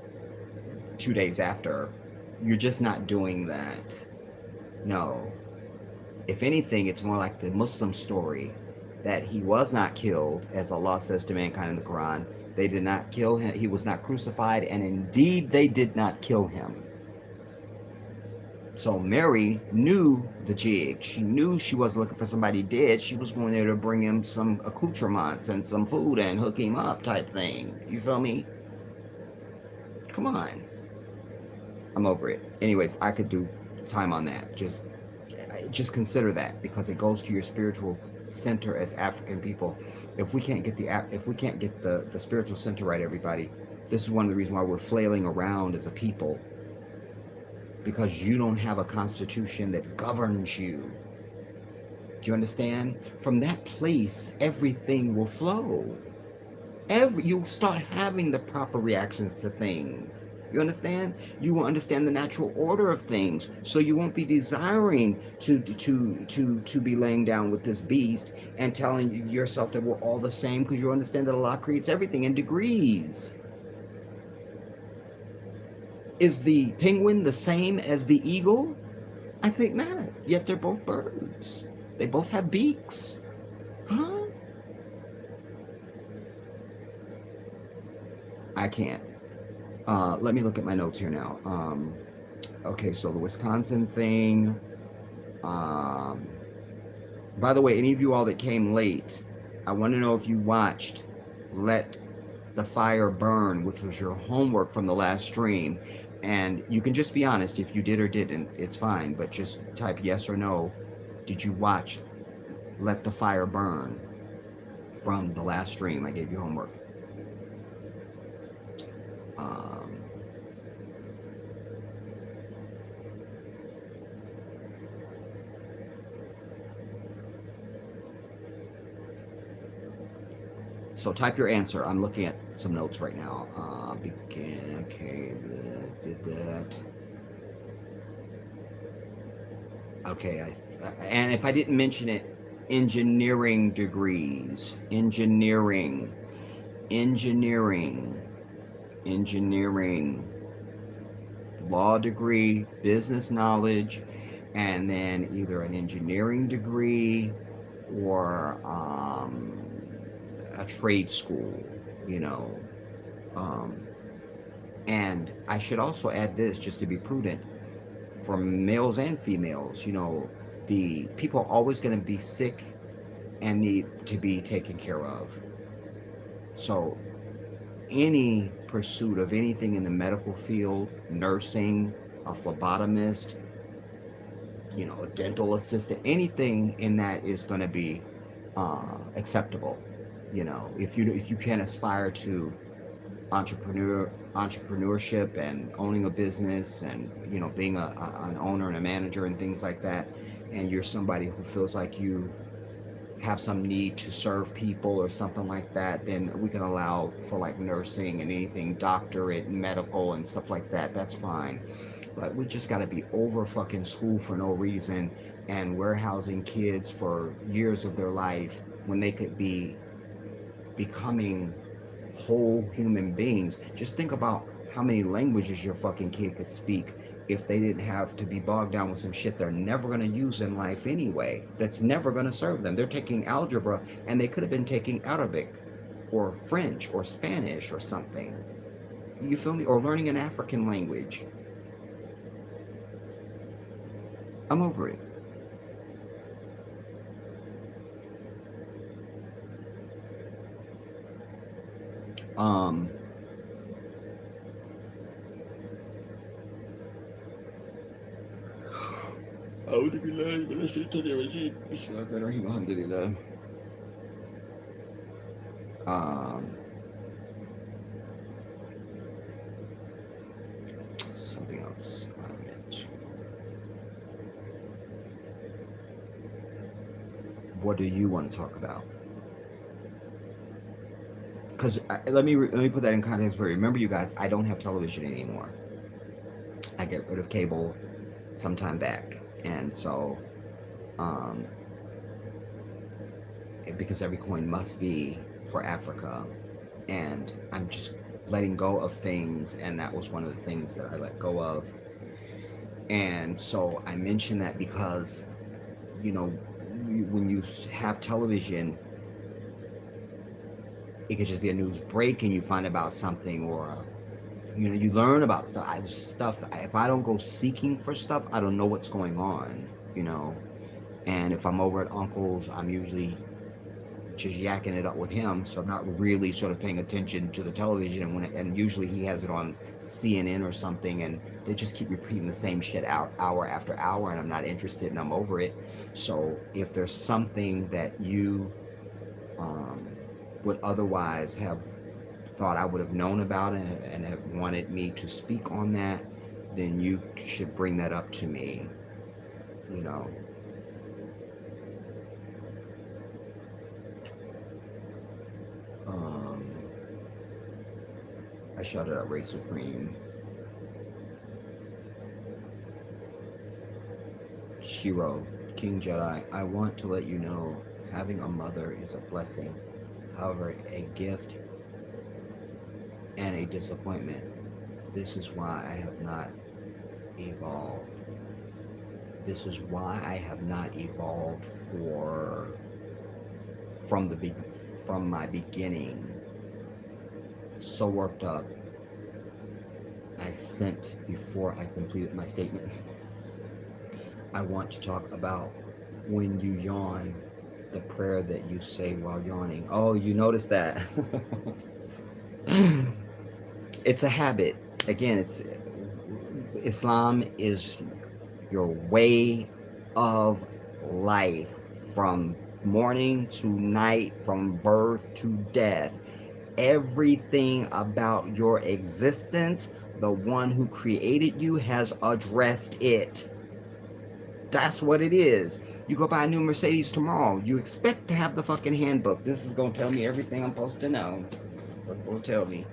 2 days after. You're just not doing that. No. If anything, it's more like the Muslim story, that he was not killed, as Allah says to mankind in the Quran. They did not kill him. He was not crucified, and indeed they did not kill him. So Mary knew the jig. She knew she wasn't looking for somebody dead. She was going there to bring him some accoutrements and some food and hook him up type thing. You feel me? Come on. I'm over it. Anyways, I could do time on that. Just consider that, because it goes to your spiritual center as African people. If we can't get the spiritual center right, everybody, this is one of the reasons why we're flailing around as a people. Because you don't have a constitution that governs you. Do you understand? From that place, everything will flow. You'll start having the proper reactions to things. You understand? You will understand the natural order of things. So you won't be desiring to be laying down with this beast and telling yourself that we're all the same, because you understand that Allah creates everything in degrees. Is the penguin the same as the eagle? I think not. Yet they're both birds. They both have beaks. Huh? I can't. Let me look at my notes here now. Okay, so the Wisconsin thing. By the way, any of you all that came late, I want to know if you watched Let the Fire Burn, which was your homework from the last stream. And you can just be honest if you did or didn't. It's fine, but just type yes or no. Did you watch Let the Fire Burn from the last stream? I gave you homework. So type your answer. I'm looking at some notes right now. Okay, did that. Okay, and if I didn't mention it, engineering degrees, engineering, law degree, business knowledge, and then either an engineering degree or a trade school, and I should also add this, just to be prudent, for males and females. The people are always going to be sick and need to be taken care of. So any pursuit of anything in the medical field, nursing, a phlebotomist, a dental assistant, anything in that is going to be acceptable. If you can aspire to entrepreneurship and owning a business and being an owner and a manager and things like that, and you're somebody who feels like you have some need to serve people or something like that, then we can allow for like nursing and anything doctorate, medical and stuff like that. That's fine. But we just got to be over fucking school for no reason and warehousing kids for years of their life when they could be becoming whole human beings. Just think about how many languages your fucking kid could speak if they didn't have to be bogged down with some shit they're never going to use in life anyway, that's never going to serve them. They're taking algebra and they could have been taking Arabic or French or Spanish or something. You feel me? Or learning an African language. I'm over it. أعوذ بالله من الشيطان الرجيم بسم الله الرحمن الرحيم الحمد لله. Something else I meant to. What do you want to talk about? Because let me put that in context for you. Remember, you guys, I don't have television anymore. I get rid of cable some time back, and so because every coin must be for Africa, and I'm just letting go of things, and that was one of the things that I let go of. And so I mention that because, you know, when you have television, it could just be a news break and you find about something, or you know, you learn about stuff. If I don't go seeking for stuff, I don't know what's going on, you know. And if I'm over at Uncle's, I'm usually just yakking it up with him, so I'm not really sort of paying attention to the television. And usually he has it on CNN or something, and they just keep repeating the same shit out hour after hour, and I'm not interested and I'm over it. So if there's something that you would otherwise have thought I would have known about and have wanted me to speak on that, then you should bring that up to me, you know. I shouted out Ray Supreme. Shiro, King Jedi, I want to let you know having a mother is a blessing, however, a gift and a disappointment. This is why I have not evolved. This is why I have not evolved from my beginning. So worked up. I sent before I completed my statement. I want to talk about when you yawn, the prayer that you say while yawning. Oh, you noticed that. It's a habit. Again, Islam is your way of life, from morning to night, from birth to death. Everything about your existence, the one who created you has addressed it. That's what it is. You go buy a new Mercedes tomorrow, you expect to have the fucking handbook. This is going to tell me everything I'm supposed to know. It will tell me.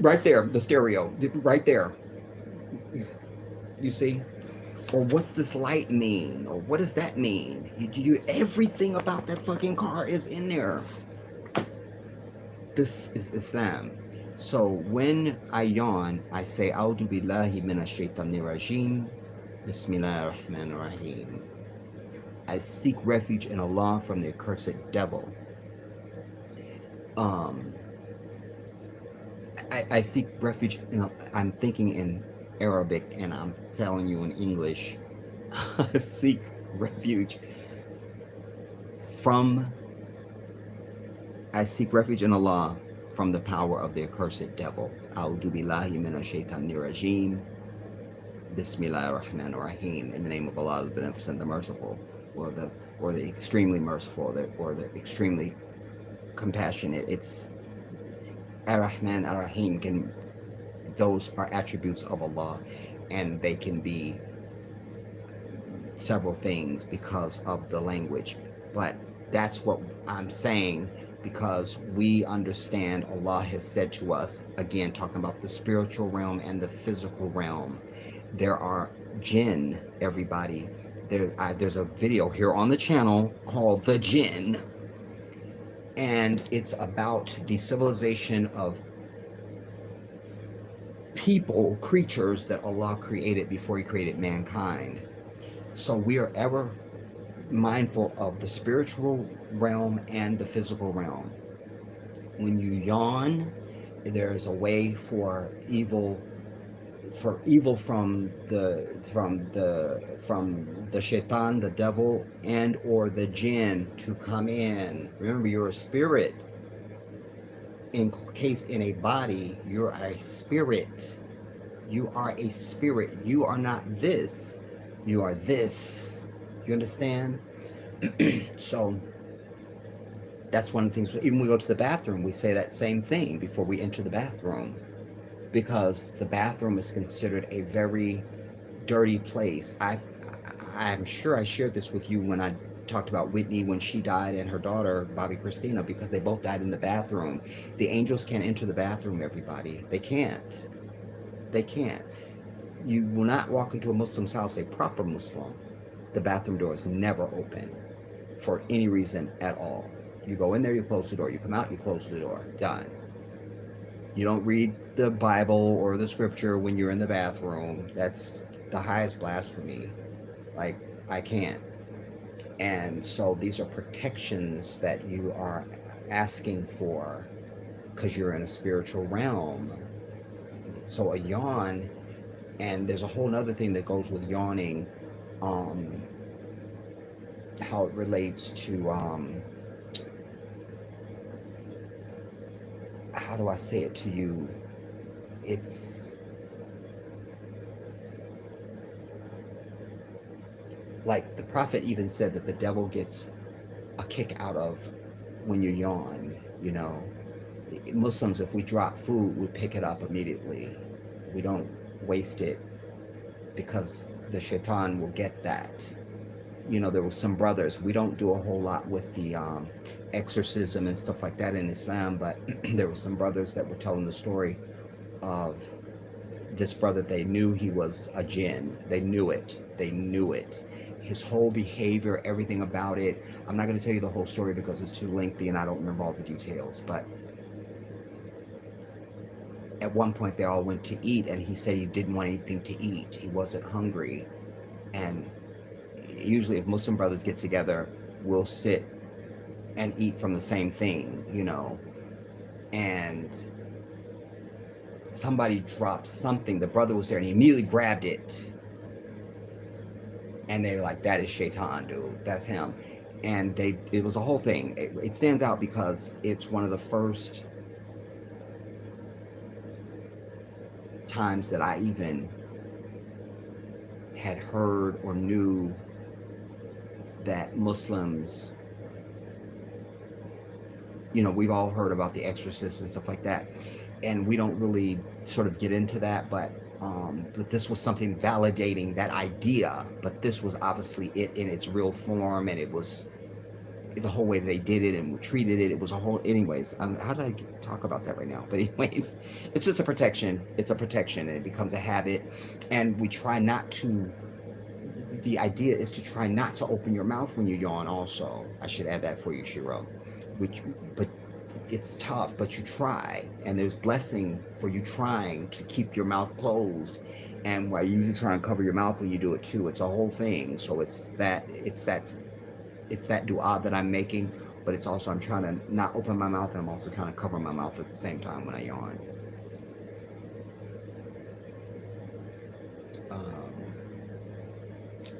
Right there, the stereo. Right there. You see? Or what's this light mean? Or what does that mean? Everything about that fucking car is in there. This is Islam. So when I yawn, I say, A'udhu billahi minash shaitanir rajim. Bismillahir Rahmanir Rahim. I seek refuge in Allah from the accursed devil. I seek refuge in. I'm thinking in Arabic and I'm telling you in English. I seek refuge in Allah from the power of the accursed devil. A'udhu billahi minash shaitanir rajim. Bismillahir Rahmanir Rahim. In the name of Allah, the Beneficent, the Merciful, or the extremely merciful, or the extremely compassionate. It's Ar-Rahman, Ar-Rahim. Those are attributes of Allah, and they can be several things because of the language. But that's what I'm saying, because we understand Allah has said to us, again, talking about the spiritual realm and the physical realm. There are jinn, everybody. There's a video here on the channel called The Jinn, and it's about the civilization of people, creatures that Allah created before He created mankind. So we are ever mindful of the spiritual realm and the physical realm. When you yawn, there is a way for evil from the shaitan, the devil, and or the jinn to come in. Remember, you're a spirit. In case in a body, you're a spirit. You are a spirit. You are not this. You are this. You understand? So that's one of the things. Even when we go to the bathroom, we say that same thing before we enter the bathroom, because the bathroom is considered a very dirty place. I'm sure I shared this with you when I talked about Whitney when she died and her daughter Bobby Christina, because they both died in the bathroom. The angels can't enter the bathroom, everybody. They can't. They can't. You will not walk into a Muslim's house, a proper Muslim. The bathroom door is never open for any reason at all. You go in there, you close the door. You come out, you close the door. Done. You don't read the Bible or the scripture when you're in the bathroom. That's the highest blasphemy. Like, I can't. And so these are protections that you are asking for because you're in a spiritual realm. So a yawn, and there's a whole nother thing that goes with yawning, how it relates to, how do I say it to you? It's like the prophet even said that the devil gets a kick out of when you yawn, you know. Muslims, if we drop food, we pick it up immediately. We don't waste it because the shaitan will get that. You know, there were some brothers, we don't do a whole lot with the exorcism and stuff like that in Islam, but there were some brothers that were telling the story of this brother. They knew he was a jinn. They knew it. They knew it. His whole behavior, everything about it. I'm not going to tell you the whole story because it's too lengthy and I don't remember all the details, but at one point they all went to eat and he said he didn't want anything to eat. He wasn't hungry. And usually if Muslim brothers get together, we'll sit and eat from the same thing, you know. And somebody dropped something. The brother was there and he immediately grabbed it. And they were like, that is shaitan, dude. That's him. And it was a whole thing. It stands out because it's one of the first times that I even had heard or knew that Muslims, you know, we've all heard about the exorcists and stuff like that, and we don't really sort of get into that, but this was something validating that idea. But this was obviously it in its real form, and it was the whole way they did it and treated it. It was a whole, anyways. How did I talk about that right now? But anyways, it's just a protection. It's a protection, and it becomes a habit, and we try not to. The idea is to try not to open your mouth when you yawn. Also, I should add that for you, Shiro. But it's tough, but you try, and there's blessing for you trying to keep your mouth closed. And while you usually try and cover your mouth when you do it too, it's a whole thing. So it's that dua that I'm making, but it's also I'm trying to not open my mouth, and I'm also trying to cover my mouth at the same time when I yawn.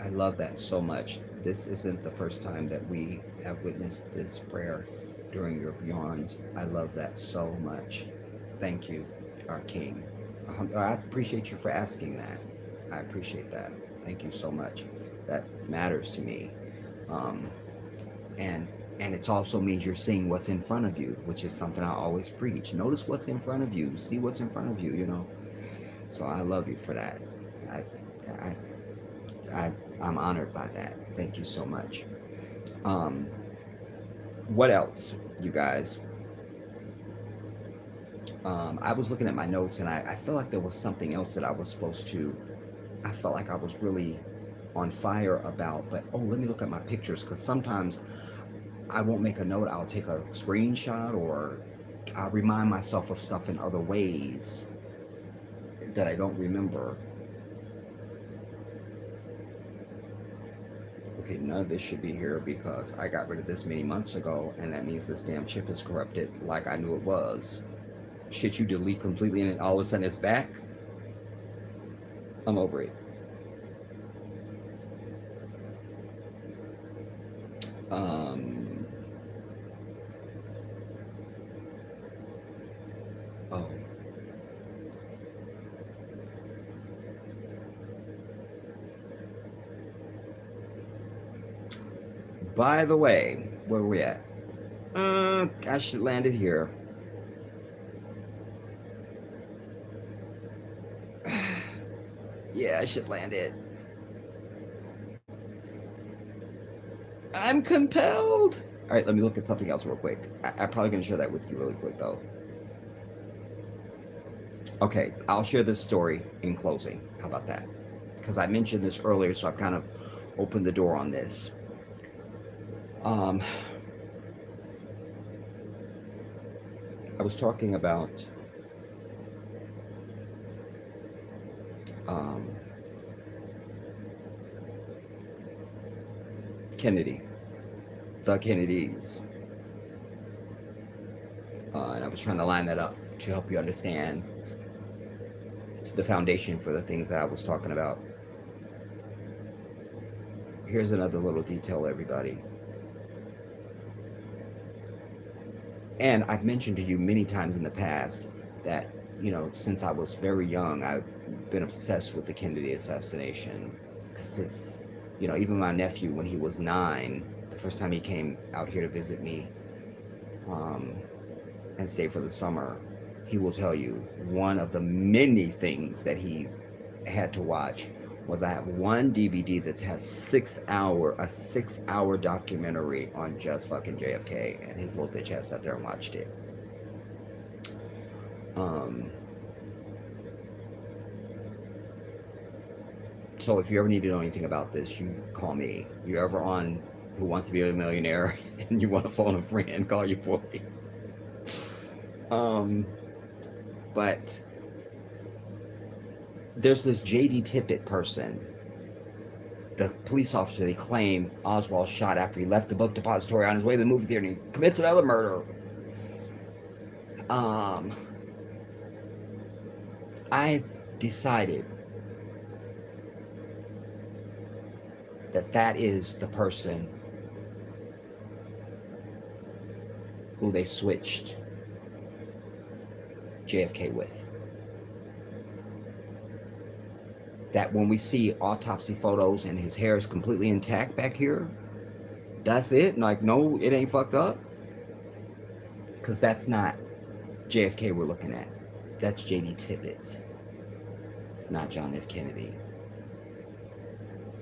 I love that so much. This isn't the first time that we have witnessed this prayer during your yawns. I love that so much. Thank you, our King. I appreciate you for asking that. I appreciate that. Thank you so much. That matters to me. And it also means you're seeing what's in front of you, which is something I always preach. Notice what's in front of you. See what's in front of you, you know. So I love you for that. I'm honored by that. Thank you so much. What else, you guys? I was looking at my notes, and I feel like there was something else that I was supposed to, I felt like I was really on fire about, but let me look at my pictures, because sometimes I won't make a note. I'll take a screenshot, or I'll remind myself of stuff in other ways. that I don't remember. Okay, none of this should be here because I got rid of this many months ago, and that means this damn chip is corrupted like I knew it was. Shit you delete completely and then all of a sudden it's back? I'm over it. Oh. By the way, where are we at? I should land it here. Yeah, I should land it. I'm compelled. All right, let me look at something else real quick. I'm probably going to share that with you really quick, though. Okay, I'll share this story in closing. How about that? Because I mentioned this earlier, so I've kind of opened the door on this. I was talking about Kennedy, the Kennedys. And I was trying to line that up to help you understand the foundation for the things that I was talking about. Here's another little detail, everybody. And I've mentioned to you many times in the past that, you know, since I was very young, I've been obsessed with the Kennedy assassination. Because it's, you know, even my nephew, when he was 9, the first time he came out here to visit me and stay for the summer, he will tell you one of the many things that he had to watch was I have one DVD that has a 6-hour documentary on just fucking JFK, and his little bitch ass sat there and watched it. So if you ever need to know anything about this, you call me. You ever on Who Wants to Be a Millionaire and you want to phone a friend, call your boy. But there's this J.D. Tippit person, the police officer they claim Oswald shot after he left the book depository on his way to the movie theater and he commits another murder. I've decided that is the person who they switched JFK with. That when we see autopsy photos and his hair is completely intact back here, that's it? Like, no, it ain't fucked up? Because that's not JFK we're looking at. That's J.D. Tippit. It's not John F. Kennedy.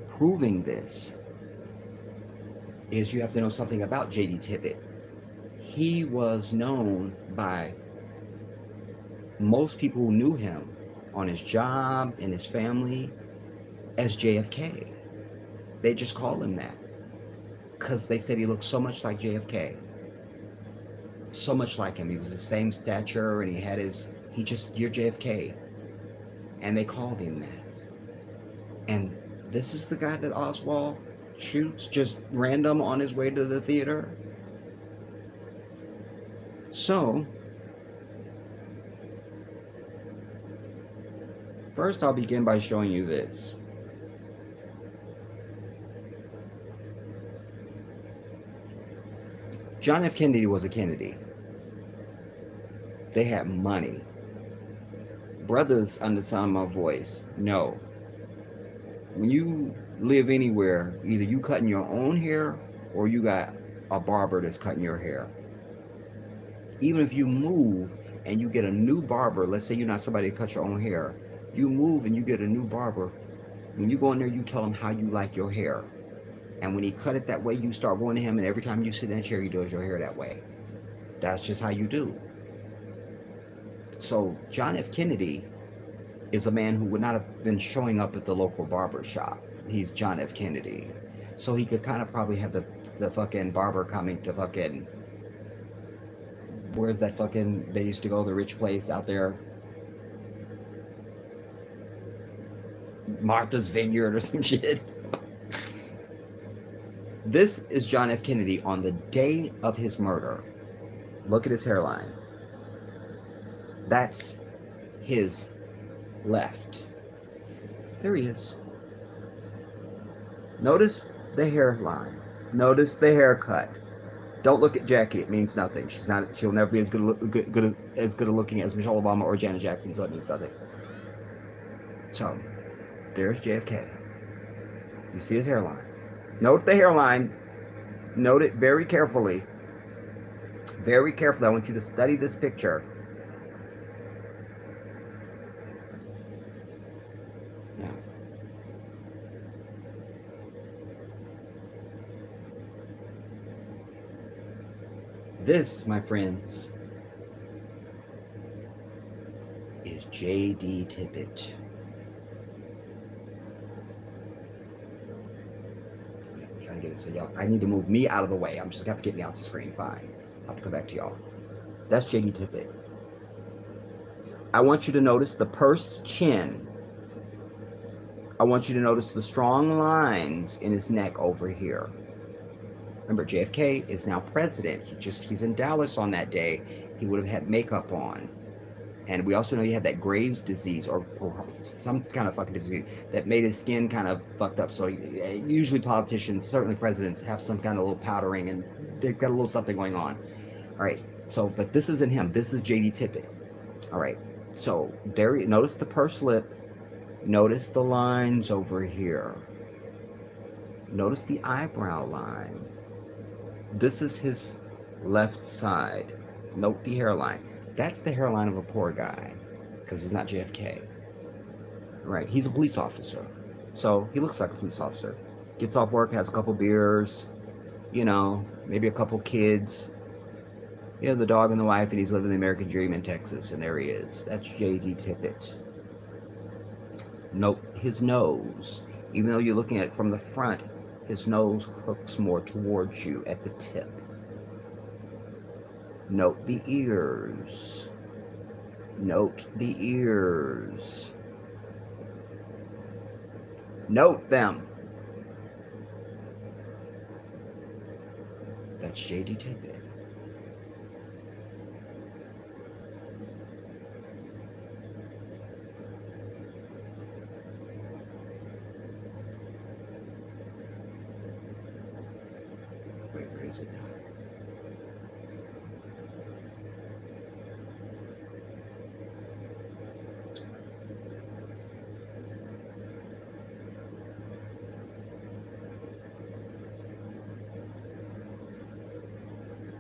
Proving this is you have to know something about J.D. Tippit. He was known by most people who knew him on his job and his family as JFK. They just called him that because they said he looked so much like JFK. So much like him. He was the same stature and you're JFK. And they called him that. And this is the guy that Oswald shoots just random on his way to the theater. So, first I'll begin by showing you this. John F. Kennedy was a Kennedy. They had money. Brothers under the sound of my voice, no. When you live anywhere, either you cutting your own hair or you got a barber that's cutting your hair. Even if you move and you get a new barber, let's say you're not somebody to cut your own hair, you move and you get a new barber, when you go in there, you tell him how you like your hair. And when he cut it that way, you start going to him, and every time you sit in that chair, he does your hair that way. That's just how you do. So John F. Kennedy is a man who would not have been showing up at the local barber shop. He's John F. Kennedy. So he could kind of probably have the fucking barber coming to fucking, where's that fucking, they used to go, the rich place out there? Martha's Vineyard or some shit. This is John F. Kennedy on the day of his murder. Look at his hairline. That's his left. There he is. Notice the hairline. Notice the haircut. Don't look at Jackie. It means nothing. She's not. She'll never be as good a looking as Michelle Obama or Janet Jackson. So it means nothing. So there's JFK. You see his hairline. Note the hairline. Note it very carefully. Very carefully. I want you to study this picture. Now, this, my friends, is J.D. Tippit. I'm trying to get it so y'all. I need to move me out of the way. I'm just gonna have to get me off the screen. Fine. I'll have to come back to y'all. That's J.D. Tippit. I want you to notice the pursed chin. I want you to notice the strong lines in his neck over here. Remember, JFK is now president. He's in Dallas on that day. He would have had makeup on. And we also know he had that Graves' disease or some kind of fucking disease that made his skin kind of fucked up. So usually politicians, certainly presidents, have some kind of little powdering and they've got a little something going on. All right. So, but this isn't him. This is J.D. Tippit. All right. So there, notice the pursed lip. Notice the lines over here. Notice the eyebrow line. This is his left side. Note the hairline. That's the hairline of a poor guy, because he's not JFK. Right, he's a police officer. So he looks like a police officer. Gets off work, has a couple beers, you know, maybe a couple kids. You know, the dog and the wife, and he's living the American dream in Texas, and there he is. That's J.D. Tippit. Note his nose. Even though you're looking at it from the front, his nose hooks more towards you at the tip. Note the ears. Note the ears. Note them. That's J.D. Tippit. Wait, where is it now?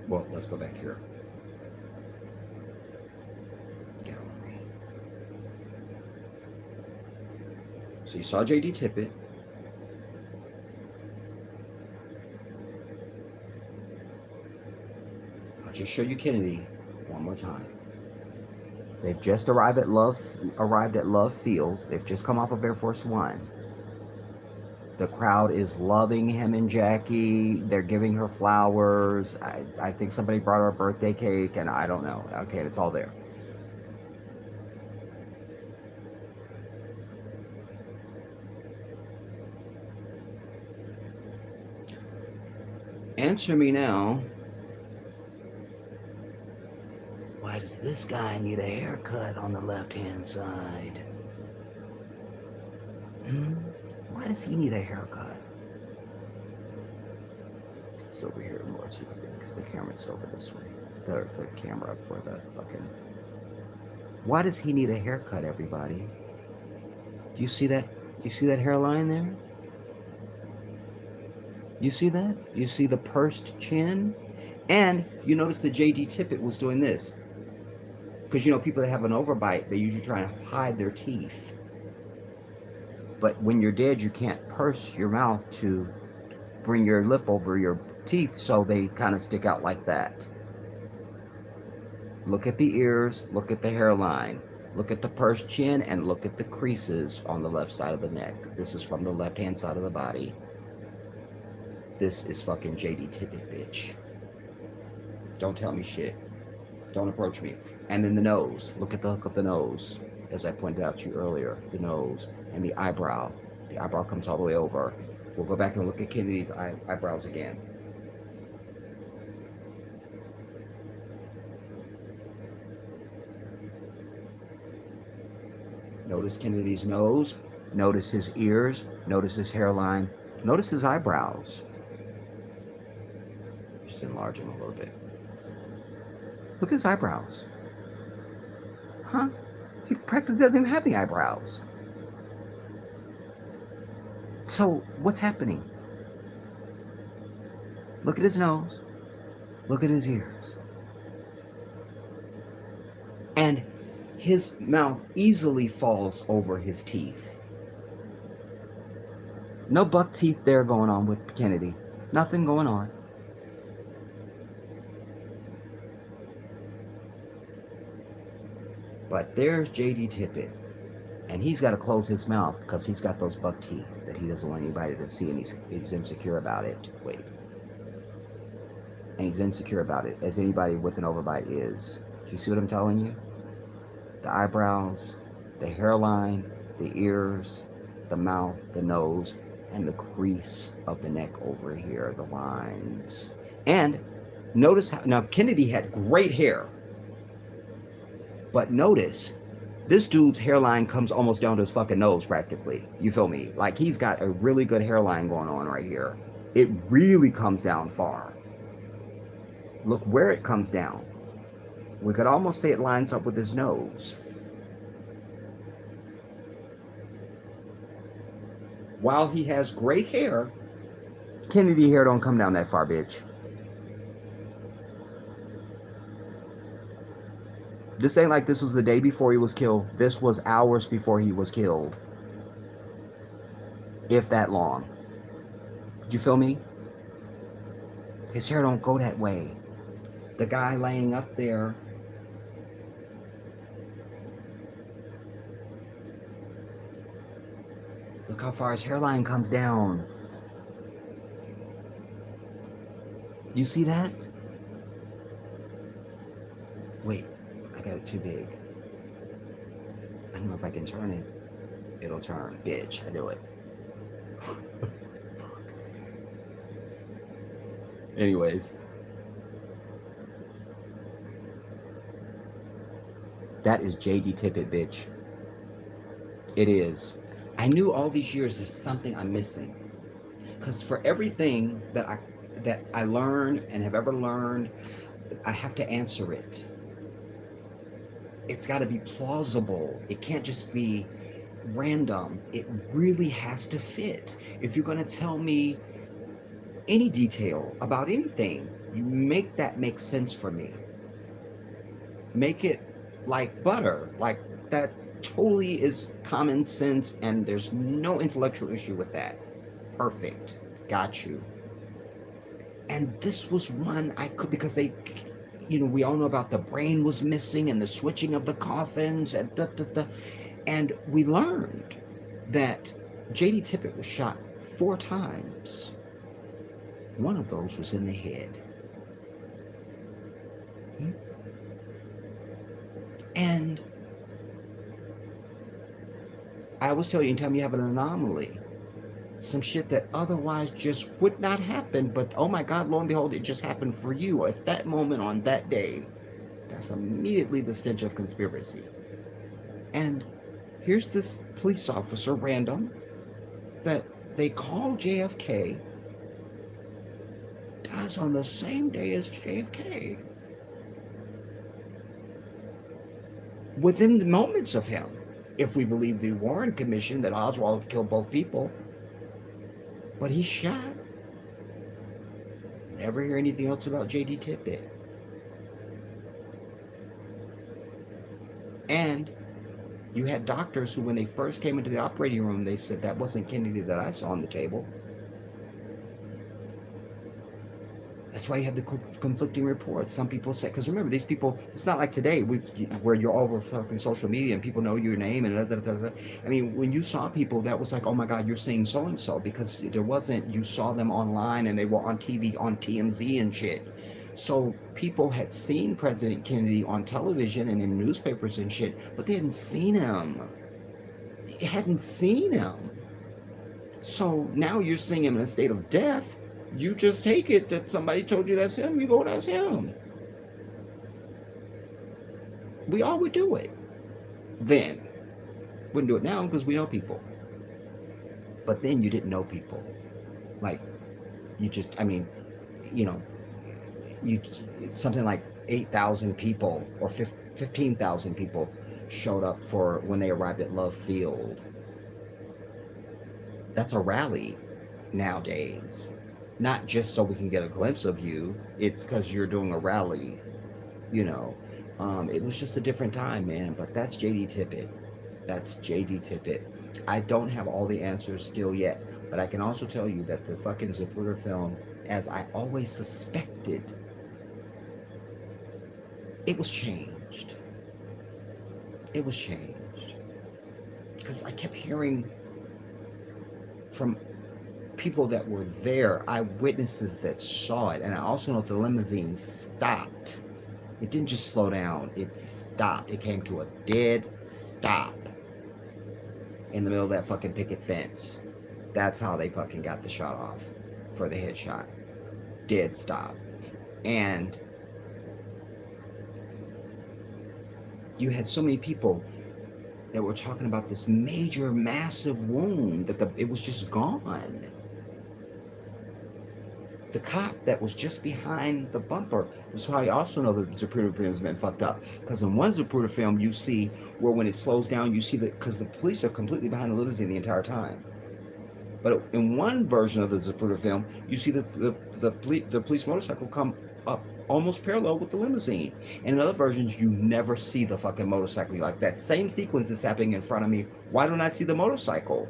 Well, let's go back here. Gallery. So you saw J.D. Tippit. I'll just show you Kennedy one more time. They've just arrived at Love Field. They've just come off of Air Force One. The crowd is loving him and Jackie. They're giving her flowers. I think somebody brought her a birthday cake, and I don't know. Okay, it's all there. Answer me now. Why does this guy need a haircut on the left-hand side? Why does he need a haircut? It's over here more too, because the camera's over this way. The camera for the fucking... Why does he need a haircut, everybody? Do you see that? You see that hairline there? You see that? You see the pursed chin? And you notice that J.D. Tippit was doing this. Because, you know, people that have an overbite, they usually try to hide their teeth. But when you're dead, you can't purse your mouth to bring your lip over your teeth, so they kind of stick out like that. Look at the ears, look at the hairline, look at the pursed chin, and look at the creases on the left side of the neck. This is from the left-hand side of the body. This is fucking J.D. Tippit, bitch. Don't tell me shit. Don't approach me. And then the nose. Look at the hook of the nose. as I pointed out to you earlier, the nose and the eyebrow. The eyebrow comes all the way over. We'll go back and look at Kennedy's eyebrows again. Notice Kennedy's nose. Notice his ears. Notice his hairline. Notice his eyebrows. Just enlarge him a little bit. Look at his eyebrows. Huh? He practically doesn't even have any eyebrows. So, what's happening? Look at his nose. Look at his ears. And his mouth easily falls over his teeth. No buck teeth there going on with Kennedy. Nothing going on. But there's J.D. Tippit. And he's got to close his mouth because he's got those buck teeth that he doesn't want anybody to see, and he's insecure about it. Wait. And he's insecure about it, as anybody with an overbite is. Do you see what I'm telling you? The eyebrows, the hairline, the ears, the mouth, the nose, and the crease of the neck over here, the lines. And notice how, now Kennedy had great hair, but notice this dude's hairline comes almost down to his fucking nose practically. You feel me? Like he's got a really good hairline going on right here. It really comes down far. Look where it comes down. We could almost say it lines up with his nose. While he has great hair, Kennedy hair don't come down that far, bitch. This ain't like this was the day before he was killed. This was hours before he was killed. If that long. Did you feel me? His hair don't go that way. The guy laying up there, look how far his hairline comes down. You see that? Wait, I got it too big. I don't know if I can turn it. It'll turn. Bitch, I do it. Anyways. That is J.D. Tippit, bitch. It is. I knew all these years there's something I'm missing. Because for everything that I learned and have ever learned, I have to answer it. It's got to be plausible. It can't just be random. It really has to fit. If you're going to tell me any detail about anything, you make that make sense for me. Make it like butter, like that totally is common sense, and there's no intellectual issue with that. Perfect. Got you. And this was one I could, because they, we all know about the brain was missing and the switching of the coffins and and we learned that J.D. Tippit was shot 4 times. One of those was in the head. And I always tell you, anytime you have an anomaly, some shit that otherwise just would not happen, but oh my God, lo and behold, it just happened for you at that moment on that day. That's immediately the stench of conspiracy. And here's this police officer, random, that they call JFK, dies on the same day as JFK. Within the moments of him, if we believe the Warren Commission that Oswald killed both people. But he's shot. Never hear anything else about J.D. Tippit. And you had doctors who, when they first came into the operating room, they said, that wasn't Kennedy that I saw on the table. That's why you have the conflicting reports. Some people say, because remember, these people, it's not like today where you're over fucking social media and people know your name and I mean, when you saw people, that was like, oh my God, you're seeing so-and-so, because there wasn't, you saw them online and they were on TV, on TMZ and shit. So people had seen President Kennedy on television and in newspapers and shit, but they hadn't seen him. They hadn't seen him. So now you're seeing him in a state of death. You just take it that somebody told you that's him. You go, that's him. We all would do it then. Wouldn't do it now because we know people. But then you didn't know people. Like, you just, I mean, you know, you something like 8,000 people or 15,000 people showed up for when they arrived at Love Field. That's a rally nowadays. Not just so we can get a glimpse of you, it's because you're doing a rally, you know. It was just a different time, man. But that's JD Tippett. That's JD Tippett. I don't have all the answers still yet, but I can also tell you that the fucking Zapruder film, as I always suspected, it was changed. It was changed. Because I kept hearing from people that were there, eyewitnesses that saw it, and I also know the limousine stopped. It didn't just slow down, it stopped. It came to a dead stop in the middle of that fucking picket fence. That's how they fucking got the shot off for the headshot. Dead stop. And you had so many people that were talking about this major, massive wound that it was just gone. The cop that was just behind the bumper. That's why I also know the Zapruder film has been fucked up. Because in one Zapruder film, you see where when it slows down, you see that because the police are completely behind the limousine the entire time. But in one version of the Zapruder film, you see the police motorcycle come up almost parallel with the limousine. And in other versions, you never see the fucking motorcycle. You're like, that same sequence is happening in front of me. Why don't I see the motorcycle?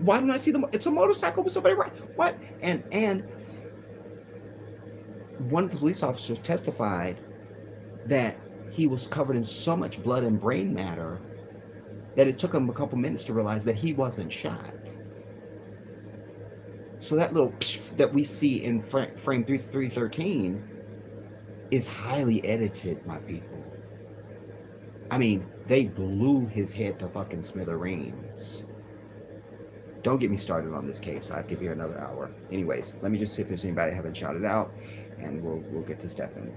Why don't I see it's a motorcycle with somebody right? What? And one of the police officers testified that he was covered in so much blood and brain matter that it took him a couple minutes to realize that he wasn't shot. So that little that we see in frame 313 is highly edited, my people. I mean, they blew his head to fucking smithereens. Don't get me started on this case. I'll give you another hour. Anyways, let me just see if there's anybody I haven't shouted out, and we'll get to stepping.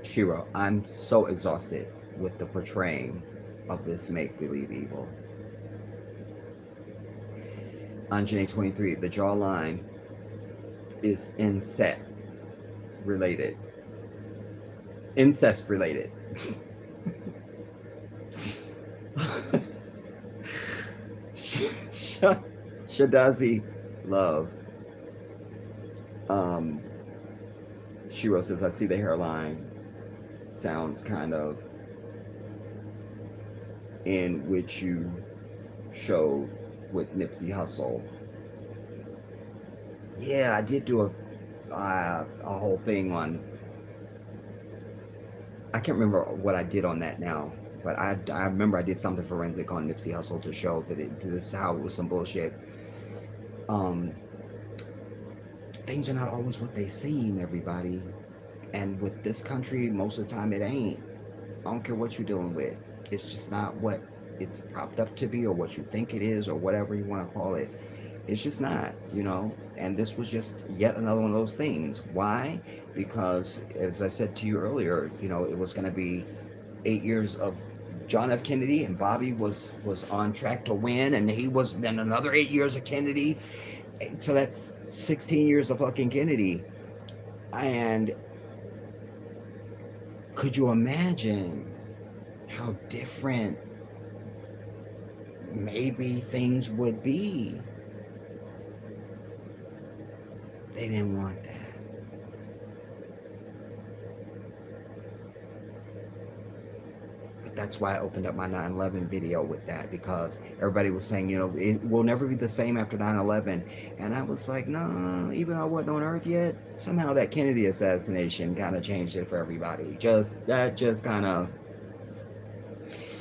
Shiro, I'm so exhausted with the portraying of this make-believe evil. Anjane 23, the jawline is incest related. Incest related. Shadazi Love. Shiro says, I see the hairline. Sounds kind of in which you showed with Nipsey Hussle. Yeah, I did do a whole thing on. I can't remember what I did on that now, but I remember I did something forensic on Nipsey Hussle to show that this is how it was some bullshit. Things are not always what they seem, everybody. And with this country, most of the time it ain't. I don't care what you're dealing with. It's just not what it's propped up to be or what you think it is or whatever you want to call it. It's just not, you know. And this was just yet another one of those things. Why? Because, as I said to you earlier, you know, it was going to be 8 years of John F. Kennedy, and Bobby was on track to win, and he was then another 8 years of Kennedy. So that's 16 years of fucking Kennedy. And could you imagine how different maybe things would be They didn't want that. But that's why I opened up my 9/11 video with that, because everybody was saying, you know, it will never be the same after 9/11. And I was like, no, even though I wasn't on Earth yet, somehow that Kennedy assassination kind of changed it for everybody. Just kind of,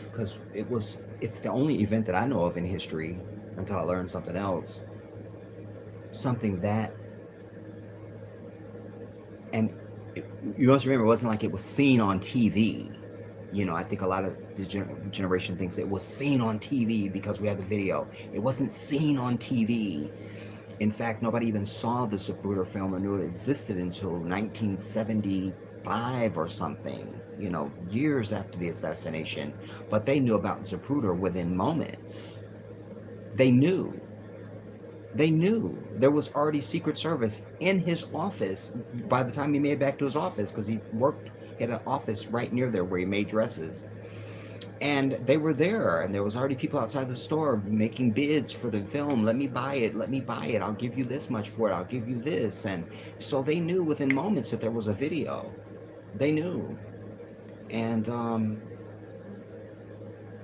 because it's the only event that I know of in history, until I learned something else, something that, and you must remember, it wasn't like it was seen on TV. You know, I think a lot of the generation thinks it was seen on TV because we have the video. It wasn't seen on TV. In fact, nobody even saw the Zapruder film or knew it existed until 1975 or something, you know, years after the assassination. But they knew about Zapruder within moments. They knew. They knew. There was already Secret Service in his office by the time he made it back to his office, because he worked at an office right near there where he made dresses. And they were there, and there was already people outside the store making bids for the film. Let me buy it. Let me buy it. I'll give you this much for it. I'll give you this. And so they knew within moments that there was a video. They knew. And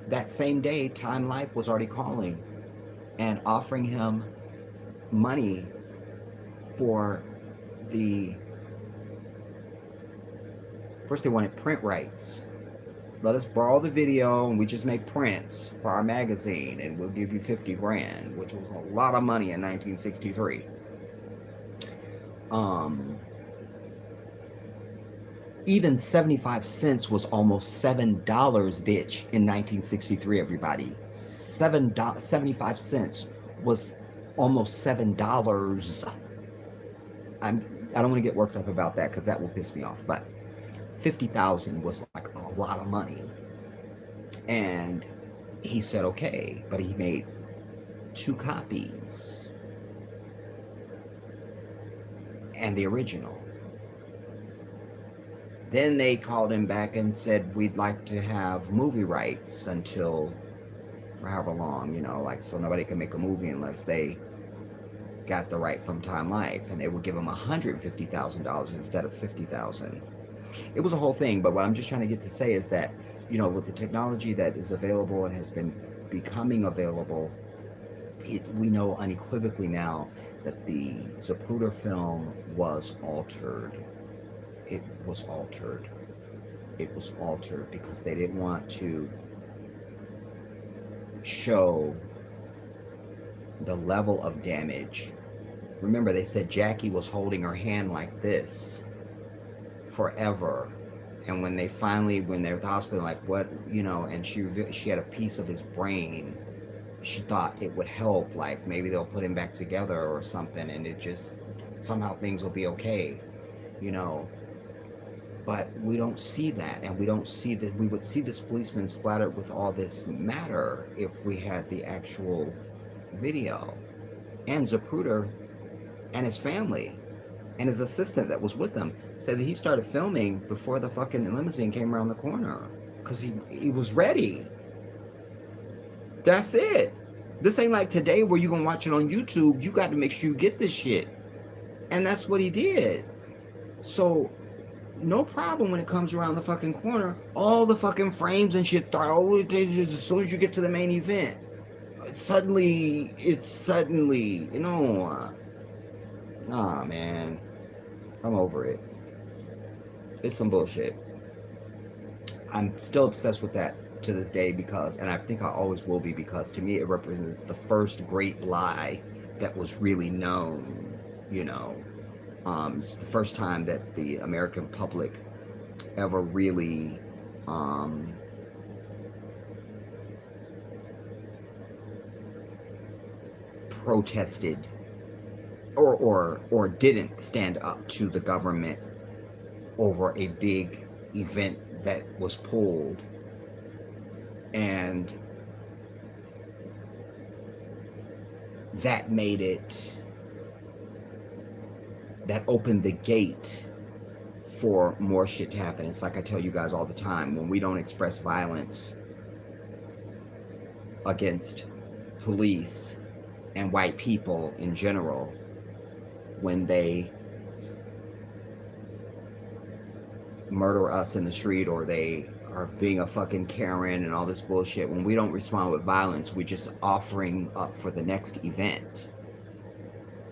that same day, Time Life was already calling and offering him money for the, first they wanted print rights. Let us borrow the video and we just make prints for our magazine and we'll give you 50 grand, which was a lot of money in 1963. Even 75 cents was almost $7, bitch, in 1963, everybody. 75 cents was almost $7. I don't want to get worked up about that because that will piss me off, but 50,000 was like a lot of money. And he said okay, but he made 2 copies and the original. Then they called him back and said, we'd like to have movie rights until, for however long, you know, like, so nobody can make a movie unless they got the right from Time Life, and they would give him $150,000 instead of $50,000. It was a whole thing, but what I'm just trying to get to say is that, you know, with the technology that is available and has been becoming available, we know unequivocally now that the Zapruder film was altered. It was altered. It was altered because they didn't want to show the level of damage. Remember, they said Jackie was holding her hand like this forever. And when they're at the hospital, like, what, you know, and she had a piece of his brain, she thought it would help, like maybe they'll put him back together or something, and it just, somehow things will be okay, you know. But we don't see that, and we don't see that. We would see this policeman splattered with all this matter if we had the actual video. And Zapruder and his family and his assistant that was with him said that he started filming before the fucking limousine came around the corner because he was ready. That's it. This ain't like today where you gonna watch it on YouTube. You got to make sure you get this shit. And that's what he did. So no problem when it comes around the fucking corner. All the fucking frames and shit start, as soon as you get to the main event. Suddenly, you know, nah, man. I'm over it. It's some bullshit. I'm still obsessed with that to this day because, and I think I always will be, because to me it represents the first great lie that was really known, you know. It's the first time that the American public ever really protested or didn't stand up to the government over a big event that was pulled. And that made it, that opened the gate for more shit to happen. It's like I tell you guys all the time, when we don't express violence against police and white people in general, when they murder us in the street, or they are being a fucking Karen and all this bullshit, when we don't respond with violence, we're just offering up for the next event.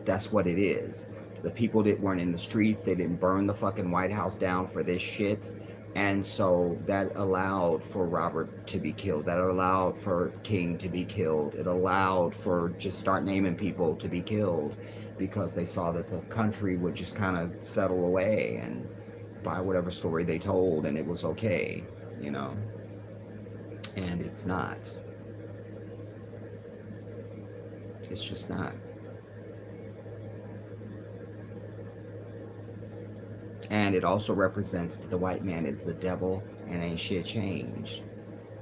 That's what it is. The people that weren't in the streets, they didn't burn the fucking White House down for this shit. And so that allowed for Robert to be killed. That allowed for King to be killed. It allowed for just start naming people to be killed, because they saw that the country would just kind of settle away and by whatever story they told, and it was okay, you know. And it's not. It's just not. And it also represents that the white man is the devil and ain't shit changed.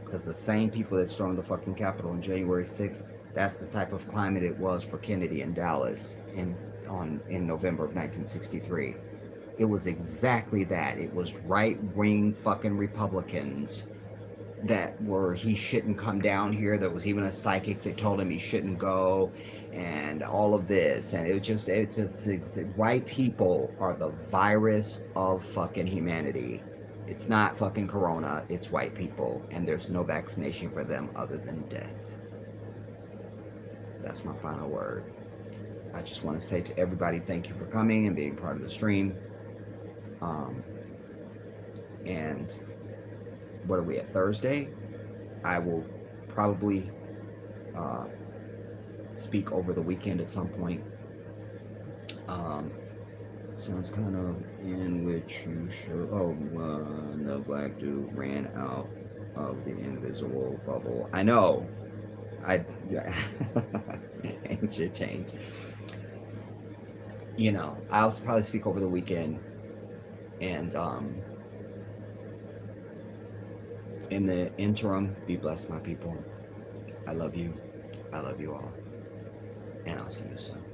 Because the same people that stormed the fucking Capitol on January 6th, that's the type of climate it was for Kennedy in Dallas in November of 1963. It was exactly that. It was right-wing fucking Republicans that were, he shouldn't come down here. There was even a psychic that told him he shouldn't go, and all of this. And it's white people are the virus of fucking humanity. It's not fucking corona, it's white people, and there's no vaccination for them other than death. That's my final word. I just want to say to everybody, thank you for coming and being part of the stream. And what are we at, Thursday? I will probably speak over the weekend at some point. Sounds kind of in which you should. Oh, the black dude ran out of the invisible bubble. I know. Ain't shit changed. You know, I'll probably speak over the weekend. And in the interim, be blessed, my people. I love you. I love you all. And I'll see you soon.